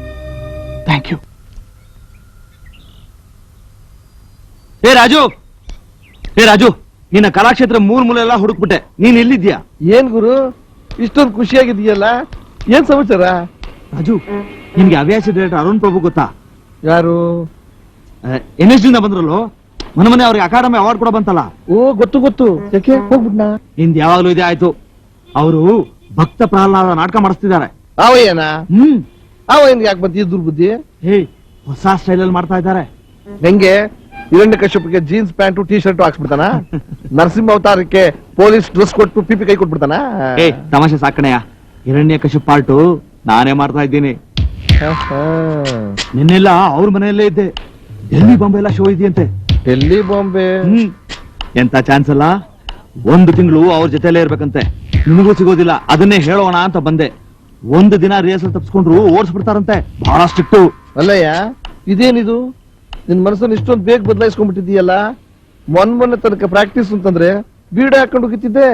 thank you. ಏ ರಾಜು, ಏ ರಾಜು, ನಿನ್ನ ಕಲಾಕ್ಷೇತ್ರ ಮೂಲೆಲ್ಲ ಹುಡುಕ್ಬಿಟ್ಟೆ. ನೀನ್ ಎಲ್ಲಿದ್ಯಾ? ಏನ್ ಗುರು, ಇಷ್ಟೊಂದು ಖುಷಿಯಾಗಿದೆಯಲ್ಲ, ಏನ್ ಸಮಾಚಾರ? ರಾಜು, ನಿನ್ಗೆ ಹವ್ಯಾಸಿ ಡೈರೆಕ್ಟರ್ ಅರುಣ್ ಪ್ರಭು ಗೊತ್ತಾ? ಯಾರು? NSD ಇಂದ ಬಂದ್ರಲ್ಲೋ, ಮೊನ್ನೆ ಅವ್ರಿಗೆ ಅಕಾಡೆಮಿ ಅವಾರ್ಡ್ ಕೂಡ ಬಂತಲ್ಲ. ಓ, ಗೊತ್ತು ಗೊತ್ತು. ಯಾಕೆ ಹೋಗ್ಬಿಟ್ನಾ? ನಿಂದ್ ಯಾವಾಗ್ಲೂ ಇದೇ ಆಯ್ತು. ಅವರು ಭಕ್ತ ಪ್ರಹ್ಲಾದ ನಾಟಕ ಮಾಡಿಸ್ತಿದ್ದಾರೆ. ಅವಯ್ಯನ ಅವನ್ ಯಾಕೆ ಬಂತ ಈ ದುರ್ಬುದ್ಧಿ? ಹೇ, ಹೊಸ ಸ್ಟೈಲ್ ಅಲ್ಲಿ ಮಾಡ್ತಾ ಇದ್ದಾರೆ. ಹೆಂಗೆ? ಹಿರಣ್ಯ ಕಶ್ಯಪಕ್ಕೆ ಜೀನ್ಸ್ ಪ್ಯಾಂಟು ಟೀ ಶರ್ಟ್ ಹಾಕ್ಸ್ಬಿಡ್ತಾನ? ನರಸಿಂಹ ಅವತಾರಕ್ಕೆ ಪೊಲೀಸ್ ಡ್ರೆಸ್ ಕೊಟ್ಟು ಪಿಪಿ ಕೈ ಕೊಟ್ಬಿಡ್ತಾನ? ಏ, ತಮಾಷೆ ಸಾಕಣೆಯ. ಹಿರಣ್ಯ ಕಶ್ಯಪ್ ಪಾರ್ಟು ನಾನೇ ಮಾಡ್ತಾ ಇದ್ದೀನಿ. ನಿನ್ನೆಲ್ಲ ಅವ್ರ ಮನೆಯಲ್ಲೇ ಇದ್ದೆ. ಡೆಲ್ಲಿ ಬಾಂಬೆ ಎಲ್ಲ ಶೋ ಇದೆಯಂತೆ. ಡೆಲ್ಲಿ ಬಾಂಬೆ? ಎಂತ ಚಾನ್ಸ್ ಅಲ್ಲ. 1 ತಿಂಗಳು ಅವ್ರ ಜೊತೆಲೇ ಇರ್ಬೇಕಂತೆ. ನಿಮಗೂ ಸಿಗೋದಿಲ್ಲ. ಅದನ್ನೇ ಹೇಳೋಣ ಅಂತ ಬಂದೆ. 1 ದಿನ ರಿಹರ್ಸಲ್ ತಪ್ಪಿಸ್ಕೊಂಡ್ರು ಓಡಿಸ್ಬಿಡ್ತಾರಂತೆ. ಬಹಳ ಸ್ಟ್ರಿಕ್ಟು. ಅಲ್ಲಯ್ಯ, ಇದೇನಿದು? ನಿನ್ ಮನಸ್ಸನ್ನು ಇಷ್ಟೊಂದು ಬೇಗ ಬದಲಾಯಿಸ್ಕೊಂಡ್ಬಿಟ್ಟಿದೀಯಲ್ಲ. ಮೊನ್ನೆ ತನಕ ಪ್ರಾಕ್ಟೀಸ್ ಅಂತಂದ್ರೆ ಬೀಡ ಹಾಕೊಂಡು ಹೋಗಿತ್ತಿದ್ದೆ,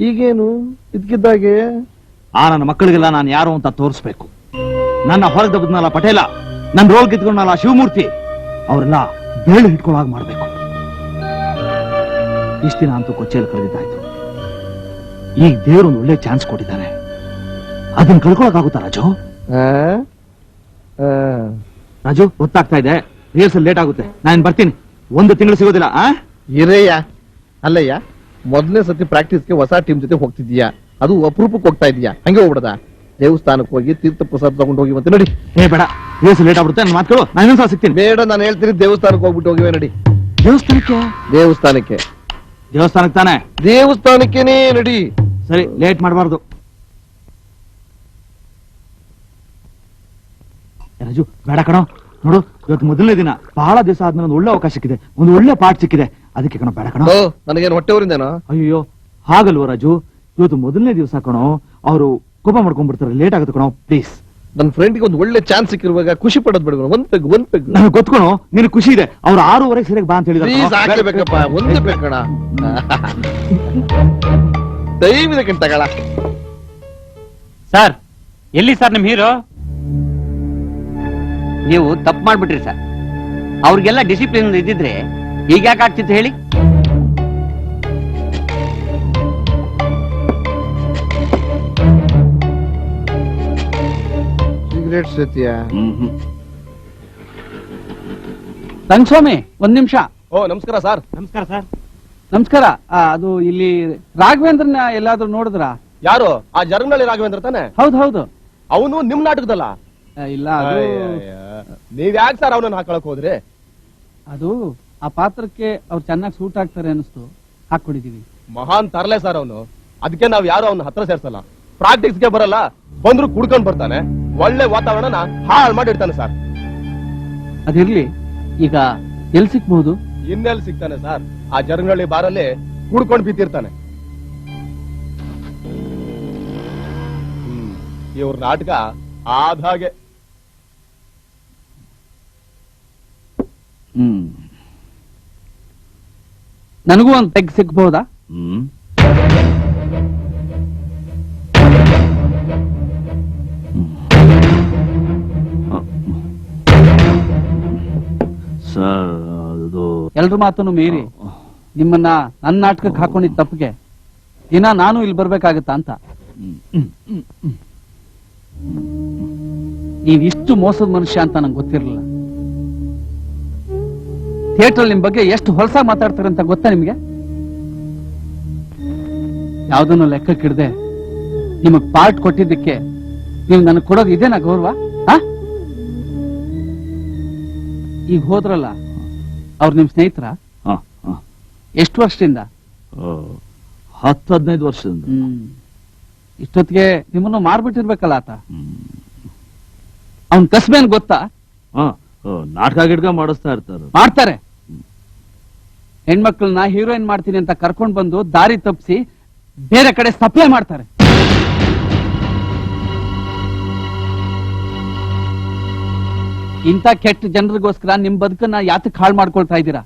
ಈಗೇನು ಇದ್ಕಿದ್ದಾಗೆ? ನನ್ನ ಮಕ್ಕಳಿಗೆಲ್ಲ ನಾನು ಯಾರು ಅಂತ ತೋರಿಸ್ಬೇಕು. ನನ್ನ ಹೊರಗೆ ದಬ್ಬದ್ನಲ್ಲ ಪಟೇಲ, ನನ್ನ ರೋಲ್ ಕಿತ್ಕೊಂಡಲ್ಲ ಶಿವಮೂರ್ತಿ, ಅವರೆಲ್ಲ ಬೇಳೆ ಹಿಡ್ಕೊಳ್ಳಾಗ ಮಾಡ್ಬೇಕು. ಇಷ್ಟ ದಿನ ಅಂತೂ ಕೊಚ್ಚೆಯಲ್ಲಿ ಕಳೆದಿದ್ದಾಯ್ತು. ಈಗ ದೇವರು ಒಂದು ಒಳ್ಳೆ ಚಾನ್ಸ್ ಕೊಟ್ಟಿದ್ದಾನೆ. ಅದನ್ನ ಕಳ್ಕೊಳಕ್ಕಾಗುತ್ತಾ ರಾಜು? ರಾಜು, ಗೊತ್ತಾಗ್ತಾ ಇದೆ. ರಿಹರ್ಸಲ್ ಲೇಟ್ ಆಗುತ್ತೆ. ನಾನು ಬರ್ತೀನಿ. 1 ತಿಂಗಳು ಸಿಗೋದಿಲ್ಲ. ಇರಯ್ಯ. ಅಲ್ಲಯ್ಯ, ಮೊದಲನೇ ಸತಿ ಪ್ರಾಕ್ಟೀಸ್ಗೆ ಹೊಸ ಟೀಮ್ ಜೊತೆ ಹೋಗ್ತಿದ್ಯಾ, ಅದು ಅಪರೂಪಕ್ಕೆ ಹೋಗ್ತಾ ಇದೀಯಾ, ಹಂಗೆ ಹೋಗ್ಬಿಡದ? ದೇವಸ್ಥಾನಕ್ಕೆ ಹೋಗಿ ತೀರ್ಥ ಪ್ರಸಾದ ತಗೊಂಡು ಹೋಗಿ ಮತ್ತೆ ನೋಡಿ. ಬೇಡ, ರಿಹರ್ಸಲ್ ಲೇಟ್ ಆಗ್ಬಿಡುತ್ತೆ. ನನ್ನ ಮಾತುಗಳು ನಾನು ಇನ್ನೊಂದ್ಸಲ ಸಿಗ್ತೀನಿ. ಬೇಡ, ನಾನು ಹೇಳ್ತೀನಿ, ದೇವಸ್ಥಾನಕ್ಕೆ ಹೋಗ್ಬಿಟ್ಟು ಹೋಗಿವೆ ನಡಿ. ದೇವಸ್ಥಾನಕ್ಕೆ? ದೇವಸ್ಥಾನಕ್ಕೆ ದೇವಸ್ಥಾನಕ್ಕೆ ತಾನೆ? ದೇವಸ್ಥಾನಕ್ಕೇನೇ ನಡಿ. ಸರಿ, ಲೇಟ್ ಮಾಡಬಾರ್ದು. ರಾಜು, ಬೇಡ ಕಣೋ. ನೋಡು, ಇವತ್ತು ಮೊದಲನೇ ದಿನ. ಬಹಳ ದಿವಸ ಆದ್ಮೇಲೆ ಒಂದು ಒಳ್ಳೆ ಅವಕಾಶ ಸಿಕ್ಕಿದೆ, ಒಂದು ಒಳ್ಳೆ ಪಾಠ ಸಿಕ್ಕಿದೆ. ಅದಕ್ಕೆ ಕಣೋ, ಬೇಡ ಕಣೋ. ನನಗೇನು ಹೊಟ್ಟೆ ಊರಿಂದೇನೋ? ಅಯ್ಯೋ, ಹಾಗಲ್ವ ರಾಜು, ಇವತ್ತು ಮೊದಲನೇ ದಿವಸ ಕಣೋ, ಅವರು ಕೋಪ ಮಾಡ್ಕೊಂಡ್ಬಿಡ್ತಾರೆ, ಲೇಟ್ ಆಗುತ್ತೆ ಕಣೋ, ಪ್ಲೀಸ್. ನನ್ನ ಫ್ರೆಂಡ್ಗೆ ಒಂದು ಒಳ್ಳೆ ಚಾನ್ಸ್ ಸಿಕ್ಕಿರುವಾಗ ಖುಷಿ ಪಡೋದ್ ಬಿಡ್ಬೇಕು. ಒಂದ್ ಪೆಗ್ ನನಗೆ ಗೊತ್ತ್ಕೊಣೋ, ನಿನಗೆ ಖುಷಿ ಇದೆ. ಅವ್ರು 6:15 ಸರಿಯಾಗಿ ಬಾ ಅಂತ ಪ್ಲೀಸ್ ಹೇಳಿದಾರೆ. ಹಾಕ್ಲೇಬೇಕಪ್ಪ. ಒಂದು ಬೇಕಣ ದಯವಿದೆ ತಗಳ. ಸರ್, ಎಲ್ಲಿ ಸರ್ ನಿಮ್ ಹೀರೋ? ನೀವು ತಪ್ಪು ಮಾಡ್ಬಿಟ್ರಿ ಸರ್. ಅವ್ರಿಗೆಲ್ಲ ಡಿಸಿಪ್ಲಿನ್ ಇದ್ದಿದ್ರೆ ಈಗ ಯಾಕೆ ಆಗ್ತಿತ್ತು ಹೇಳಿ? ಸಿಗರೇಟ್ ಸೇತಿಯಾ? ರಂಗಸ್ವಾಮಿ, ಒಂದ್ ನಿಮಿಷ. ಓ ನಮಸ್ಕಾರ ಸರ್. ನಮಸ್ಕಾರ ಸರ್. ನಮಸ್ಕಾರ. ಅದು ಇಲ್ಲಿ ರಾಘವೇಂದ್ರನ ಎಲ್ಲಾದ್ರೂ ನೋಡಿದ್ರ? ಯಾರು? ಆ ಜರ್ನಳ್ಳಿ ರಾಘವೇಂದ್ರ ತಾನೆ? ಹೌದು ಹೌದು. ಅವನು ನಿಮ್ ನಾಟಕದಲ್ಲ? ಇಲ್ಲ, ಅದು ನೀವ್ ಯಾಕೆ ಸರ್ ಅವನನ್ನ ಹಾಕೊಳಕ್ ಹೋದ್ರಿ? ಅದು ಆ ಪಾತ್ರಕ್ಕೆ ಅವ್ರು ಚೆನ್ನಾಗಿ ಸೂಟ್ ಆಗ್ತಾರೆ ಅನಿಸ್ತು, ಹಾಕೊಂಡಿದೀವಿ. ಮಹಾನ್ ತರಲೆ ಸರ್ ಅವನು. ಅದಕ್ಕೆ ನಾವ್ ಯಾರು ಅವನ ಹತ್ರ ಸೇರ್ಸಲ್ಲ. ಪ್ರಾಕ್ಟಿಕ್ಸ್ಗೆ ಬರಲ್ಲ, ಬಂದ್ರು ಕುಡ್ಕೊಂಡ್ ಬರ್ತಾನೆ, ಒಳ್ಳೆ ವಾತಾವರಣನ ಹಾಳು ಮಾಡಿರ್ತಾನೆ ಸರ್. ಅದಿರ್ಲಿ, ಈಗ ಎಲ್ ಸಿಕ್ಬಹುದು? ಇನ್ನೆಲ್ಲಿ ಸಿಗ್ತಾನೆ ಸರ್? ಆ ಜರ್ನಳ್ಳಿ ಬಾರಲ್ಲಿ ಕುಡ್ಕೊಂಡ್ ಬಿದ್ದಿರ್ತಾನೆ. ಇವ್ರ ನಾಟಕ ಆದಾಗೆ. ನನಗೂ ಒಂದ್ ಪೆಗ್ ಸಿಕ್ಬಹುದಾ? ಸರ್, ಅದು ಎಲ್ರ ಮಾತನ್ನು ಮೀರಿ ನಿಮ್ಮನ್ನ ನನ್ನ ನಾಟಕಕ್ಕೆ ಹಾಕೊಂಡಿದ್ ತಪ್ಪಿಗೆ ದಿನ ನಾನು ಇಲ್ಲಿ ಬರ್ಬೇಕಾಗತ್ತಾ ಅಂತ. ನೀವ್ ಇಷ್ಟು ಮೋಸದ ಮನುಷ್ಯ ಅಂತ ನಂಗೆ ಗೊತ್ತಿರಲಿಲ್ಲ. ಥಿಯೇಟರ್ ನಿಮ್ ಬಗ್ಗೆ ಎಷ್ಟು ಹೊಲಸ ಮಾತಾಡ್ತಾರೆ ಅಂತ ಗೊತ್ತಾ ನಿಮ್ಗೆ? ಯಾವ್ದನ್ನು ಲೆಕ್ಕಕ್ಕಿಡದೆ ನಿಮಗ್ ಪಾರ್ಟ್ ಕೊಟ್ಟಿದ್ದಕ್ಕೆ ನೀವು ನನಗೆ ಕೊಡೋದು ಇದೇನಾ ಗೌರವ? ಈಗ ಹೋದ್ರಲ್ಲ, ಅವ್ರು ನಿಮ್ ಸ್ನೇಹಿತರ? ಎಷ್ಟು ವರ್ಷದಿಂದ? 10-15 ವರ್ಷದಿಂದ. ಇಷ್ಟೊತ್ತಿಗೆ ನಿಮ್ಮನ್ನು ಮಾರ್ಬಿಟ್ಟಿರ್ಬೇಕಲ್ಲ ಆತ. ಅವನ್ ಕಸ್ಬೇನ್ ಗೊತ್ತಾ? ನಾಟಕ ಗಿಡ್ಕ ಮಾಡಿಸ್ತಾ ಇರ್ತಾರೆ. ಮಾಡ್ತಾರೆ. ಹೆಣ್ಮಕ್ಳನ್ನ ಹೀರೋಯಿನ್ ಮಾಡ್ತೀನಿ ಅಂತ ಕರ್ಕೊಂಡ್ ಬಂದು ದಾರಿ ತಪ್ಪಿಸಿ ಬೇರೆ ಕಡೆ ಸಪ್ಲೈ ಮಾಡ್ತಾರೆ. ಇಂಥ ಕೆಟ್ಟ ಜನರಿಗೋಸ್ಕರ ನಿಮ್ ಬದುಕನ್ನ ಯಾತಕ್ ಹಾಳು ಮಾಡ್ಕೊಳ್ತಾ ಇದ್ದೀರಾ?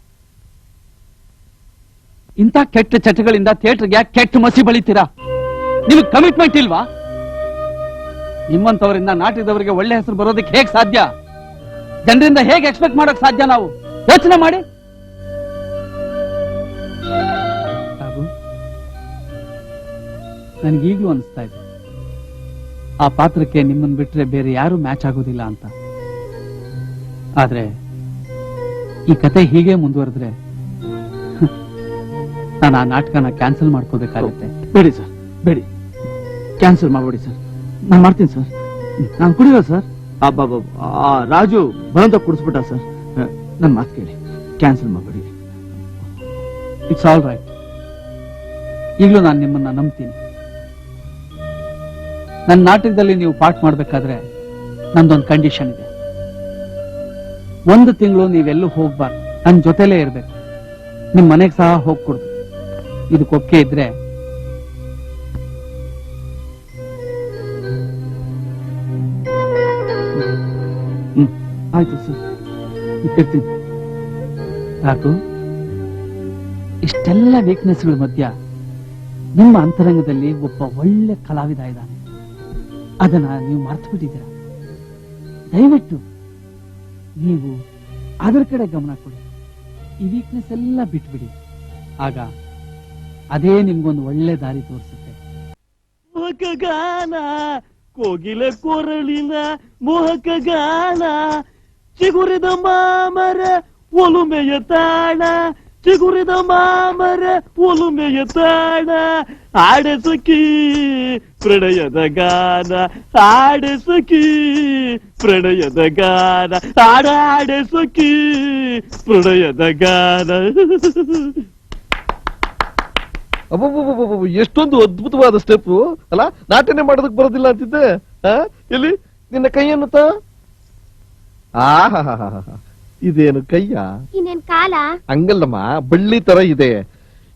ಇಂಥ ಕೆಟ್ಟ ಚಟಗಳಿಂದ ಥಿಯೇಟರ್ಗೆ ಯಾಕೆ ಕೆಟ್ಟ ಮಸಿ ಬಳಿತೀರಾ? ನಿಮ್ಗೆ ಕಮಿಟ್ಮೆಂಟ್ ಇಲ್ವಾ? ನಿಮ್ಮಂತವರಿಂದ ನಾಟಕದವರಿಗೆ ಒಳ್ಳೆ ಹೆಸರು ಬರೋದಕ್ಕೆ ಹೇಗ್ ಸಾಧ್ಯ? ಜನರಿಂದ ಹೇಗೆ ಎಕ್ಸ್ಪೆಕ್ಟ್ ಮಾಡೋಕ್ ಸಾಧ್ಯ? ನಾವು ಯೋಚನೆ ಮಾಡಿ. ನನಗೀಗ್ಲೂ ಅನಿಸ್ತಾ ಇದೆ, ಆ ಪಾತ್ರಕ್ಕೆ ನಿಮ್ಮನ್ನು ಬಿಟ್ರೆ ಬೇರೆ ಯಾರು ಮ್ಯಾಚ್ ಆಗೋದಿಲ್ಲ ಅಂತ. ಆದ್ರೆ ಈ ಕತೆ ಹೀಗೆ ಮುಂದುವರೆದ್ರೆ ನಾನು ಆ ನಾಟಕನ ಕ್ಯಾನ್ಸಲ್ ಮಾಡ್ಕೋಬೇಕಾಗುತ್ತೆ. ಬೇಡಿ ಸರ್, ಬೇಡಿ, ಕ್ಯಾನ್ಸಲ್ ಮಾಡ್ಬೇಡಿ ಸರ್. ನಾನು ಮಾಡ್ತೀನಿ ಸರ್. ನಾನು ಕುಡಿಯೋ ಸರ್. ರಾಜು ಬಲಂತ ಕುಡಿಸ್ಬಿಟ್ಟ ಸರ್. ನನ್ನ ಮಾತು ಕೇಳಿ, ಕ್ಯಾನ್ಸಲ್ ಮಾಡ್ಬೇಡಿ. It's all right. ಈಗಲೂ ನಾನು ನಿಮ್ಮನ್ನ ನಂಬ್ತೀನಿ. ನನ್ನ ನಾಟಕದಲ್ಲಿ ನೀವು ಪಾರ್ಟ್ ಮಾಡ್ಬೇಕಾದ್ರೆ ನಂದೊಂದು ಕಂಡೀಷನ್ ಇದೆ. 1 ತಿಂಗಳು ನೀವೆಲ್ಲೂ ಹೋಗ್ಬಾರ್ದು, ನನ್ನ ಜೊತೆಲೇ ಇರ್ಬೇಕು. ನಿಮ್ ಮನೆಗೆ ಸಹ ಹೋಗ್ಕೊಡ್ದು. ಇದಕ್ಕೆ ಒಪ್ಪಿಗೆ ಇದ್ರೆ ಆಯ್ತು ಸರ್, ಇರ್ತೀನಿ. ರಾಘು, ಇಷ್ಟೆಲ್ಲ ವೀಕ್ನೆಸ್ಗಳ ಮಧ್ಯ ನಿಮ್ಮ ಅಂತರಂಗದಲ್ಲಿ ಒಬ್ಬ ಒಳ್ಳೆ ಕಲಾವಿದ ಇದ್ದಾನೆ. ಅದನ್ನ ನೀವು ಮರ್ತು ಬಿಟ್ಟಿದ್ದೀರ. ದಯವಿಟ್ಟು ನೀವು ಅದರ ಕಡೆ ಗಮನ ಕೊಡಿ. ಈ ವೀಕ್ನೆಸ್ ಎಲ್ಲ ಬಿಟ್ಬಿಡಿ. ಆಗ ಅದೇ ನಿಮ್ಗೊಂದು ಒಳ್ಳೆ ದಾರಿ ತೋರಿಸುತ್ತೆ. ಮೋಹಕ ಗಾನ, ಕೋಗಿಲೆ ಕೊರಳಿನ ಮೋಹಕ ಗಾನ, ಚಿಗುರಿದ ಮಾಮರ ಒಲುಮೆಯ ತಾಣ, ಚಿಗುರಿದ ಮಾಮರ ಒಲುಮೆಯ ತಾಣ, ಆಡೆ ಸಖಿ ಪ್ರಣಯದ ಗಾನ, ಆಡೆ ಸಖಿ ಪ್ರಣಯದ ಗಾನ, ಆಡೆ ಸಖಿ ಪ್ರಣಯದ ಗಾನ. ಅಬ್ಬಬ್ಬಬ್ಬಬ್ಬ, ಎಷ್ಟೊಂದು ಅದ್ಭುತವಾದ ಸ್ಟೆಪ್ ಅಲ್ಲ. ನಾಟ್ಯನೇ ಮಾಡೋದಕ್ ಬರೋದಿಲ್ಲ ಅಂತಿದ್ದೆ. ಎಲ್ಲಿ ನಿನ್ನ ಕೈಯನ್ನುತ್ತ? ಇದೇನು ಕೈಯ? ಇನ್ನೇನ್ ಕಾಲ? ಹಂಗಲ್ಲಮ್ಮ, ಬಳ್ಳಿ ತರ ಇದೆ.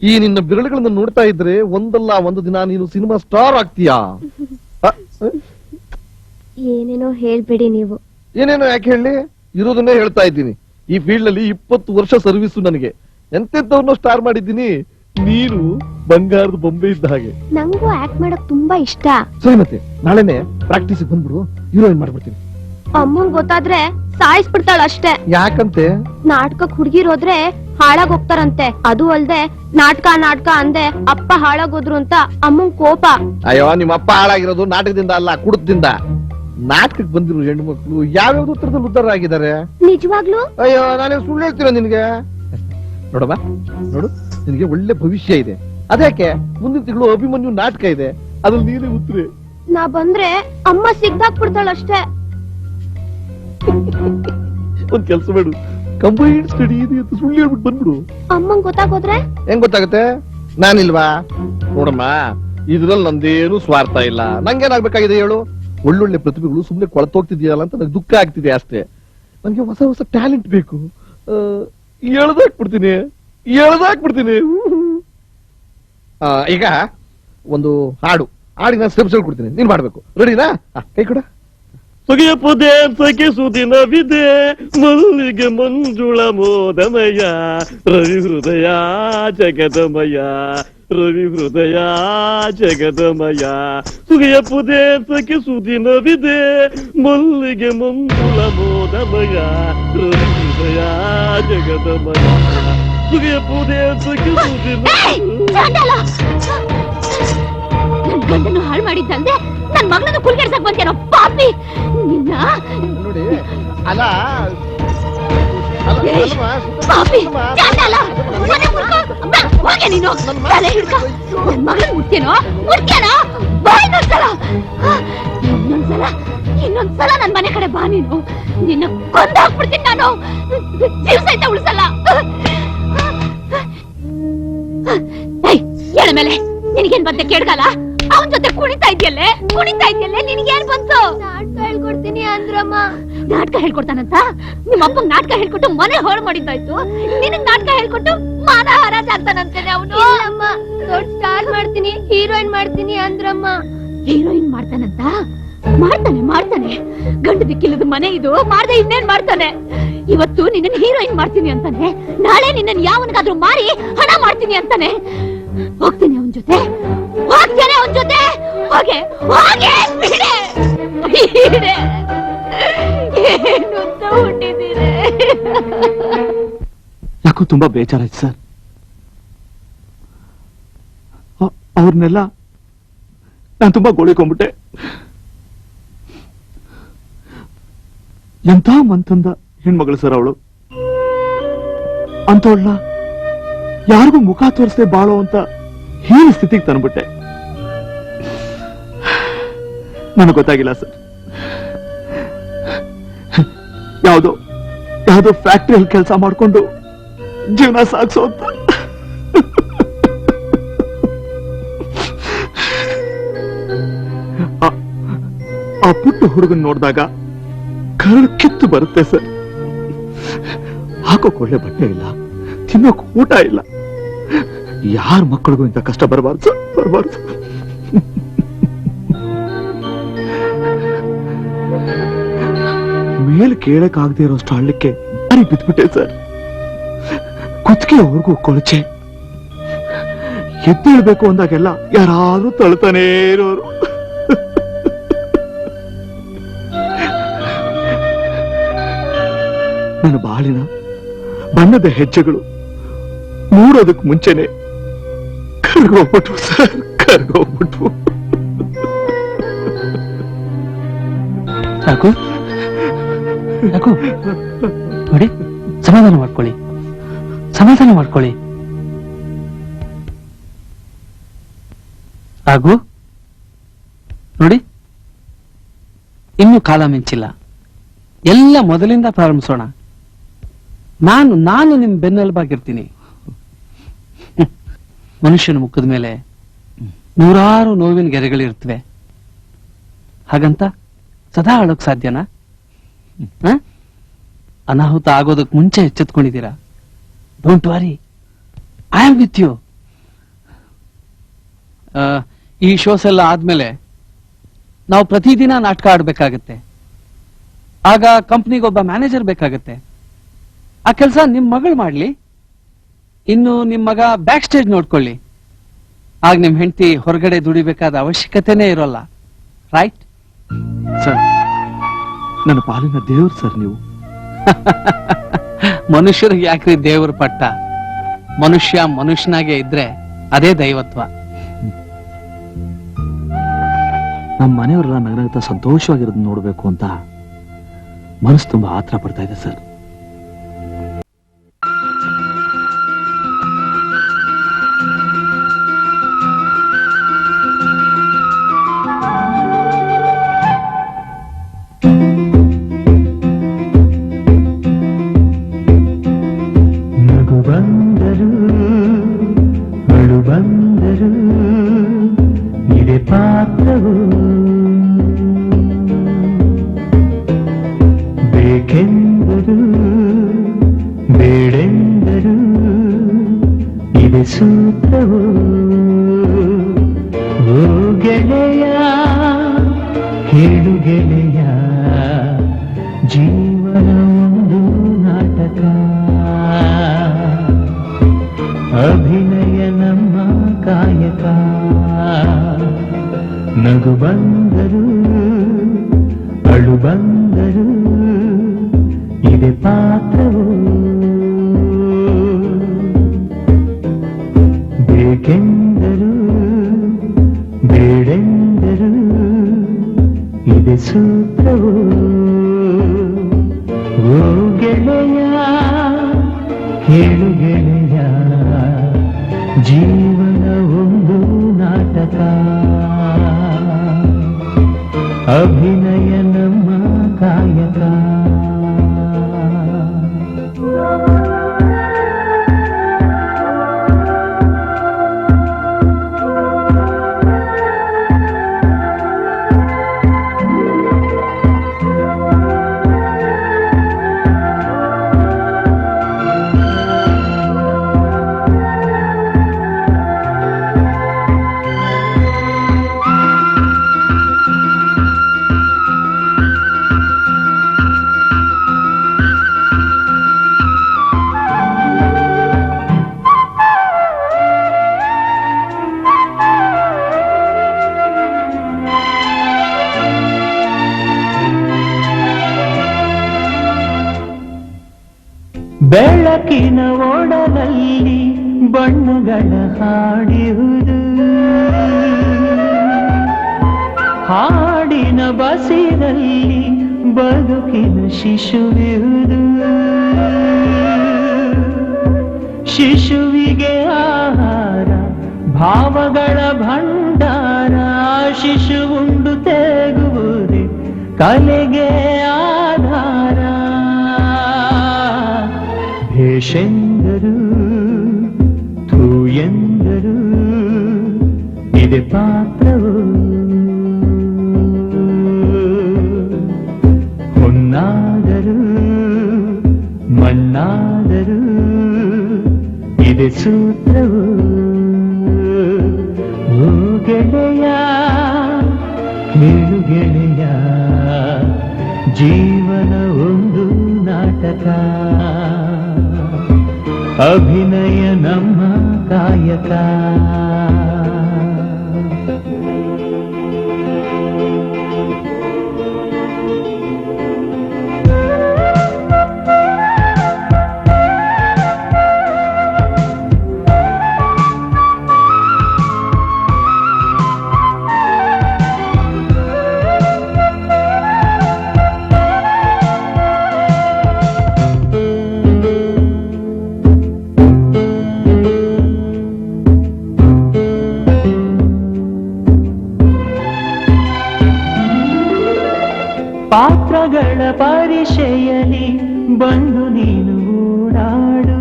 ಈ ನಿನ್ನ ಬಿರಳುಗಳನ್ನು ನೋಡ್ತಾ ಇದ್ರೆ ಒಂದಲ್ಲ ಒಂದು ದಿನ ನೀನು ಸಿನಿಮಾ ಸ್ಟಾರ್ ಆಗ್ತೀಯಾ. ಏನೇನೋ ಹೇಳ್ಬೇಡಿ ನೀವು. ಏನೇನೋ ಯಾಕೆ ಹೇಳಿ, ಇರೋದನ್ನೇ ಹೇಳ್ತಾ ಇದ್ದೀನಿ. ಈ ಫೀಲ್ಡ್ ಅಲ್ಲಿ 20 ವರ್ಷ ಸರ್ವಿಸ್ ನನಗೆ. ಎಂತೆಂತವ್ರನ್ನ ಸ್ಟಾರ್ ಮಾಡಿದ್ದೀನಿ. ನೀನು ಬಂಗಾರದ ಬೊಂಬೆ ಇದ್ದ ಹಾಗೆ. ನಂಗೂ ಆಕ್ಟ್ ಮಾಡಕ್ ತುಂಬಾ ಇಷ್ಟ. ಸರಿ, ಮತ್ತೆ ನಾಳೆನೆ ಪ್ರಾಕ್ಟೀಸ್ ಬಂದ್ಬಿಡು, ಹೀರೋಯಿನ್ ಮಾಡ್ಬಿಡ್ತೀನಿ. ಅಮ್ಮಂಗ್ ಗೊತ್ತಾದ್ರೆ ಸಾಯಿಸ್ಬಿಡ್ತಾಳ ಅಷ್ಟೇ. ಯಾಕಂತೆ? ನಾಟಕಕ್ ಹುಡ್ಗಿರೋದ್ರೆ ಹಾಳಾಗ್ ಹೋಗ್ತಾರಂತೆ. ಅದು ಅಲ್ದೆ ನಾಟಕ ಅಂದೆ ಅಪ್ಪ ಹಾಳಾಗೋದ್ರು ಅಂತ ಅಮ್ಮಂಗ್ ಕೋಪ. ಅಯ್ಯೋ, ನಿಮ್ಮ ಅಪ್ಪ ಹಾಳಾಗಿರೋದು ನಾಟಕದಿಂದ ಅಲ್ಲ, ಕುಡಿತದಿಂದ. ನಾಟಕಕ್ಕೆ ಬಂದಿರೋ ಹೆಣ್ಣು ಮಕ್ಕಳು ಯಾವ್ಯಾವ್ದು ಉತ್ತರದಲ್ಲಿ ಉದ್ದಾರ ಆಗಿದ್ದಾರೆ. ನಿಜವಾಗ್ಲು? ಅಯ್ಯೋ, ನಾನೇ ಸುಳ್ಳು ಹೇಳ್ತೀರ ನಿನ್ಗೆ? ನೋಡಮ್ಮ, ನೋಡು, ನಿನಗೆ ಒಳ್ಳೆ ಭವಿಷ್ಯ ಇದೆ. ಅದ್ಯಾಕೆ ಮುಂದಿನ ತಿಂಗಳು ಅಭಿಮನ್ಯು ನಾಟಕ ಇದೆ, ಅದ್ರಲ್ಲಿ ನೀನೇ ಉತ್ತರ. ನಾ ಬಂದ್ರೆ ಅಮ್ಮ ಸಿಗ್ದಾಕ್ಬಿಡ್ತಾಳ ಅಷ್ಟೇ. ಒಂದ್ ಕೆಲ್ಸ ಮಾಡು, ಕಂಬೈನ್ಡ್ ಸ್ಟಡಿ ಇದೆ ಅಂತ ಸುಳ್ಳು ಹೇಳ್ಬಿಟ್ಟು ಬಂದ್ಬಿಡು. ಅಮ್ಮಂಗ್ ಗೊತ್ತಾಗೋದ್ರೆ? ಹೆಂಗ್ ಗೊತ್ತಾಗುತ್ತೆ? ನಾನಿಲ್ವಾ? ನೋಡಮ್ಮ, ಇದ್ರಲ್ಲಿ ನಂದೇನು ಸ್ವಾರ್ಥ ಇಲ್ಲ. ನಂಗೇನಾಗ್ಬೇಕಾಗಿದೆ ಹೇಳು? ಒಳ್ಳೊಳ್ಳೆ ಪ್ರತಿಭೆಗಳು ಸುಮ್ನೆ ಕೊಳತೋಗ್ತಿದ್ಯಲ್ಲ ಅಂತ ನಂಗೆ ದುಃಖ ಆಗ್ತಿದೆ ಅಷ್ಟೇ. ನನ್ಗೆ ಹೊಸ ಹೊಸ ಟ್ಯಾಲೆಂಟ್ ಬೇಕು. ಎಳ್ದಾಕ್ಬಿಡ್ತೀನಿ. ಈಗ ಒಂದು ಹಾಡು ನಾನು ಸ್ಟೆಪ್ಸ್ ಹೇಳ್ಕೊಡ್ತೀನಿ, ನೀನ್ ಮಾಡ್ಬೇಕು. ರೆಡಿನಾ? ಕೈ ಕೊಡ. ಸೊಗೆಯಪುದೆ ಸಖಿಸುದಿನವಿದೆ ಮಲ್ಲಿಗೆ ಮಂಜುಳ ಮೋದಮಯ ರವಿ ಹೃದಯ ಜಗದಮಯ ರವಿ ಹೃದಯ ಜಗದಮಯ ಸುಗೆಯಪುದೆ ಸಖಿಸುದಿನವಿದೆ ಮಲ್ಲಿಗೆ ಮಂಜುಳ ಮೋದಮಯ ರವಿ ಹೃದಯ ಜಗದಮಯ ಸುಗೆಯಪುದೆ ಸಖಿಸುದಿನ ಗಂಡನ್ನು ಹಾಳು ಮಾಡಿದ್ದಲ್ದೆ ನನ್ ಮಗಳನ್ನ ಕುಲ್ಗೆಡ್ಸಕ್ ಬಂತೇನೋ ಪಾಪಿ ನಿನ್ನ. ನೋಡಿ, ಅಲ್ಲ ಪಾಪಿ ಚಾಂಡಾಲ, ಮನೆ ಮುರ್ಕೊ, ಹೋಗೆ ನೀನು. ತಲೆ ಹಿಡ್ಕೊ. ನನ್ ಮಗಳನ್ನ ಮುಟ್ತೇನೋ ಬಾ. ಇನ್ನೊಂದ್ಸಲ ನನ್ ಮನೆ ಕಡೆ ಬಾ. ನೀನು ನಿನ್ನ ಕೊಂದಾಕ್ಬಿಡ್ತೀನಿ ನಾನು. ಜೀವ ಸಹಿತ ಉಳಿಸಲ್ಲ. ಹೇಳ ಮೇಲೆ ನಿನಗೇನ್ ಬಂತೆ ಕೇಳ್ಗಲ್ಲ? ಅವನ್ ಜೊತೆ ಕುಣಿತಾ ಇದ್ಯಲ್ಲೇ ನಿನಗೇನ್ ಬಂತು? ನಾಟಕ ಹೇಳ್ಕೊಡ್ತೀನಿ ಅಂದ್ರಮ್ಮ. ನಾಟಕ ಹೇಳ್ಕೊಡ್ತಾನಂತ? ನಿಮ್ಮ ಅಪ್ಪಂಗ್ ನಾಟಕ ಹೇಳ್ಕೊಟ್ಟು ಮನೆ ಹಾಳು ಮಾಡಿದ್ದಾಯ್ತು, ನಿನಗ್ ನಾಟಕ ಹೇಳ್ಕೊಟ್ಟು ಮಾನ ಹರಾಜಾಗ್ತಾನಂತೇನೆ ಅವನು. ಇಲ್ಲಮ್ಮ, ದೊಡ್ಡ ಸ್ಟಾರ್ ಮಾಡ್ತೀನಿ, ಹೀರೋಯಿನ್ ಮಾಡ್ತೀನಿ ಅಂದ್ರಮ್ಮ. ಹೀರೋಯಿನ್ ಮಾಡ್ತಾನಂತ? ಮಾಡ್ತಾನೆ. ಗಂಡು ದಿಕ್ಕಿಲ್ಲದ ಮನೆ ಇದು. ಮಾಡ್ದೆ ಇನ್ನೇನ್ ಮಾಡ್ತಾನೆ? ಇವತ್ತು ನಿನ್ನ ಹೀರೋಯಿನ್ ಮಾಡ್ತೀನಿ ಅಂತಾನೆ, ನಾಳೆ ನಿನ್ನ ಯಾವನಿಗಾದ್ರೂ ಮಾರಿ ಹಣ ಮಾಡ್ತೀನಿ ಅಂತಾನೆ. ಹೋಗ್ತೇನೆ ಅವನ್ ಜೊತೆ. ಹೋಗೆ ಬಿಡೆ. ಏನು ಅಂತ ಹುಟ್ಟಿದ್ದೀರಿ? ಯಾಕೋ ತುಂಬಾ ಬೇಜಾರಾಯ್ತು ಸರ್. ಅವ್ರನ್ನೆಲ್ಲ ನಾನು ತುಂಬಾ ಗೋಳಿಕೊಂಡ್ಬಿಟ್ಟೆ. ಎಂತ ಮಂತಂದ ಹೆಣ್ಮಗಳು ಸರ್ ಅವಳು. ಅಂತವಳನ್ನ ಯಾರಿಗೂ ಮುಖ ತೋರಿಸದೆ ಬಾಳೋ ಅಂತ ಹೀನ ಸ್ಥಿತಿಗೆ ತಂದ್ಬಿಟ್ಟೆ. ನನಗೆ ಗೊತ್ತಾಗಿಲ್ಲ ಸರ್. ಯಾವ್ದೋ ಫ್ಯಾಕ್ಟ್ರಿಯಲ್ಲಿ ಕೆಲಸ ಮಾಡ್ಕೊಂಡು ಜೀವನ ಸಾಗಿಸೋ ಅಂತ. ಆ ಪುಟ್ಟ ಹುಡುಗನ್ ನೋಡಿದಾಗ ಕರಳು ಕಿತ್ತು ಬರುತ್ತೆ ಸರ್. ಹಾಕೋಕ್ ಒಳ್ಳೆ ಬಟ್ಟೆ ಇಲ್ಲ, ತಿನ್ನೋಕ್ ಊಟ ಇಲ್ಲ. ಯಾರ ಮಕ್ಕಳಿಗೂ ಇಂಥ ಕಷ್ಟ ಬರಬಾರ್ದು ಸರ್, ಬರಬಾರ್ದು. ಮೇಲೆ ಕೇಳಕ್ ಆಗದೆ ಇರೋಷ್ಟು ಹಳ್ಳಕ್ಕೆ ಬಾರಿ ಬಿದ್ಬಿಟ್ಟೆ ಸರ್. ಕುತ್ತಿಗೆವರೆಗೂ ಕೊಳಚೆ. ಎದ್ದೇಳ್ಬೇಕು ಅಂದಾಗೆಲ್ಲ ಯಾರಾದ್ರೂ ತಳ್ತಾನೇ ಇರೋರು. ನನ್ನ ಬಾಳಿನ ಬಣ್ಣದ ಹೆಜ್ಜೆಗಳು ಮೂಡೋದಕ್ ಮುಂಚೆನೆ ಕರ್ಗೋಗ್ಬಿಟ್ವು ಸರ್, ಕರ್ಗೋಗ್ಬಿಟ್ವು. ಸಾಕು ನೋಡಿ, ಸಮಾಧಾನ ಮಾಡ್ಕೊಳ್ಳಿ. ಹಾಗೂ ನೋಡಿ, ಇನ್ನು ಕಾಲ ಮಿಂಚಿಲ್ಲ. ಎಲ್ಲ ಮೊದಲಿಂದ ಪ್ರಾರಂಭಿಸೋಣ. ನಾನು ನಿಮ್ ಬೆನ್ನೆಲುಬಾಗಿರ್ತೀನಿ. ಮನುಷ್ಯನ ಮುಖದ ಮೇಲೆ ನೂರಾರು ನೋವಿನ ಗೆರೆಗಳಿರ್ತವೆ. ಹಾಗಂತ ಸದಾ ಅಳೋಕ್ ಸಾಧ್ಯನಾ? ಅನಾಹುತ ಆಗೋದಕ್ ಮುಂಚೆ ಎಚ್ಚೆತ್ಕೊಂಡಿದ್ದೀರಾ. Don't worry, I am with you. ಈ ಶೋಸ್ ಎಲ್ಲ ಆದ್ಮೇಲೆ ನಾವು ಪ್ರತಿದಿನ ನಾಟಕ ಆಡ್ಬೇಕಾಗತ್ತೆ. ಆಗ ಕಂಪ್ನಿಗೆ ಒಬ್ಬ ಮ್ಯಾನೇಜರ್ ಬೇಕಾಗತ್ತೆ. ಆ ಕೆಲಸ ನಿಮ್ ಮಗಳು ಮಾಡ್ಲಿ, ಇನ್ನು ನಿಮ್ ಮಗ ಬ್ಯಾಕ್ ಸ್ಟೇಜ್ ನೋಡ್ಕೊಳ್ಳಿ. ಆಗ ನಿಮ್ ಹೆಂಡತಿ ಹೊರಗಡೆ ದುಡಿಬೇಕಾದ ಅವಶ್ಯಕತೆನೇ ಇರೋಲ್ಲ. ರೈಟ್? ಸರ್, ನನ್ನ ಪಾಲಿನ ದೇವ್ರು ಸರ್ ನೀವು. ಮನುಷ್ಯರಿಗೆ ಯಾಕ್ರಿ ದೇವ್ರ ಪಟ್ಟ? ಮನುಷ್ಯ ಮನುಷ್ಯನಾಗೆ ಇದ್ರೆ ಅದೇ ದೈವತ್ವ. ನಮ್ಮ ಮನೆಯವರೆಲ್ಲ ನಗನಗ್ತಾ ಸಂತೋಷವಾಗಿರೋದು ನೋಡ್ಬೇಕು ಅಂತ ಮನಸ್ಸು ತುಂಬಾ ಆತರ ಪಡ್ತಾ ಇದೆ ಸರ್. ನಗು ಬಂದರು ಅಳು ಬಂದರು ಇದೇ ಪಾತ್ರವು ಬೇಕೆಂದರು ಬೇಡೆಂದರು ಇದೇ ಸೂತ್ರವು. ಓ ಗೆಳೆಯ ಕೇಳು ಗೆಳೆಯ, ಜೀವನ ಒಂದು ನಾಟಕ, ಅಭಿನಯ ನಮ್ಮ ಕಾಯಕ. ನಗು ಬಂದರು ಅಳು ಬಂದರು ಇದೇ ಪಾತ್ರವು. ಬೇಕೆಂದರು ಬೇಡೆಂದರು ಇದೇ ಸೂತ್ರವು. ಓ ಗೆಳೆಯ ಕೇಳು ಗೆಳೆಯ, ಜೀವನ ಒಂದು ನಾಟಕ, ಅಭಿನಯ ನಮ್ಮ ಕಾಯಕ. ಬೆಳಕಿನ ಒಡಲಲ್ಲಿ ಬಣ್ಣಗಳ ಹಾಡಿರುವುದು, ಹಾಡಿನ ಬಸಿರಲ್ಲಿ ಬದುಕಿನ ಶಿಶುವಿರುವುದು. ಶಿಶುವಿಗೆ ಆಹಾರ ಭಾವಗಳ ಭಂಡಾರ, ಶಿಶು ಉಂಡು ತೇಗುವುದೇ ಕಲೆಗೆ ಆಧಾರ. ಭೇಷೆಂದರು ಥೂ ಎಂದರು ಇದೇ ಪಾತ್ರವು. ಹೊನ್ನಾದರು ಮಣ್ಣಾದರು ಇದೇ ಸೂತ್ರವು. ಓ ಗೆಳೆಯ ಕೇಳು ಗೆಳೆಯ, ಜೀವನ ಒಂದು ನಾಟಕ, ಅಭಿನಯ ನಮ್ಮ ಕಾಯಕ. ಪಾತ್ರಗಳ ಪರಿಚಯಲಿ ಬಂದು ನೀನು ಓಡಾಡು,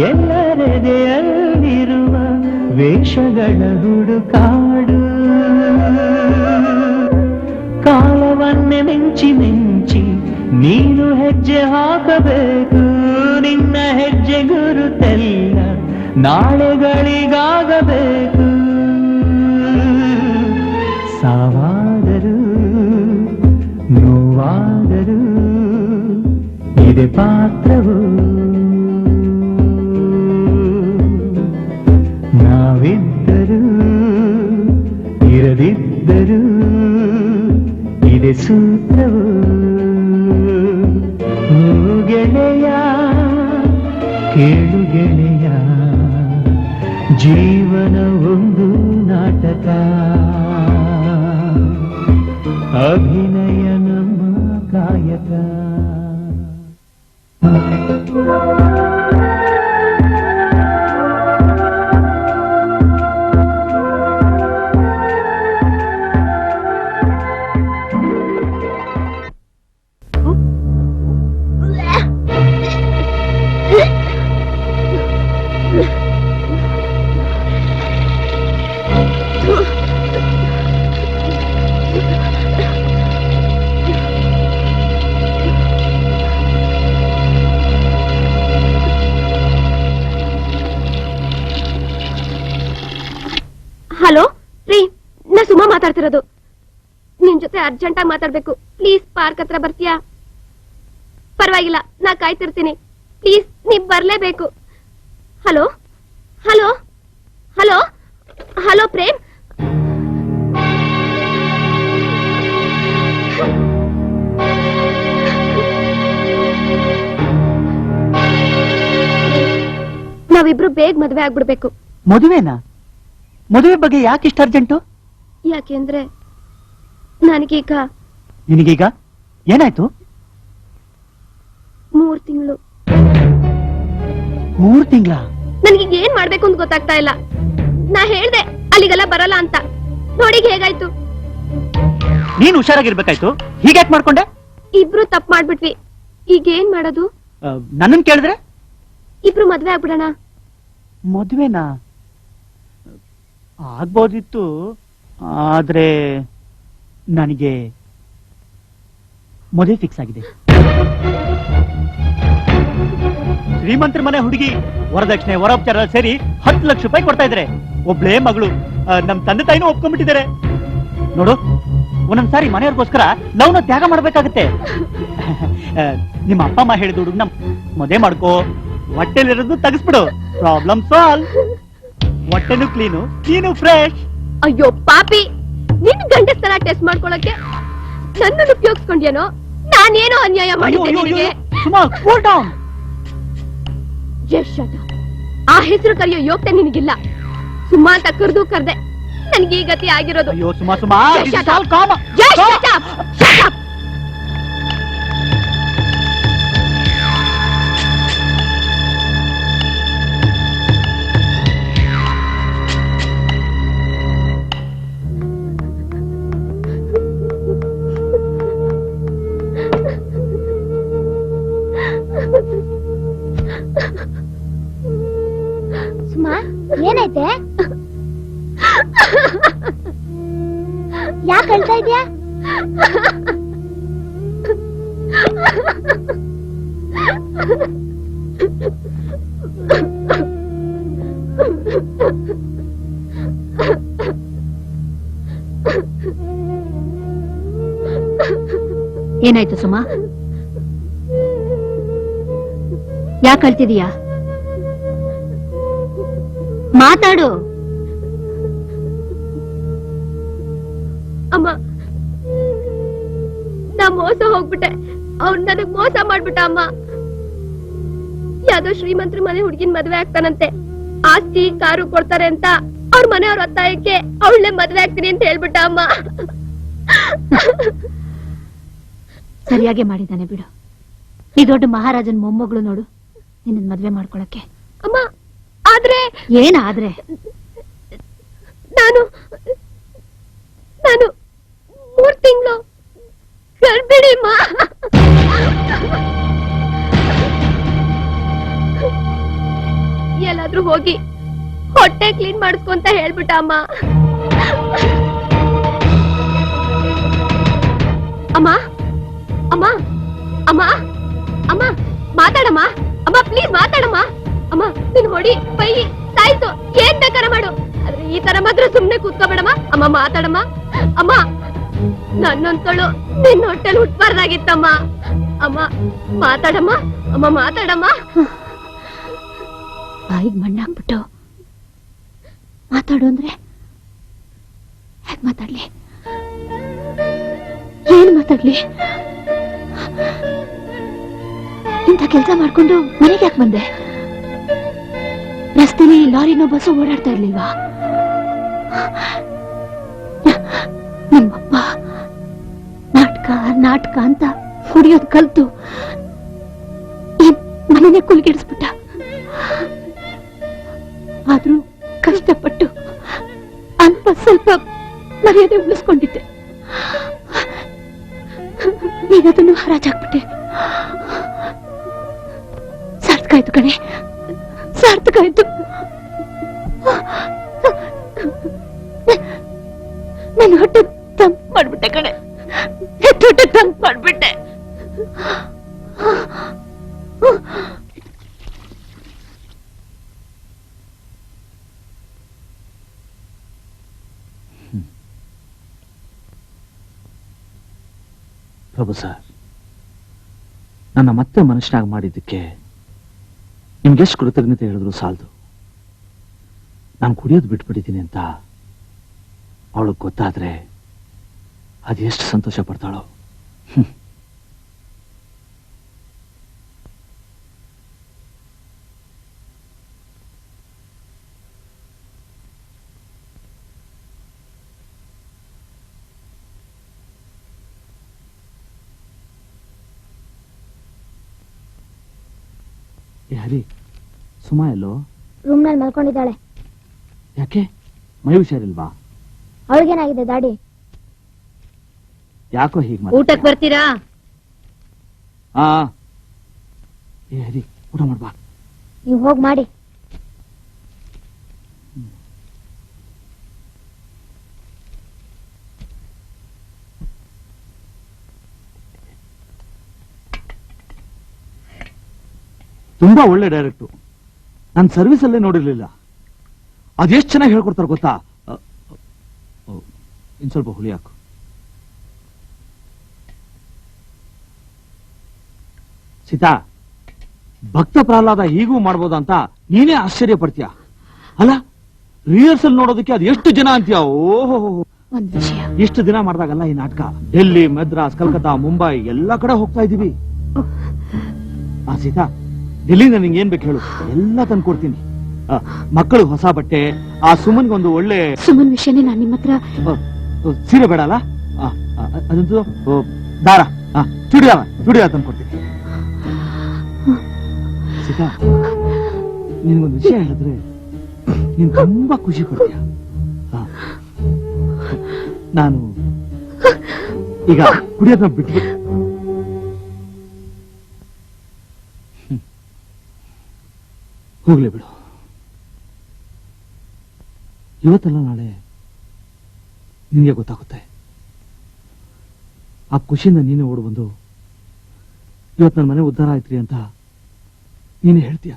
ಎಲ್ಲರೆದೆಯಲ್ಲಿರುವ ವೇಷಗಳ ಹುಡುಕಾಡು. ಕಾಲವನ್ನೇ ಮಿಂಚಿ ಮಿಂಚಿ ನೀನು ಹೆಜ್ಜೆ ಹಾಕಬೇಕು, ನಿನ್ನ ಹೆಜ್ಜೆ ಗುರುತೆಲ್ಲ ನಾಳೆಗಳಿಗಾಗಬೇಕು ಸಾವಾದರೂ ನೋವಾದರೂ ಇದೆ ಪಾತ್ರವು ನಾವಿದ್ದರೂ ಇರದಿದ್ದರೂ ಇದೆ ಸೂತ್ರವು ಗೆಳೆಯ ಕೇಳು ಗೆಳೆಯ ಜೀವನ ಒಂದು ನಾಟಕ ಅಭಿನಯ ನಮ್ಮ ಕಾಯಕ ಹಲೋ ರೀ, ನಾ ಸುಮಾ ಮಾತಾಡ್ತಿರೋದು. ನಿನ್ ಜೊತೆ ಅರ್ಜೆಂಟ್ ಆಗಿ ಮಾತಾಡ್ಬೇಕು. ಪ್ಲೀಸ್ ಪಾರ್ಕ್ ಹತ್ರ ಬರ್ತೀಯಾ? ಪರವಾಗಿಲ್ಲ, ನಾ ಕಾಯ್ತಿರ್ತೀನಿ. ಪ್ಲೀಸ್ ನೀವ್ ಬರ್ಲೇಬೇಕು. Hello hello hello hello Prem, ನಾವಿಬ್ರು ಬೇಗ ಮದ್ವೆ ಆಗ್ಬಿಡ್ಬೇಕು. ಮದುವೆನಾ? ಮದುವೆ ಬಗ್ಗೆ ಯಾಕೆ ಇಷ್ಟ ಅರ್ಜೆಂಟು? ಯಾಕೆಂದ್ರೆ ನನಗೀಗ ನಿನಗೀಗ ಏನಾಯ್ತು? 3 ತಿಂಗಳು. 3 ತಿಂಗಳ? ನನಗೀಗ ಏನ್ ಮಾಡ್ಬೇಕು ಅಂತ ಗೊತ್ತಾಗ್ತಾ ಇಲ್ಲ. ನಾ ಹೇಳ್ದೆ ಅಲ್ಲಿಗೆಲ್ಲ ಬರಲ್ಲ ಅಂತ, ನೋಡಿಗ್ ಹೇಗಾಯ್ತು. ನೀನ್ ಹುಷಾರಾಗಿರ್ಬೇಕಾಯ್ತು, ಹೀಗ್ಯಾಕ್ ಮಾಡ್ಕೊಂಡೆ? ಇಬ್ರು ತಪ್ಪು ಮಾಡ್ಬಿಟ್ವಿ. ಈಗ ಏನ್ ಮಾಡೋದು? ನನ್ನನ್ ಕೇಳಿದ್ರೆ ಇಬ್ರು ಮದ್ವೆ ಆಗ್ಬಿಡೋಣ. ಮದುವೆನಾ? ಆಗ್ಬೋದಿತ್ತು, ಆದ್ರೆ ನನಗೆ ಮದುವೆ ಫಿಕ್ಸ್ ಆಗಿದೆ. ಶ್ರೀಮಂತರ ಮನೆ ಹುಡುಗಿ, ವರದಕ್ಷಿಣೆ ವರೋಪಚಾರ ಸೇರಿ 10 ಲಕ್ಷ ರೂಪಾಯಿ ಕೊಡ್ತಾ ಇದಾರೆ. ಒಬ್ಳೇ ಮಗಳು, ನಮ್ ತಂದೆ ತಾಯಿನೂ ಒಪ್ಕೊಂಡ್ಬಿಟ್ಟಿದ್ದಾರೆ. ನೋಡು, ಒಂದೊಂದ್ಸಾರಿ ಮನೆಯವ್ರಿಗೋಸ್ಕರ ಲವ್ನ ತ್ಯಾಗ ಮಾಡ್ಬೇಕಾಗತ್ತೆ. ನಿಮ್ಮ ಅಪ್ಪ ಅಮ್ಮ ಹೇಳಿದ ಹುಡುಗ ಮದುವೆ ಮಾಡ್ಕೋ, ಹೊಟ್ಟೆಲಿರೋದು ತೆಗಿಸ್ಬಿಡು, ಪ್ರಾಬ್ಲಮ್ ಸಾಲ್ವ್. ಹೊಟ್ಟೆನು ಕ್ಲೀನು, ನೀನು ಫ್ರೆಶ್. ಅಯ್ಯೋ ಪಾಪಿ, ನಿನ್ ಗಂಡಸ್ತರ ಟೆಸ್ಟ್ ಮಾಡ್ಕೊಳಕ್ಕೆ ನನ್ನನ್ನು ಉಪಯೋಗಿಸ್ಕೊಂಡ್ಯೇನೋ? ನಾನೇನೋ ಅನ್ಯಾಯ ಮಾಡಿದ್ದೆ ನಿನಗೆ. ಆ ಹೆಸರು ಕರೆಯೋ ಯೋಗ್ಯತೆ ನಿನಗಿಲ್ಲ. ಸುಮಾ ಅಂತ ಕರ್ದು ಕರ್ದೆ ನನ್ಗೆ ಈ ಗತಿ ಆಗಿರೋದು. ಅಯ್ಯೋ ಸುಮಾ ಸುಮಾ, ಸುಮಾ, ಏನಾಯ್ತೆ? ಯಾಕೆ ಅಳ್ತಾ ಇದ್ಯಾ? ಏನಾಯ್ತು ಸುಮಾ? ಯಾಕೆ ಅಳ್ತಿದೀಯಾ? ಮಾತಾಡು. ಅಮ್ಮ, ನಾ ಮೋಸ ಹೋಗ್ಬಿಟ್ಟೆ. ಅವ್ನ್ ನನಗ್ ಮೋಸ ಮಾಡ್ಬಿಟ್ಟ ಅಮ್ಮ. ಯಾವ್ದೋ ಶ್ರೀಮಂತರ ಮನೆ ಹುಡುಗಿನ ಮದ್ವೆ ಆಗ್ತಾನಂತೆ. ಆಸ್ತಿ ಕಾರು ಕೊಡ್ತಾರೆ ಅಂತ ಅವ್ರ ಮನೆಯವ್ರ ಒತ್ತಾಯಕ್ಕೆ ಅವಳನ್ನೇ ಮದ್ವೆ ಆಗ್ತೀನಿ ಅಂತ ಹೇಳ್ಬಿಟ್ಟ ಅಮ್ಮ. ಸರಿಯಾಗಿ ಮಾಡಿದ್ದಾನೆ ಬಿಡು. ಈ ದೊಡ್ಡ ಮಹಾರಾಜನ್ ಮೊಮ್ಮಗಳು ನೋಡು, ನಿನ್ನ ಮದ್ವೆ ಮಾಡ್ಕೊಳಕ್ಕೆ. ಅಮ್ಮ, ಆದ್ರೆ ಏನಾದ್ರೆ? ನಾನು 3 ತಿಂಗಳು ಗರ್ಭಿಣಿ ಅಮ್ಮ. ಎಲ್ಲಾದ್ರೂ ಹೋಗಿ ಹೊಟ್ಟೆ ಕ್ಲೀನ್ ಮಾಡಿಸ್ಕೊಂತ ಹೇಳ್ಬಿಟ್ಟ ಅಮ್ಮ. ಅಮ್ಮ ಅಮ್ಮ ಅಮ್ಮ ಅಮ್ಮ ಮಾತಾಡಮ್ಮ. ಅಮ್ಮ ಪ್ಲೀಸ್ ಮಾತಾಡಮ್ಮ. ಅಮ್ಮ ನಿನ್ ಹೊಡಿ ಬೈ ಆಯ್ತು ಏನ್ ಬೇಕಾರೆ ಮಾಡು, ಆದ್ರೆ ಈ ತರ ಮಾತ್ರ ಸುಮ್ನೆ ಕೂತ್ಕೋಬೇಡಮ್ಮ. ಅಮ್ಮ ಮಾತಾಡಮ್ಮ. ಅಮ್ಮ ನನ್ನೊಂತಳು ನಿನ್ನ ಹೊಟ್ಟೆಲ್ ಹುಟ್ಬಾರ್ದಾಗಿತ್ತಮ್ಮ. ಅಮ್ಮ ಮಾತಾಡಮ್ಮ. ಅಮ್ಮ ಮಾತಾಡಮ್ಮ. ಬಾಯಿಗೆ ಮಣ್ಣಾಕ್ಬಿಟ್ಟು ಮಾತಾಡು ಅಂದ್ರೆ ಹೇಗ್ ಮಾತಾಡ್ಲಿ? ಏನ್ ಮಾತಾಡ್ಲಿ? ಇಂಥ ಕೆಲ್ಸ ಮಾಡ್ಕೊಂಡು ಮನೆಗೆ ಯಾಕೆ ಬಂದೆ? ರಸ್ತೆಲಿ ಲಾರಿನೋ ಬಸ್ಸು ಓಡಾಡ್ತಾ ಇರ್ಲಿಲ್ವಾ? ನಿಮ್ಮಪ್ಪ ನಾಟಕ ನಾಟಕ ಅಂತ ಕುಡಿಯೋದು ಕಲ್ತು ಈ ಮನೆನೇ ಕುಲ್ಗಿಡಿಸ್ಬಿಟ್ಟ. ಆದ್ರೂ ಕಷ್ಟಪಟ್ಟು ಅಲ್ಪ ಸ್ವಲ್ಪ ಮರ್ಯಾದೆ ಉಳಿಸ್ಕೊಂಡಿದ್ದೆ. ನೀನದನ್ನು ಹರಾಜಾಕ್ಬಿಟ್ಟೆ. ಸಾರ್ಥಕ ಆಯ್ತು ಕಣೆ, ಸಾರ್ಥಕ ಆಯ್ತು. ನನ್ನ ಹೊಟ್ಟೆ ತಂಪ್ ಮಾಡ್ಬಿಟ್ಟೆ ಕಣೆ, ಹೊಟ್ಟೆ ತಂಪ್ ಮಾಡ್ಬಿಟ್ಟೆ. ಪ್ರಭು ಸರ್, ನನ್ನ ಮತ್ತೆ ಮನುಷ್ಯನಾಗಿ ಮಾಡಿದ್ದಕ್ಕೆ ನಿಮ್ಗೆಷ್ಟು ಕೃತಜ್ಞತೆ ಹೇಳಿದ್ರು ಸಾಲದು. ನಾನು ಕುಡಿಯೋದು ಬಿಟ್ಬಿಟ್ಟಿದ್ದೀನಿ ಅಂತ ಅವಳಿಗೆ ಗೊತ್ತಾದ್ರೆ ಅದೆಷ್ಟು ಸಂತೋಷ ಪಡ್ತಾಳೋ. ಹರಿ, ಸುಮಾ ಎಲ್ಲೋ? ರೂಮ್ ನಲ್ಲಿ ಮಲ್ಕೊಂಡಿದ್ದಾಳೆ. ಯಾಕೆ, ಮೈ ಹುಷಾರಿಲ್ವಾ? ಅವಳಿಗೇನಾಗಿದೆ ದಾಡಿ? ಯಾಕೋ ಹೀಗೆ ಊಟಕ್ಕೆ ಬರ್ತೀರಾ? ಹಾ, ಏ ಹರಿ, ಊಟ ಮಾಡ್ಬಾ. ನೀವು ಹೋಗಿ ಮಾಡಿ. ತುಂಬಾ ಒಳ್ಳೆ ಡೈರೆಕ್ಟು. ನಾನು ಸರ್ವಿಸ್ ಅಲ್ಲೇ ನೋಡಿರ್ಲಿಲ್ಲ. ಅದೆಷ್ಟು ಚೆನ್ನಾಗಿ ಹೇಳ್ಕೊಡ್ತಾರೆ ಗೊತ್ತಾ? ಇನ್ ಸ್ವಲ್ಪ ಹುಳಿ ಹಾಕು. ಸೀತಾ, ಭಕ್ತ ಪ್ರಹ್ಲಾದ ಹೀಗೂ ಮಾಡ್ಬೋದ ಅಂತ ನೀನೇ ಆಶ್ಚರ್ಯ ಪಡ್ತೀಯ ಅಲ್ಲ? ರಿಹರ್ಸಲ್ ನೋಡೋದಕ್ಕೆ ಅದು ಎಷ್ಟು ಜನ ಅಂತೀಯ? ಓಹೋ, ಒಂದ್ ವಿಷಯ, ಇಷ್ಟು ದಿನ ಮಾಡಿದಾಗಲ್ಲ ಈ ನಾಟಕ. ಡೆಲ್ಲಿ, ಮದ್ರಾಸ್, ಕಲ್ಕತ್ತಾ, ಮುಂಬೈ ಎಲ್ಲಾ ಕಡೆ ಹೋಗ್ತಾ ಇದೀವಿ. ಆ ಸೀತಾ, ಡೆಲ್ಲಿಂದ ನಿಂಗೆ ಏನ್ ಬೇಕು ಹೇಳು, ಎಲ್ಲ ತಂದ್ಕೊಡ್ತೀನಿ. ಮಕ್ಕಳು ಹೊಸ ಬಟ್ಟೆ, ಆ ಸುಮನ್ಗೊಂದು ಒಳ್ಳೆ ಸುಮನ್ ವಿಷಯನೇ ನಾನು ನಿಮ್ಮ ಹತ್ರ. ಸೀರೆ ಬೇಡ ಅಲ್ಲ? ಅದಂತೂ ದಾರ, ಚೂಡಿದಾರ ತಂದ್ಕೊಡ್ತೀನಿ. ಸೀತಾ, ನಿನ್ಗೊಂದು ವಿಷಯ ಹೇಳಿದ್ರೆ ನೀನ್ ತುಂಬಾ ಖುಷಿ ಪಡ್ತೀಯ. ನಾನು ಈಗ ಕುಡಿಯೋದನ್ನ ಬಿಟ್ಬಿಟ್ಟು ಹೋಗ್ಲಿ ಬಿಡು. ಇವತ್ತಲ್ಲ ನಾಳೆ ನಿನಗೆ ಗೊತ್ತಾಗುತ್ತೆ. ಆ ಖುಷಿಯಿಂದ ನೀನೇ ಓಡ್ ಬಂದು ಇವತ್ತು ನನ್ನ ಮನೆ ಉದ್ಧಾರ ಆಯ್ತ್ರಿ ಅಂತ ನೀನೇ ಹೇಳ್ತೀಯ.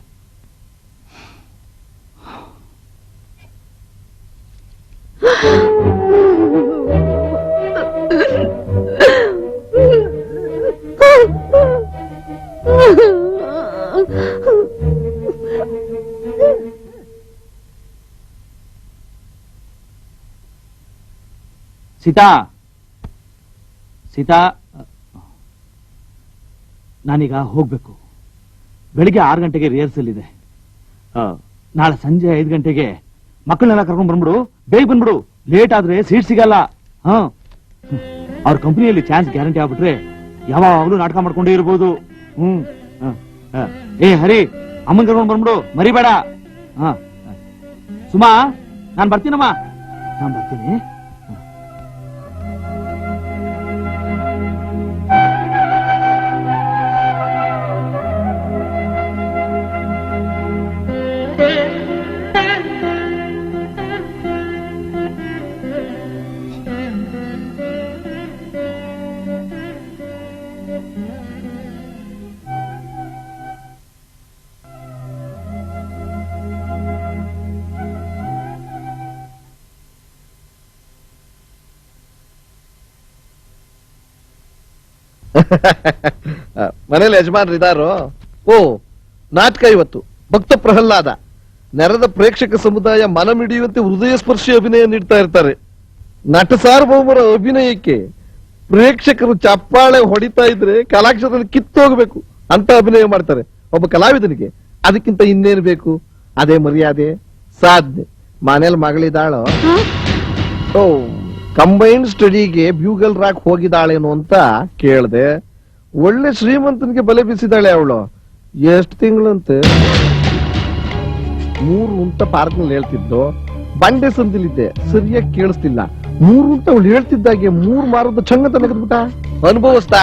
ಸೀತಾ, ಸೀತಾ, ನಾನೀಗ ಹೋಗ್ಬೇಕು. ಬೆಳಿಗ್ಗೆ 6 ಗಂಟೆಗೆ ರಿಹರ್ಸಲ್ ಇದೆ. ನಾಳೆ ಸಂಜೆ 5 ಗಂಟೆಗೆ ಮಕ್ಕಳನ್ನೆಲ್ಲ ಕರ್ಕೊಂಡ್ ಬಂದ್ಬಿಡು. ಬೇಗ ಬಂದ್ಬಿಡು, ಲೇಟ್ ಆದ್ರೆ ಸೀಟ್ ಸಿಗಲ್ಲ. ಅವ್ರ ಕಂಪನಿಯಲ್ಲಿ ಚಾನ್ಸ್ ಗ್ಯಾರಂಟಿ ಆಗ್ಬಿಟ್ರೆ ಯಾವಾಗಲೂ ನಾಟಕ ಮಾಡ್ಕೊಂಡೇ ಇರ್ಬೋದು. ಏ ಹರಿ, ಅಮ್ಮನ್ ಕರ್ಕೊಂಡ್ ಬಂದ್ಬಿಡು, ಮರಿಬೇಡ. ಸುಮಾ, ನಾನ್ ಬರ್ತೀನಮ್ಮ, ನಾನ್ ಬರ್ತೀನಿ. ಮನೇಲಿ ಯಜಮಾನ್ರು ಇದಾರೋ? ಓ, ನಾಟಕ ಇವತ್ತು ಭಕ್ತ ಪ್ರಹ್ಲಾದ. ನೆರೆದ ಪ್ರೇಕ್ಷಕ ಸಮುದಾಯ ಮನಮಿಡಿಯುವಂತೆ ಹೃದಯ ಸ್ಪರ್ಶಿ ಅಭಿನಯ ನೀಡ್ತಾ ಇರ್ತಾರೆ. ನಟ ಸಾರ್ವಭೌಮರ ಅಭಿನಯಕ್ಕೆ ಪ್ರೇಕ್ಷಕರು ಚಪ್ಪಾಳೆ ಹೊಡಿತಾ ಇದ್ರೆ ಕಲಾಕ್ಷರದಲ್ಲಿ ಕಿತ್ತೋಗ್ಬೇಕು ಅಂತ ಅಭಿನಯ ಮಾಡ್ತಾರೆ. ಒಬ್ಬ ಕಲಾವಿದನಿಗೆ ಅದಕ್ಕಿಂತ ಇನ್ನೇನು ಬೇಕು? ಅದೇ ಮರ್ಯಾದೆ, ಸಾಧನೆ. ಮನೇಲಿ ಮಗಳಿದಾಳೋ? ಓ, ಕಂಬೈನ್ಡ್ ಸ್ಟಡಿಗೆ ಬ್ಯೂಗಲ್ ರಾಕ್ ಹೋಗಿದ್ದಾಳೇನು ಅಂತ ಕೇಳ್ದೆ. ಒಳ್ಳೆ ಶ್ರೀಮಂತನಿಗೆ ಬಲೆ ಬೀಸಿದಾಳೆ ಅವಳು. ಎಷ್ಟು ತಿಂಗಳಂತೆ? 3 ಅಂತ ಪಾರ್ಕ್ನಲ್ಲಿ ಹೇಳ್ತಿದ್ದು. ಬಂಡೆ ಸಂದಿಲಿದ್ದೆ, ಸರಿಯಾಗಿ ಕೇಳಿಸ್ತಿಲ್ಲ. 3 ಅಂತ ಅವಳು ಹೇಳ್ತಿದ್ದಾಗೆ 3 ಮಾರದ ಚಂಗಂತ ನೆಗೆದ್ಬಿಟ್ಟ. ಅನುಭವಿಸ್ತಾ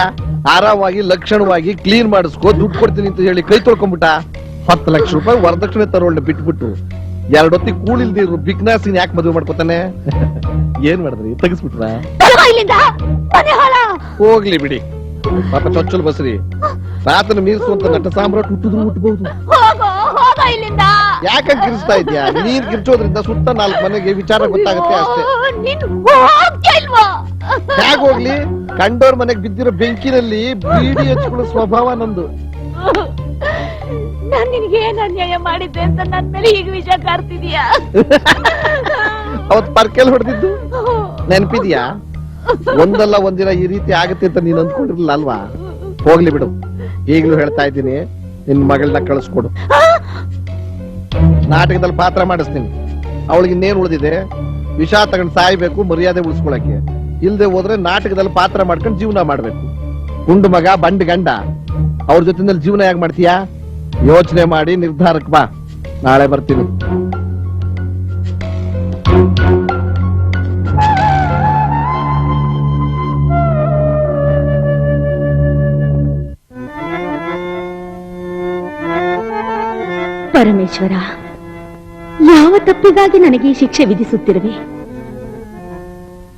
ಆರಾಮಾಗಿ ಲಕ್ಷಣವಾಗಿ ಕ್ಲೀನ್ ಮಾಡಿಸ್ಕೋ, ದುಡ್ಡು ಕೊಡ್ತೀನಿ ಅಂತ ಹೇಳಿ ಕೈ ತೊಳ್ಕೊಂಡ್ಬಿಟ್ಟ. 10 ಲಕ್ಷ ರೂಪಾಯಿ ವರದಕ್ಷಿಣೆ ತರೋಳ್ನ ಬಿಟ್ಬಿಟ್ಟು 2 ಹೊತ್ತಿಗೆ ಕೂಳಿಲ್ದಿರು ಬಿಗ್ನಾಸಿನ ಯಾಕೆ ಮದುವೆ ಮಾಡ್ಕೊತಾನೆ? ಏನ್ ಮಾಡಿದ್ರಿ? ತೆಗಿಸ್ಬಿಟ್ರ? ಹೋಗ್ಲಿ ಬಿಡಿ, ಪಾಪ ಚೊಚ್ಚಲು ಬಸ್ರಿ. ರಾತನ ಮೀರಿಸುವಂತ ನಟ ಸಾಮ್ರಾಟ್ ಹುಟ್ಟಿದ್ರು ಹುಟ್ಟಬಹುದು. ಯಾಕೆ ಕಿರಿಸ್ತಾ ಇದ್ಯಾ? ನೀರ್ ಕಿರ್ಚೋದ್ರಿಂದ ಸುತ್ತ 4 ಮನೆಗೆ ವಿಚಾರ ಗೊತ್ತಾಗುತ್ತೆ ಅಷ್ಟೇ. ಹೇಗ್ ಹೋಗ್ಲಿ? ಕಂಡೋರ್ ಮನೆಗೆ ಬಿದ್ದಿರೋ ಬೆಂಕಿನಲ್ಲಿ ಬೀಡಿ ಹಚ್ಕೊಳ್ಳೋ ಸ್ವಭಾವ ನಂದು. ನಾನ್ ನಿನ್ಗೆ ಏನ್ ಅನ್ಯಾಯ ಮಾಡಿದ್ದೆ ಅಂತ ನನ್ ಮೇಲೆ ಈಗ ವಿಷ ಕಾರ್ತಿದ್ಯಾ? ಅವತ್ ಪರ್ಕೆಲ್ ಹೊಡೆದಿದ್ದು ನೆನಪಿದ್ಯಾ? ಒಂದಲ್ಲ ಒಂದಿನ ಈ ರೀತಿ ಆಗುತ್ತೆ ಅಂತ ನೀನ್ ಅಂದ್ಕೊಂಡಿರ್ಲಿಲ್ಲ ಅಲ್ವಾ? ಹೋಗ್ಲಿ ಬಿಡು, ಈಗ್ಲೂ ಹೇಳ್ತಾ ಇದ್ದೀನಿ, ನಿನ್ ಮಗಳನ್ನ ಕಳಿಸ್ಕೊಡು. ನಾಟಕದಲ್ಲಿ ಪಾತ್ರ ಮಾಡಿಸ್ತೀನಿ. ಅವಳಿಗೆ ಇನ್ನೇನ್ ಉಳಿದಿದೆ? ವಿಷ ತಗೊಂಡ್ ಸಾಯ್ಬೇಕು, ಮರ್ಯಾದೆ ಉಳಿಸ್ಕೊಳಕ್ಕೆ. ಇಲ್ದೆ ಹೋದ್ರೆ ನಾಟಕದಲ್ಲಿ ಪಾತ್ರ ಮಾಡ್ಕೊಂಡು ಜೀವನ ಮಾಡ್ಬೇಕು. ಗುಂಡು ಮಗ ಬಂಡ್ ಗಂಡ, ಅವ್ರ ಜೊತೆನಲ್ಲಿ ಜೀವನ ಯಾಕೆ ಮಾಡ್ತೀಯಾ? ಯೋಚನೆ ಮಾಡಿ ನಿರ್ಧಾರಕ್ಕೆ ಬಾ. ನಾಳೆ ಬರ್ತೀನಿ. ಪರಮೇಶ್ವರ, ಯಾವ ತಪ್ಪಿಗಾಗಿ ನನಗೆ ಈ ಶಿಕ್ಷೆ ವಿಧಿಸುತ್ತಿರುವೆ?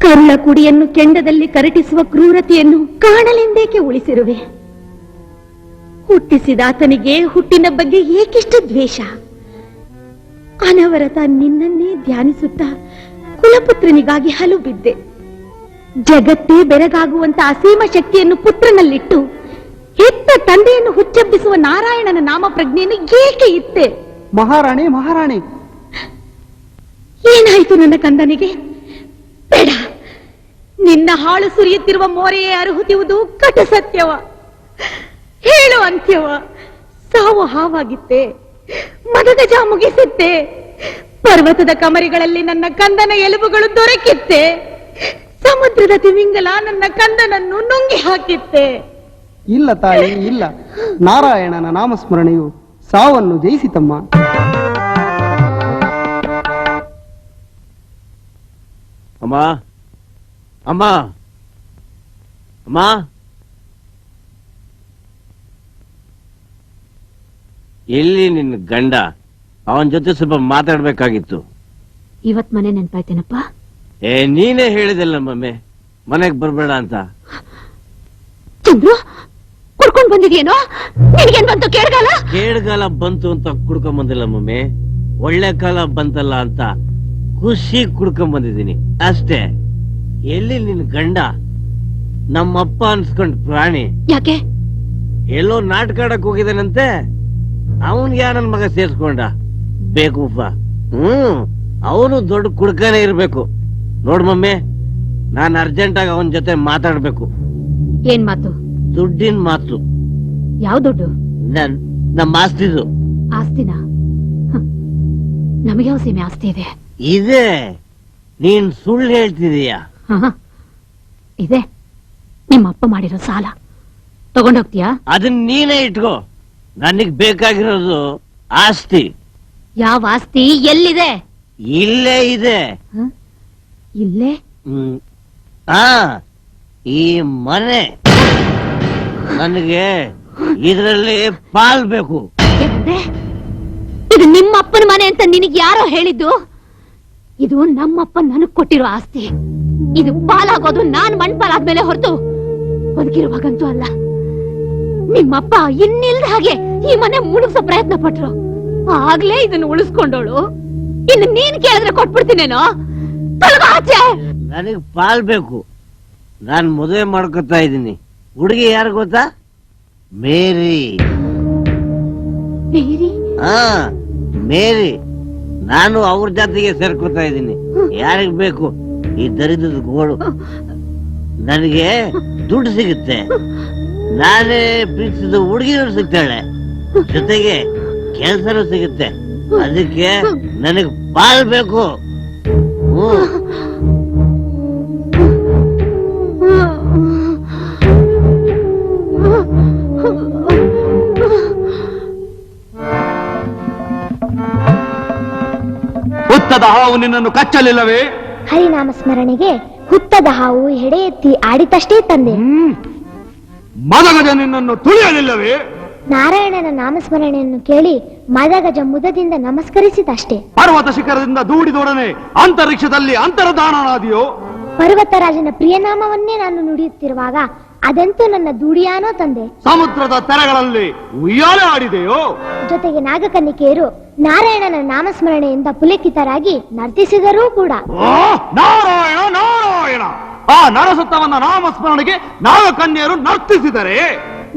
ಕರುಳ ಕುಡಿಯನ್ನು ಕೆಂಡದಲ್ಲಿ ಕರಟಿಸುವ ಕ್ರೂರತೆಯನ್ನು ಕಾಣಲೆಂದೇಕೆ ಉಳಿಸಿರುವೆ? ಹುಟ್ಟಿಸಿದಾತನಿಗೆ ಹುಟ್ಟಿನ ಬಗ್ಗೆ ಏಕಿಷ್ಟು ದ್ವೇಷ? ಅನವರತ ನಿನ್ನನ್ನೇ ಧ್ಯಾನಿಸುತ್ತಾ ಕುಲಪುತ್ರನಿಗಾಗಿ ಹಲು ಬಿದ್ದೆ. ಜಗತ್ತೇ ಬೆರಗಾಗುವಂತ ಅಸೀಮ ಶಕ್ತಿಯನ್ನು ಪುತ್ರನಲ್ಲಿಟ್ಟು ಹೆತ್ತ ತಂದೆಯನ್ನು ಹುಚ್ಚೆಬ್ಬಿಸುವ ನಾರಾಯಣನ ನಾಮ ಪ್ರಜ್ಞೆಯನ್ನು ಏಕೆ ಇತ್ತೆ? ಮಹಾರಾಣಿ, ಮಹಾರಾಣಿ, ಏನಾಯಿತು ನನ್ನ ಕಂದನಿಗೆ? ಬೇಡ, ನಿನ್ನ ಹಾಳು ಸುರಿಯುತ್ತಿರುವ ಮೋರೆಯೇ ಅರುಹುತ್ತಿರುವುದು ಕಟು ಸತ್ಯವ. ಹೇಳು ಅಂತ್ಯವ. ಸಾವು ಹಾವಾಗಿತ್ತೆ, ಮದಗಜ ಮುಗಿಸಿತ್ತೆ. ಪರ್ವತದ ಕಮರಿಗಳಲ್ಲಿ ನನ್ನ ಕಂದನ ಎಲುಬುಗಳು ದೊರಕಿತ್ತೆ. ಸಮುದ್ರದ ತಿಮಿಂಗಲ ನನ್ನ ಕಂದನನ್ನು ನುಂಗಿ ಹಾಕಿತ್ತೆ. ಇಲ್ಲ ತಾಯಿ, ಇಲ್ಲ. ನಾರಾಯಣನ ನಾಮಸ್ಮರಣೆಯು ಸಾವನ್ನು ಜಯಿಸಿತಮ್ಮ. ಅಮ್ಮ, ಅಮ್ಮ, ಅಮ್ಮ, ಎಲ್ಲಿ ನಿನ್ನ ಗಂಡ? ಅವನ ಜೊತೆ ಸ್ವಲ್ಪ ಮಾತಾಡ್ಬೇಕಾಗಿತ್ತು. ಇವತ್ ಮನೆ ನೆನ್ಪಾಯ್ತೇನಪ್ಪ? ನೀನೇ ಹೇಳಿದಲ್ಲ ಮಮ್ಮೆ ಮನೆಗ್ ಬರ್ಬೇಡ ಅಂತ. ಚಂದ್ರು, ಕುಡ್ಕೊಂಡ್ ಬಂದಿದ್ಯೇನೋ? ನಿನಗೇನ್ ಬಂತು ಕೇಳ್ಗಾಲ? ಕೇಳ್ಗಾಲ ಬಂತು ಅಂತ ಕುಡ್ಕೊಂಡ್ ಬಂದಿಲ್ಲ ಮಮ್ಮಿ, ಒಳ್ಳೆ ಕಾಲ ಬಂತಲ್ಲ ಅಂತ ಖುಷಿ ಕುಡ್ಕೊಂಡ್ ಬಂದಿದ್ದೀನಿ ಅಷ್ಟೇ. ಎಲ್ಲಿ ನಿನ್ ಗಂಡ? ನಮ್ಮಪ್ಪ ಅನ್ಸ್ಕೊಂಡ್ ಪ್ರಾಣಿ. ಯಾಕೆ? ಎಲ್ಲೋ ನಾಟಕ ಆಡಕ್ ಹೋಗಿದ್ದಾನಂತೆ. ಅವನ್ಗೆ ಯಾರ ನನ್ ಮಗ ಸೇರ್ಸ್ಕೊಂಡ? ಬೇಕೂಫ. ಅವನು ದೊಡ್ಡ ಕುಡ್ಕನೇ ಇರ್ಬೇಕು. ನೋಡ್ ಮಮ್ಮಿ, ನಾನ್ ಅರ್ಜೆಂಟ್ ಆಗಿ ಅವನ ಜೊತೆ ಮಾತಾಡ್ಬೇಕು. ಏನ್ ಮಾತು? ದುಡ್ಡಿನ ಮಾತು. ಯಾವ ದುಡ್ಡು? ನಮ್ಮ ಆಸ್ತಿದು. ಆಸ್ತಿನ? ನಮಗೆ ಯಾವ ಸೀಮೆ ಆಸ್ತಿ ಇದೆ? ಇದೆ. ನೀನ್ ಸುಳ್ಳು ಹೇಳ್ತಿದೀಯ. ಇದೆ. ನಿಮ್ಮಪ್ಪ ಮಾಡಿರೋ ಸಾಲ ತಗೊಂಡೋಗ್ತೀಯಾ? ಅದನ್ನ ನೀನೇ ಇಟ್ಕೋ. ನನಗ್ ಬೇಕಾಗಿರೋದು ಆಸ್ತಿ. ಯಾವ ಆಸ್ತಿ? ಎಲ್ಲಿದೆ? ಇಲ್ಲೇ ಇದೆ. ಇಲ್ಲೇ? ಈ ಮನೆ. ನನಗೆ ಇದರಲ್ಲಿ ಪಾಲ್ ಬೇಕು. ಇದು ನಿಮ್ಮಪ್ಪನ ಮನೆ ಅಂತ ನಿನಗೆ ಯಾರೋ ಹೇಳಿದ್ದು? ಇದು ನಮ್ಮಪ್ಪ ನನಗ್ ಕೊಟ್ಟಿರೋ ಆಸ್ತಿ. ಇದು ಪಾಲಾಗೋದು ನಾನ್ ಮಣ್ಪಾಲಾದ್ಮೇಲೆ ಹೊರತು ಬದುಕಿರುವಾಗಂತೂ ಅಲ್ಲ. ನಿಮ್ಮಪ್ಪ ಇನ್ನಿಲ್ದ ಹಾಗೆ ಈ ಮನೆ ಮುಳುಗ್ಸೋ ಪ್ರಯತ್ನ ಪಟ್ರು. ಆಗ್ಲೇ ಇದನ್ನ ಉಳಿಸ್ಕೊಂಡೋಳು. ಇನ್ನು ನೀನ್ ಕೇಳಿದ್ರೆ ಕೊಟ್ಬಿಡ್ತೀನೇನೋ. ನನಗ್ ಪಾಲ್ ಬೇಕು. ನಾನ್ ಮದುವೆ ಮಾಡ್ಕೊತಾ ಇದ್ದೀನಿ. ಹುಡುಗಿ ಯಾರು ಗೊತ್ತಾ? ಮೇರಿ. ಮೇರಿ? ಹಾ, ಮೇರಿ. ನಾನು ಅವ್ರ ಜಾತಿಗೆ ಸೇರ್ಕೊತಾ ಇದ್ದೀನಿ. ಯಾರಿಗ್ ಬೇಕು ಈ ದರಿದ್ರದ ಗೋಳು? ನನಗೆ ದುಡ್ಡು ಸಿಗುತ್ತೆ, ನಾನೇ ಪ್ರೀತಿಸಿದ ಹುಡುಗಿನೂ ಸಿಗ್ತಾಳೆ, ಜೊತೆಗೆ ಕೆಲ್ಸನೂ ಸಿಗುತ್ತೆ. ಅದಕ್ಕೆ ನನಗ್ ಪಾಲ್ ಬೇಕು. ಹುತ್ತದ ಹಾವು ನಿನ್ನನ್ನು ಕಚ್ಚಲಿಲ್ಲವೇ? ಹರಿನಾಮ ಸ್ಮರಣೆಗೆ ಹುತ್ತದ ಹಾವು ಹೆಡೆ ಎತ್ತಿ ಆಡಿತಷ್ಟೇ ತಂದೆ. ಮದಗಜ ನಿನ್ನನ್ನು ತುಳಿಯಲಿಲ್ಲವೇ? ನಾರಾಯಣನ ನಾಮಸ್ಮರಣೆಯನ್ನು ಕೇಳಿ ಮದಗಜ ಮುದದಿಂದ ನಮಸ್ಕರಿಸಿದಷ್ಟೇ. ಪರ್ವತ ಶಿಖರದಿಂದ ದೂಡಿದೊಡನೆ ಅಂತರಿಕ್ಷದಲ್ಲಿ ಅಂತರ್ಧಾನನಾದಿಯೋ? ಪರ್ವತರಾಜನ ಪ್ರಿಯನಾಮವನ್ನೇ ನಾನು ನುಡಿಯುತ್ತಿರುವಾಗ ಅದಂತೂ ನನ್ನ ದುಡಿಯಾನೋ ತಂದೆ. ಸಮುದ್ರದ ತೆರೆಗಳಲ್ಲಿ ಉಯ್ಯಾಲೆ ಆಡಿದೆಯೋ? ಜೊತೆಗೆ ನಾಗಕನ್ನಿಕೆಯರು ನಾರಾಯಣನ ನಾಮಸ್ಮರಣೆಯಿಂದ ಪುಲಕಿತರಾಗಿ ನರ್ತಿಸಿದರೂ ಕೂಡ. ನಾರಾಯಣ ನಾರಾಯಣ! ಆ ನರಸತ್ತವನ ನಾಮಸ್ಮರಣೆಗೆ ನಾಗಕನ್ಯರು ನರ್ತಿಸಿದರೆ?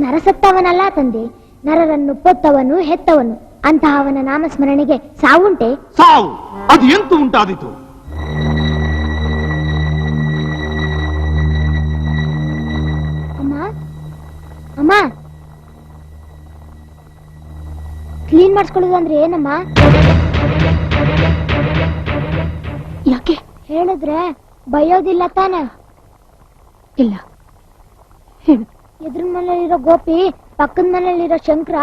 ನರಸತ್ತವನಲ್ಲ ತಂದೆ, ನರರನ್ನು ಪೊತ್ತವನು ಹೆತ್ತವನು. ಅಂತಹವನ ನಾಮಸ್ಮರಣೆಗೆ ಸಾವುಂಟೆ? ಸಾವು ಅದು ಎಂತೂ ಉಂಟಾದಿತು? ಅಮ್ಮ ಅಮ್ಮ, ಕ್ಲೀನ್ ಮಾಡಿಸ್ಕೊಳ್ಳೋದು ಅಂದ್ರೆ ಏನಮ್ಮ? ಯಾಕೆ ಹೇಳಿದ್ರೆ ಬೈಯೋದಿಲ್ಲ ತಾನೆ? ಇಲ್ಲ ಹೇಳು. ಎದ್ರ ಮನೇಲಿರೋ ಗೋಪಿ ಪಕ್ಕದ ಮನೇಲಿರೋ ಶಂಕರ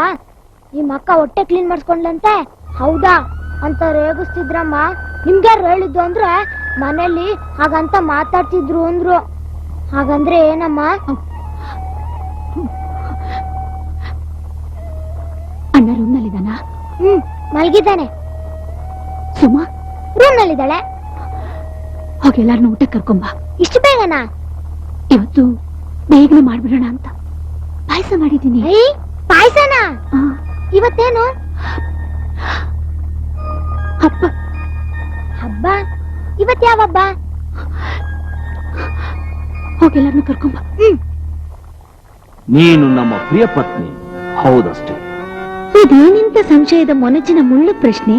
ನಿಮ್ಮ ಅಕ್ಕ ಹೊಟ್ಟೆ ಕ್ಲೀನ್ ಮಾಡಿಸ್ಕೊಂಡ್ಲಂತೆ. ಹೌದಾ ಅಂತ ರೇಗಿಸ್ತಿದ್ರಮ್ಮ. ನಿಮ್ಗ್ಯಾರು ಹೇಳಿದ್ದು ಅಂದ್ರೆ ಮನೇಲಿ ಹಾಗಂತ ಮಾತಾಡ್ತಿದ್ರು ಅಂದ್ರು. ಹಾಗಂದ್ರೆ ಏನಮ್ಮ? ಅಣ್ಣ ರೂಮ್ ನಲ್ಲಿದ್ದಾನ? ಮಲಗಿದ್ದಾನೆ. ಸುಮಾ ರೂಮ್ ನಲ್ಲಿದ್ದಾಳೆ. ಹೋಗೆಲ್ಲಾರನ್ನು ಊಟ ಕರ್ಕೊಂಬ. ಇಷ್ಟು ಬೇಗನಾ? ಇವತ್ತು ಬೇಗನೆ ಮಾಡ್ಬಿಡೋಣ ಅಂತ ಪಾಯಸ ಮಾಡಿದ್ದೀನಿ. ಪಾಯಸನಾ? ಇವತ್ತೇನು ಹಬ್ಬ? ಹಬ್ಬ? ಇವತ್ ಯಾವ ಹಬ್ಬ? ಹೋಗೆಲ್ಲಾರನ್ನು ಕರ್ಕೊಂಬ. ನೀನು ನಮ್ಮ ಪ್ರಿಯ ಪತ್ನಿ ಹೌದಷ್ಟೇ. ಇದೇನಿಂತ ಸಂಶಯದ ಮೊನಚಿನ ಮುಳ್ಳು ಪ್ರಶ್ನೆ?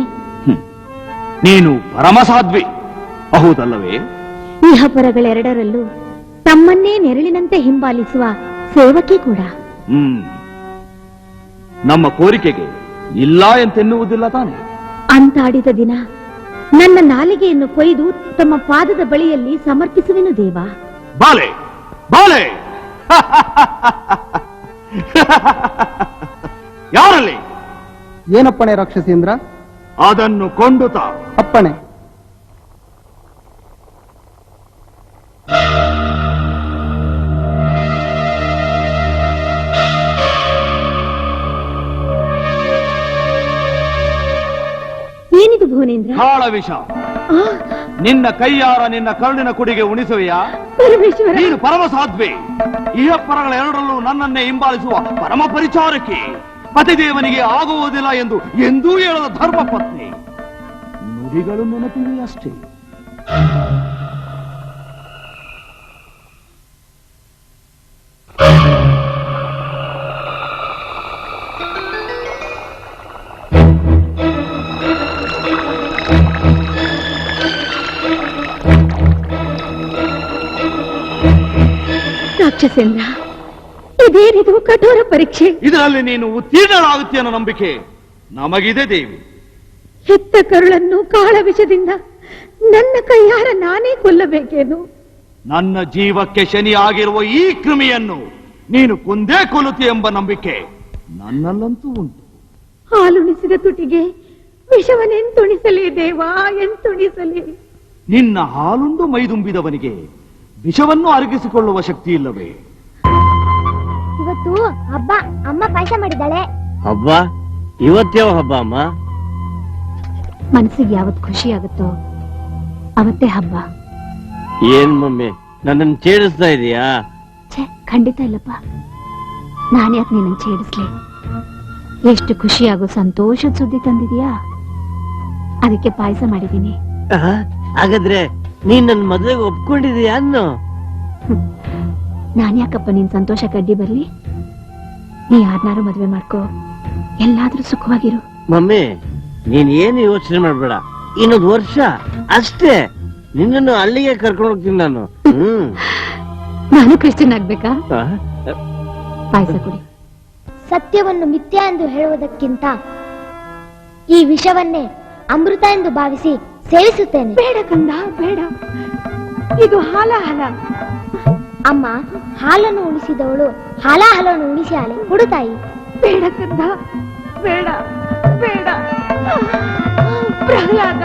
ನೀನು ಪರಮಸಾಧ್ವಿ ಹೌದಲ್ಲವೇ? ಇಹಪರಗಳೆರಡರಲ್ಲೂ ತಮ್ಮನ್ನೇ ನೆರಳಿನಂತೆ ಹಿಂಬಾಲಿಸುವ ಸೇವಕಿ ಕೂಡ. ನಮ್ಮ ಕೋರಿಕೆಗೆ ಇಲ್ಲ ಎಂತೆನ್ನುವುದಿಲ್ಲ ತಾನೆ? ಅಂತಾಡಿದ ದಿನ ನನ್ನ ನಾಲಿಗೆಯನ್ನು ಕೊಯ್ದು ತಮ್ಮ ಪಾದದ ಬಳಿಯಲ್ಲಿ ಸಮರ್ಪಿಸುವೆನು ದೇವ. ಬಾಲೆ ಬಾಲೆ ಯಾರಲ್ಲಿ? ಏನಪ್ಪಣೆ ರಾಕ್ಷಸೇಂದ್ರ? ಅದನ್ನು ಕೊಂಡುತ. ಅಪ್ಪಣೆ. ಏನಿದು ಭುವನೇಂದ್ರ? ಕಾಳ ವಿಷ. ನಿನ್ನ ಕೈಯಾರ ನಿನ್ನ ಕರುಳಿನ ಕುಡಿಗೆ ಉಣಿಸುವೆಯಾ? ಪರಮೇಶ್ವರ, ನೀನು ಪರಮಸಾಧ್ವಿ. ಇಹಪರಗಳೆರಡರಲ್ಲೂ ನನ್ನನ್ನೇ ಹಿಂಬಾಲಿಸುವ ಪರಮ ಪರಿಚಾರಕಿ. ಪತಿದೇವನಿಗೆ ಆಗುವುದಿಲ್ಲ ಎಂದು ಎಂದೂ ಹೇಳದ ಧರ್ಮ ಪತ್ನಿ. ನುಡಿಗಳು ನೆನಪಿವೆ ಅಷ್ಟೇ. ರಾಕ್ಷಸೇಂದ್ರ, ಇದೇನಿದು ಕಠೋರ ಪರೀಕ್ಷೆ? ಇದರಲ್ಲಿ ನೀನು ಉತ್ತೀರ್ಣರಾಗುತ್ತೀಯ ಅನ್ನೋ ನಂಬಿಕೆ ನಮಗಿದೆ ದೇವಿ. ಹೆತ್ತ ಕರುಳನ್ನು ಕಾಳ ವಿಷದಿಂದ ನನ್ನ ಕೈಯಾರ ನಾನೇ ಕೊಲ್ಲಬೇಕೇನು? ನನ್ನ ಜೀವಕ್ಕೆ ಶನಿ ಆಗಿರುವ ಈ ಕ್ರಿಮಿಯನ್ನು ನೀನು ಕೊಂದೇ ಕೊಲ್ಲುತ್ತಿ ಎಂಬ ನಂಬಿಕೆ ನನ್ನಲ್ಲಂತೂ ಉಂಟು. ಹಾಲುಣಿಸಿದ ತುಟಿಗೆ ವಿಷವನೆಂತುಣಿಸಲಿ ದೇವಾ, ಎಂತುಣಿಸಲಿ? ನಿನ್ನ ಹಾಲುಂಡು ಮೈದುಂಬಿದವನಿಗೆ ವಿಷವನ್ನು ಅರಗಿಸಿಕೊಳ್ಳುವ ಶಕ್ತಿ ಇಲ್ಲವೇ? ಇವತ್ತು ಹಬ್ಬ, ಅಮ್ಮ ಪಾಯಸ ಮಾಡಿದ್ದಾಳೆ. ಹಬ್ಬ? ಇವತ್ತೇವ ಹಬ್ಬ ಅಮ್ಮ? ಮನಸ್ಸಿಗೆ ಯಾವತ್ ಖುಷಿ ಆಗುತ್ತೋ ಅವತ್ತೇ ಹಬ್ಬ. ಏನ್ ಮಮ್ಮಿ ನನ್ನನ್ನು ಛೇಡಿಸ್ತಾ ಇದೀಯಾ? ಛೇ, ಖಂಡಿತ ಇಲ್ಲಪ್ಪ. ನಾನ್ಯಾಕೆ ನಿನ್ನ ಛೇಡಿಸ್ಲಿ? ಎಷ್ಟು ಖುಷಿಯಾಗೋ ಸಂತೋಷದ ಸುದ್ದಿ ತಂದಿದ್ಯಾ, ಅದಕ್ಕೆ ಪಾಯಸ ಮಾಡಿದ್ದೀನಿ. ಹಾಗಾದ್ರೆ ನೀನ್ ನನ್ನ ಮದುವೆಗೆ ಒಪ್ಕೊಂಡಿದೀಯಾ ಅನ್ನು? ನಾನ್ಯಾಕಪ್ಪ ನಿನ್ ಸಂತೋಷಕ್ಕೆ ಅಡ್ಡಿ ಬರ್ಲಿ? ನೀ ಯಾರನ್ನಾರು ಮದ್ವೆ ಮಾಡ್ಕೋ, ಎಲ್ಲಾದ್ರೂ ಸುಖವಾಗಿರು. ಮಮ್ಮಿ ನೀನ್ ಏನು ಯೋಚನೆ ಮಾಡ್ಬೇಡ, ಇನ್ನೊಂದು ವರ್ಷ ಅಷ್ಟೇ ನಿನ್ನನ್ನು ಅಲ್ಲಿಗೆ ಕರ್ಕೊಂಡು ಹೋಗ್ತೀನಿ ನಾನು. ನಾನು ಕ್ರಿಶ್ಚಿಯನ್ ಆಗ್ಬೇಕಾ? ಪಾಯಸ ಕುಡಿ. ಸತ್ಯವನ್ನು ಮಿಥ್ಯ ಎಂದು ಹೇಳುವುದಕ್ಕಿಂತ ಈ ವಿಷವನ್ನೇ ಅಮೃತ ಎಂದು ಭಾವಿಸಿ ಸೇವಿಸುತ್ತೇನೆ. ಬೇಡ ಕಂದ, ಬೇಡ. ಇದು ಹಾಲಾಹಲ. ಅಮ್ಮ, ಹಾಲನ್ನು ಉಣಿಸಿದವಳು ಹಾಲಾಹಲವನ್ನು ಉಣಿಸಿ ಕೊಡು ತಾಯಿ. ಬೇಡ ಕಂದ, ಬೇಡ ಬೇಡ. ಪ್ರಹ್ಲಾದ,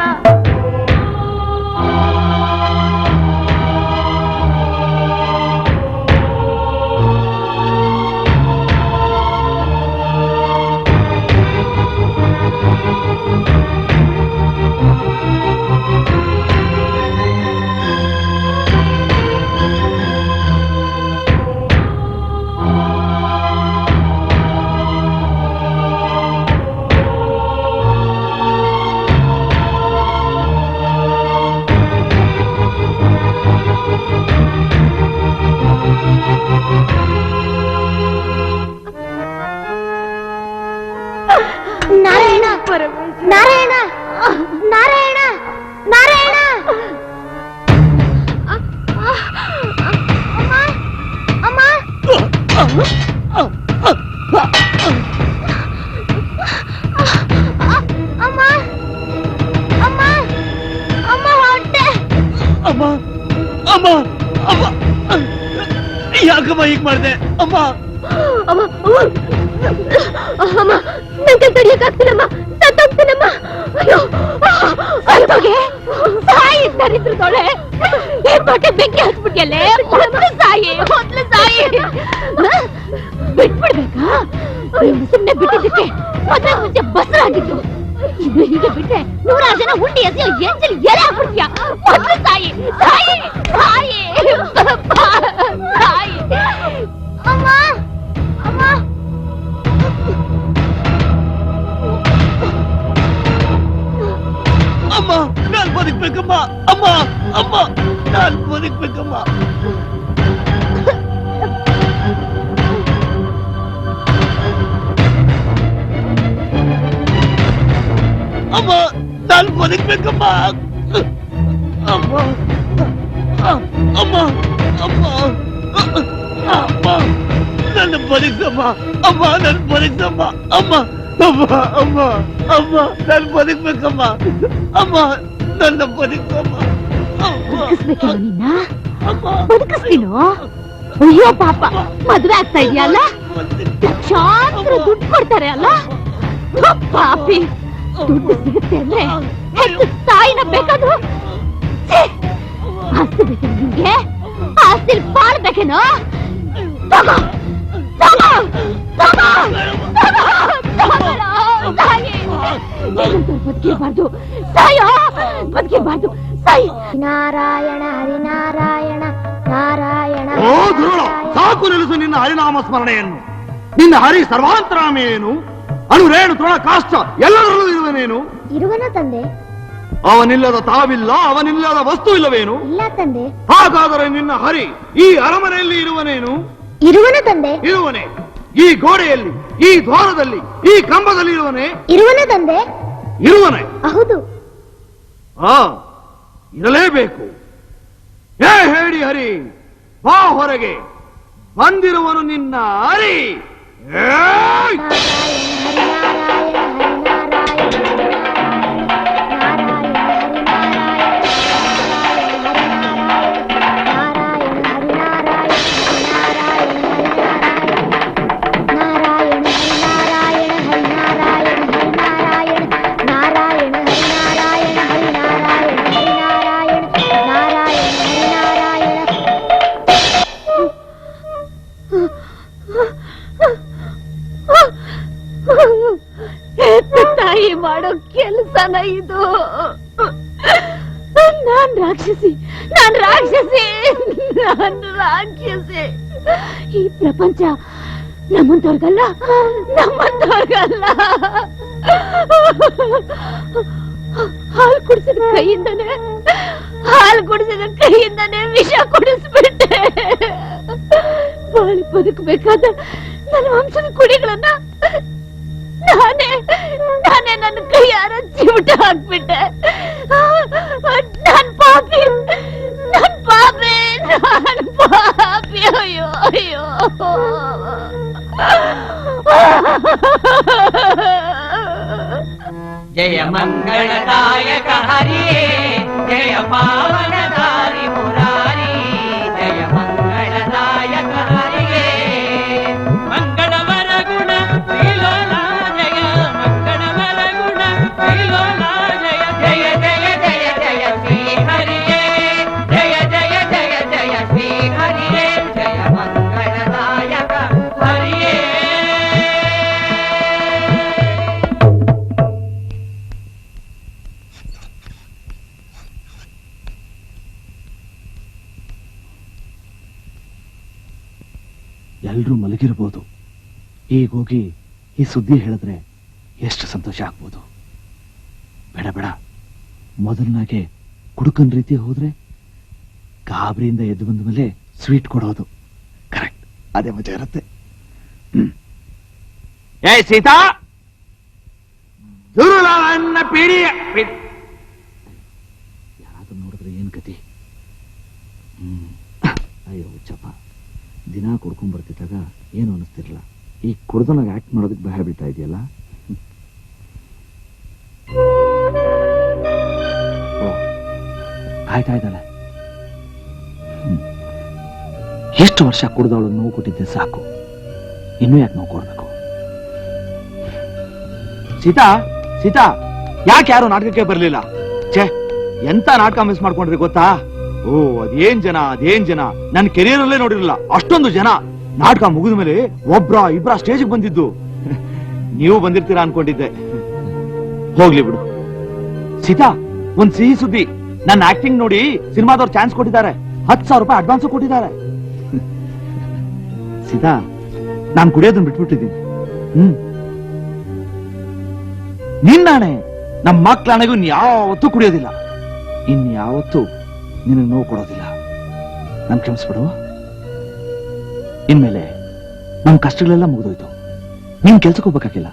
ನಾರಾಯಣ ನಾರಾಯಣ ನಾರಾಯಣ ನಾರಾಯಣ. ಅಮ್ಮ, ಅಮ್ಮ, ಅಮ್ಮ, ಅಮ್ಮ ಹೊಟ್ಟೆ. ಅಮ್ಮ ಅಮ್ಮ ಅಮ್ಮ, ಯಾಕಮ್ಮ ಹೀಗ್ ಮಾಡ್ದೆ ಅಮ್ಮ? ಅಮ್ಮ, ಅಮ್ಮ, ನಂಗೆ ತಡಿಯಕ್ಕಾಗ್ತಿಲ್ಲಮ್ಮ, ಸತ್ತೋಗ್ತೀನಮ್ಮ. ಅಯ್ಯೋ, ಅಲ್ಗೋಗೆ ಸಾಯಿ ದರಿದ್ರದೊಳೆ, ಬಟ್ಟೆ ಬೆಂಕಿ ಹಚ್ಬಿಟ್ಯಲ್ಲೇ. ಮೊದ್ಲು ಸಾಯಿ, ಮೊದ್ಲು ಸಾಯಿ. ಬಿಟ್ಬಿಡ್ಬೇಕಾ? ಸುಮ್ನೆ ಬಿಟ್ಟಿದ್ದಕ್ಕೆ ಮದ್ವೆ ಮುಂಚೆ ಬಸರಾಗಿದ್ದು. ಇನ್ನು ಹೀಗೆ ಬಿಟ್ರೆ 100 ಜನ ಉಂಡಿ ಎಸೆಯೋ ಎಂಜಲ್ ಎರೆ ಹಾಕ್ಬಿಡ್ತೀಯ. ಮೊದ್ಲು ಸಾಯಿ, ಸಾಯಿ, ಸಾಯಿ, ಸಾಯಿ. ಅಮ್ಮ, ಅಮ್ಮ, ಅಮ್ಮ, ನಾನ್ ಬದುಕ್ಬೇಕಮ್ಮ. ಅಮ್ಮ ಅಮ್ಮ, ನಾನ್ ಬದುಕ್ಬೇಕಮ್ಮ. ಅಮ್ಮ, ನಾನ್ ಬದುಕ್ಬೇಕಮ್ಮ. ಅಮ್ಮ ಅಮ್ಮ ಅಮ್ಮ ಅಮ್ಮ, ನನ್ನ ಬದುಕ್ಸಮ್ಮ. ಅಮ್ಮ, ನನ್ ಬದುಕ್ಸಮ್ಮ. ಅಮ್ಮ ಅಮ್ಮ ಅಮ್ಮ ಅಮ್ಮ, ನಾನ್ ಬದುಕ್ಬೇಕಮ್ಮ. ಅಮ್ಮ, ನನ್ನ ಬದುಕ್ಸಮ್ಮ. ಬದುಕಿಸ್ಬೇಕೇನೋ ನಿನ್ನ? ಬದುಕಿಸ್ತೀನೋ? ಅಯ್ಯೋ ಪಾಪ, ಮದ್ವೆ ಆಗ್ತಾ ಇದೆಯಲ್ಲ, ಲಕ್ಷಾಂತರ ದುಡ್ಡು ಕೊಡ್ತಾರೆ ಅಲ್ಲ. ಪಾಪಿ, ದುಡ್ಡು ಸಿಗುತ್ತೆ ಅಂದ್ರೆ ಹೆಚ್ಚು ತಾಯಿನ ಬೇಕಾದ್ರು. ಆಸ್ತಿ ಬೇಕೇನು ನಿಮ್ಗೆ? ಆಸ್ತಿ ಬಾಳ್ಬೇಕೇನೋ? ತಗೋ ತಗೋ ತಗೋ ಬದುಕಿರ್ಬಾರ್ದು, ಸಾಯೋ, ಬದುಕಿರ್ಬಾರ್ದು, ಸಾಯಿ. ನಾರಾಯಣ ಹರಿನಾರಾಯಣ ನಾರಾಯಣ. ಓ ಧುರುಳ, ಸಾಕು ನಿಲ್ಲಿಸು ನಿನ್ನ ಹರಿನಾಮ ಸ್ಮರಣೆಯನ್ನು. ನಿನ್ನ ಹರಿ ಸರ್ವಾಂತರಾಮೇನು, ಅಣುರೇಣು ತೃಣ ಕಾಷ್ಟ ಎಲ್ಲದರಲ್ಲೂ ಇರುವನೇನು? ಇರುವನ ತಂದೆ. ಅವನಿಲ್ಲದ ತಾವಿಲ್ಲ, ಅವನಿಲ್ಲದ ವಸ್ತು ಇಲ್ಲವೇನು? ಇಲ್ಲ ತಂದೆ. ಹಾಗಾದರೆ ನಿನ್ನ ಹರಿ ಈ ಅರಮನೆಯಲ್ಲಿ ಇರುವನೇನು? ಇರುವನ ತಂದೆ. ಇರುವನೆ. ಈ ಗೋಡೆಯಲ್ಲಿ, ಈ ದ್ವಾರದಲ್ಲಿ, ಈ ಕಂಬದಲ್ಲಿ ಇರುವನೆ? ಇರುವನ ತಂದೆ. ಇರುವನೆ. ಹೌದು. ಇರಲೇಬೇಕು. ಏ ಹೇಳಿ ಹರಿ, ಬಾ ಹೊರಗೆ. ಬಂದಿರುವನು ನಿನ್ನ ಹರಿ. ಏಯ್! ತಾಯಿ ಮಾಡೋ ಕೆಲಸನ ಇದು. ನಾನ್ ರಾಕ್ಷಸಿ, ನಾನ್ ರಾಕ್ಷಸಿ, ನಾನ್ ರಾಕ್ಷಸಿ. ಈ ಪ್ರಪಂಚ ನಮ್ಮಂತವ್ರಿಗಲ್ಲ, ನಮ್ಮಂತವ್ರಿಗಲ್ಲ. ಹಾಲು ಕುಡಿಸಿದ ಕೈಯಿಂದನೇ, ಹಾಲು ಕುಡಿಸಿದ ಕೈಯಿಂದನೇ ವಿಷ ಕುಡಿಸ್ಬಿಟ್ಟೆ. ಬಾಳಿ ಬದುಕಬೇಕಾದ ನನ್ನ ವಂಶದ ಕುಡಿಗಳನ್ನ ನಾನೇ ನನ್ನ ಕೈಯಾರ ಚಿಮಟ ಹಾಕ್ಬಿಟ್ಟೆ. ನನ್ ಪಾಪಿ ಅಯ್ಯೋ ಅಯ್ಯೋ. ಜಯ ಮಂಗಳದಾಯಕ ಹರಿಯೇ ಜಯ ಪಾವನದಾರಿ ಮುರಾರಿ ಜಯ ಮಂಗಳದಾಯಕ ಹರಿಯೇ ಮಂಗಳವರ ಗುಣ ಶ್ರೀಲೋಲ ಜಯ ಮಂಗಳವರ ಗುಣ ಶ್ರೀಲೋಲ ಜಯ ಜಯ ಜಯ ಜಯ ಜಯ ಶ್ರೀ ಹರಿಯೇ ಜಯ ಜಯ ಜಯ ಜಯ ಶ್ರೀ ಹರಿಯೇ ಜಯ ಮಂಗಳದಾಯಕ ಹರಿಯೇ. ಎಲ್ರೂ ಮಲಗಿರ್ಬೋದು. ಈಗ ಹೋಗಿ ಈ ಸುದ್ದಿ ಹೇಳಿದ್ರೆ ಎಷ್ಟು ಸಂತೋಷ ಆಗ್ಬೋದು. ಬೇಡ ಬೇಡ, ಮೊದಲನಾಗೆ ಕುಡುಕನ್ ರೀತಿ ಹೋದ್ರೆ ಗಾಬರಿಯಿಂದ ಎದ್ದು ಬಂದ ಮೇಲೆ ಸ್ವೀಟ್ ಕೊಡೋದು ಕರೆಕ್ಟ್. ಅದೇ ಮಜಾ ಇರುತ್ತೆ. ಏ ಸೀತಾ, ದುರುಳನ್ನ ಪೀಡಿಯ ಯಾರಾದ್ರೂ ನೋಡಿದ್ರೆ ಏನ್ ಗತಿ? ಅಯ್ಯೋ ಚಪ್ಪ, ದಿನ ಕುಡ್ಕೊಂಡ್ ಬರ್ತಿದ್ದಾಗ ಏನು ಅನಿಸ್ತಿರ್ಲಿಲ್ಲ. ಈ ಕುಡ್ದನಾಗ ಆಕ್ಟ್ ಮಾಡೋದಕ್ಕೆ ಭಯ ಬೀಳ್ತಾ ಇದೆಯಲ್ಲ. ಕಾಯ್ತಾ ಇದ್ದಾಳೆ. ಎಷ್ಟು ವರ್ಷ ಕುಡ್ದವಳು ನೋವು ಕೊಟ್ಟಿದ್ದೆ ಸಾಕು, ಇನ್ನೂ ಯಾಕೆ ನೋವು ಕೊಡ್ಬೇಕು? ಸೀತಾ ಸೀತಾ, ಯಾಕೆ ಯಾರು ನಾಟಕಕ್ಕೆ ಬರ್ಲಿಲ್ಲ? ಛೇ, ಎಂತ ನಾಟಕ ಮಿಸ್ ಮಾಡ್ಕೊಂಡ್ರಿ ಗೊತ್ತಾ? ಓ, ಅದೇನ್ ಜನ ನನ್ನ ಕೆರಿಯರ್ ಅಲ್ಲೇ ನೋಡಿರಲಿಲ್ಲ ಅಷ್ಟೊಂದು ಜನ. ನಾಟಕ ಮುಗಿದ ಮೇಲೆ ಇಬ್ರ ಸ್ಟೇಜ್ಗೆ ಬಂದಿದ್ದು. ನೀವು ಬಂದಿರ್ತೀರಾ ಅನ್ಕೊಂಡಿದ್ದೆ. ಹೋಗ್ಲಿ ಬಿಡು. ಸೀತಾ, ಒಂದ್ ಸಿಹಿ ಸುದ್ದಿ. ನನ್ನ ಆಕ್ಟಿಂಗ್ ನೋಡಿ ಸಿನಿಮಾದವ್ರು ಚಾನ್ಸ್ ಕೊಟ್ಟಿದ್ದಾರೆ. 10,000 ರೂಪಾಯಿ ಅಡ್ವಾನ್ಸ್ ಕೊಟ್ಟಿದ್ದಾರೆ. ಸೀತಾ, ನಾನು ಕುಡಿಯೋದನ್ನ ಬಿಟ್ಬಿಟ್ಟಿದ್ದೀನಿ. ನಿನ್ನಾಣೆ, ನಮ್ಮ ಮಕ್ಕಳಾಣೆಗೂ ಯಾವತ್ತೂ ಕುಡಿಯೋದಿಲ್ಲ. ಇನ್ಯಾವತ್ತೂ ನಿನಗೆ ನೋವು ಕೊಡೋದಿಲ್ಲ. ನನ್ ಕ್ಷಮಿಸ್ಬಿಡು. ಇನ್ಮೇಲೆ ನಮ್ ಕಷ್ಟಗಳೆಲ್ಲ ಮುಗಿದೋಯ್ತು. ನಿನ್ ಕೆಲ್ಸಕ್ಕೆ ಹೋಗ್ಬೇಕಾಗಿಲ್ಲ,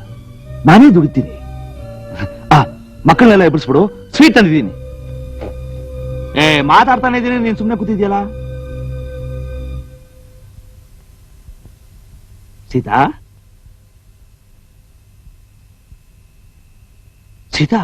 ನಾನೇ ದುಡಿತೀನಿ. ಮಕ್ಕಳನ್ನೆಲ್ಲ ಎಬ್ಬಿಸ್ಬಿಡು. ಸ್ವೀಟ್ ತಂದಿದ್ದೀನಿ. ಮಾತಾಡ್ತಾನೆ ಇದ್ದೀನಿ, ನೀನ್ ಸುಮ್ನೆ ಕೂತಿದ್ಯಲ್ಲ. ಸೀತಾ ಸೀತಾ,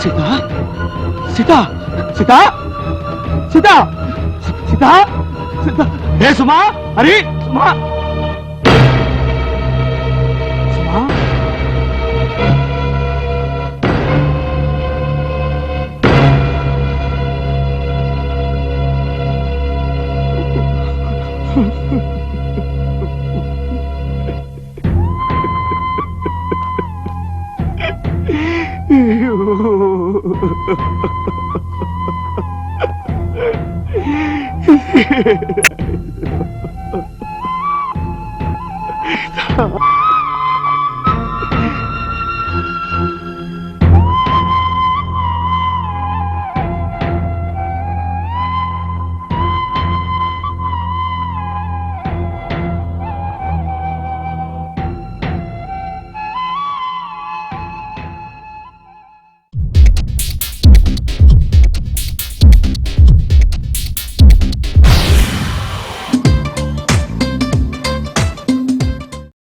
ಸೀತಾ ಸೀತಾ ಸೀತಾ ಸೀತಾ ಸೀತಾ ಸೀತಾ. ಹೇ ಸುಮಾ, ಹರಿ Suma, Suma. Ha ha ha.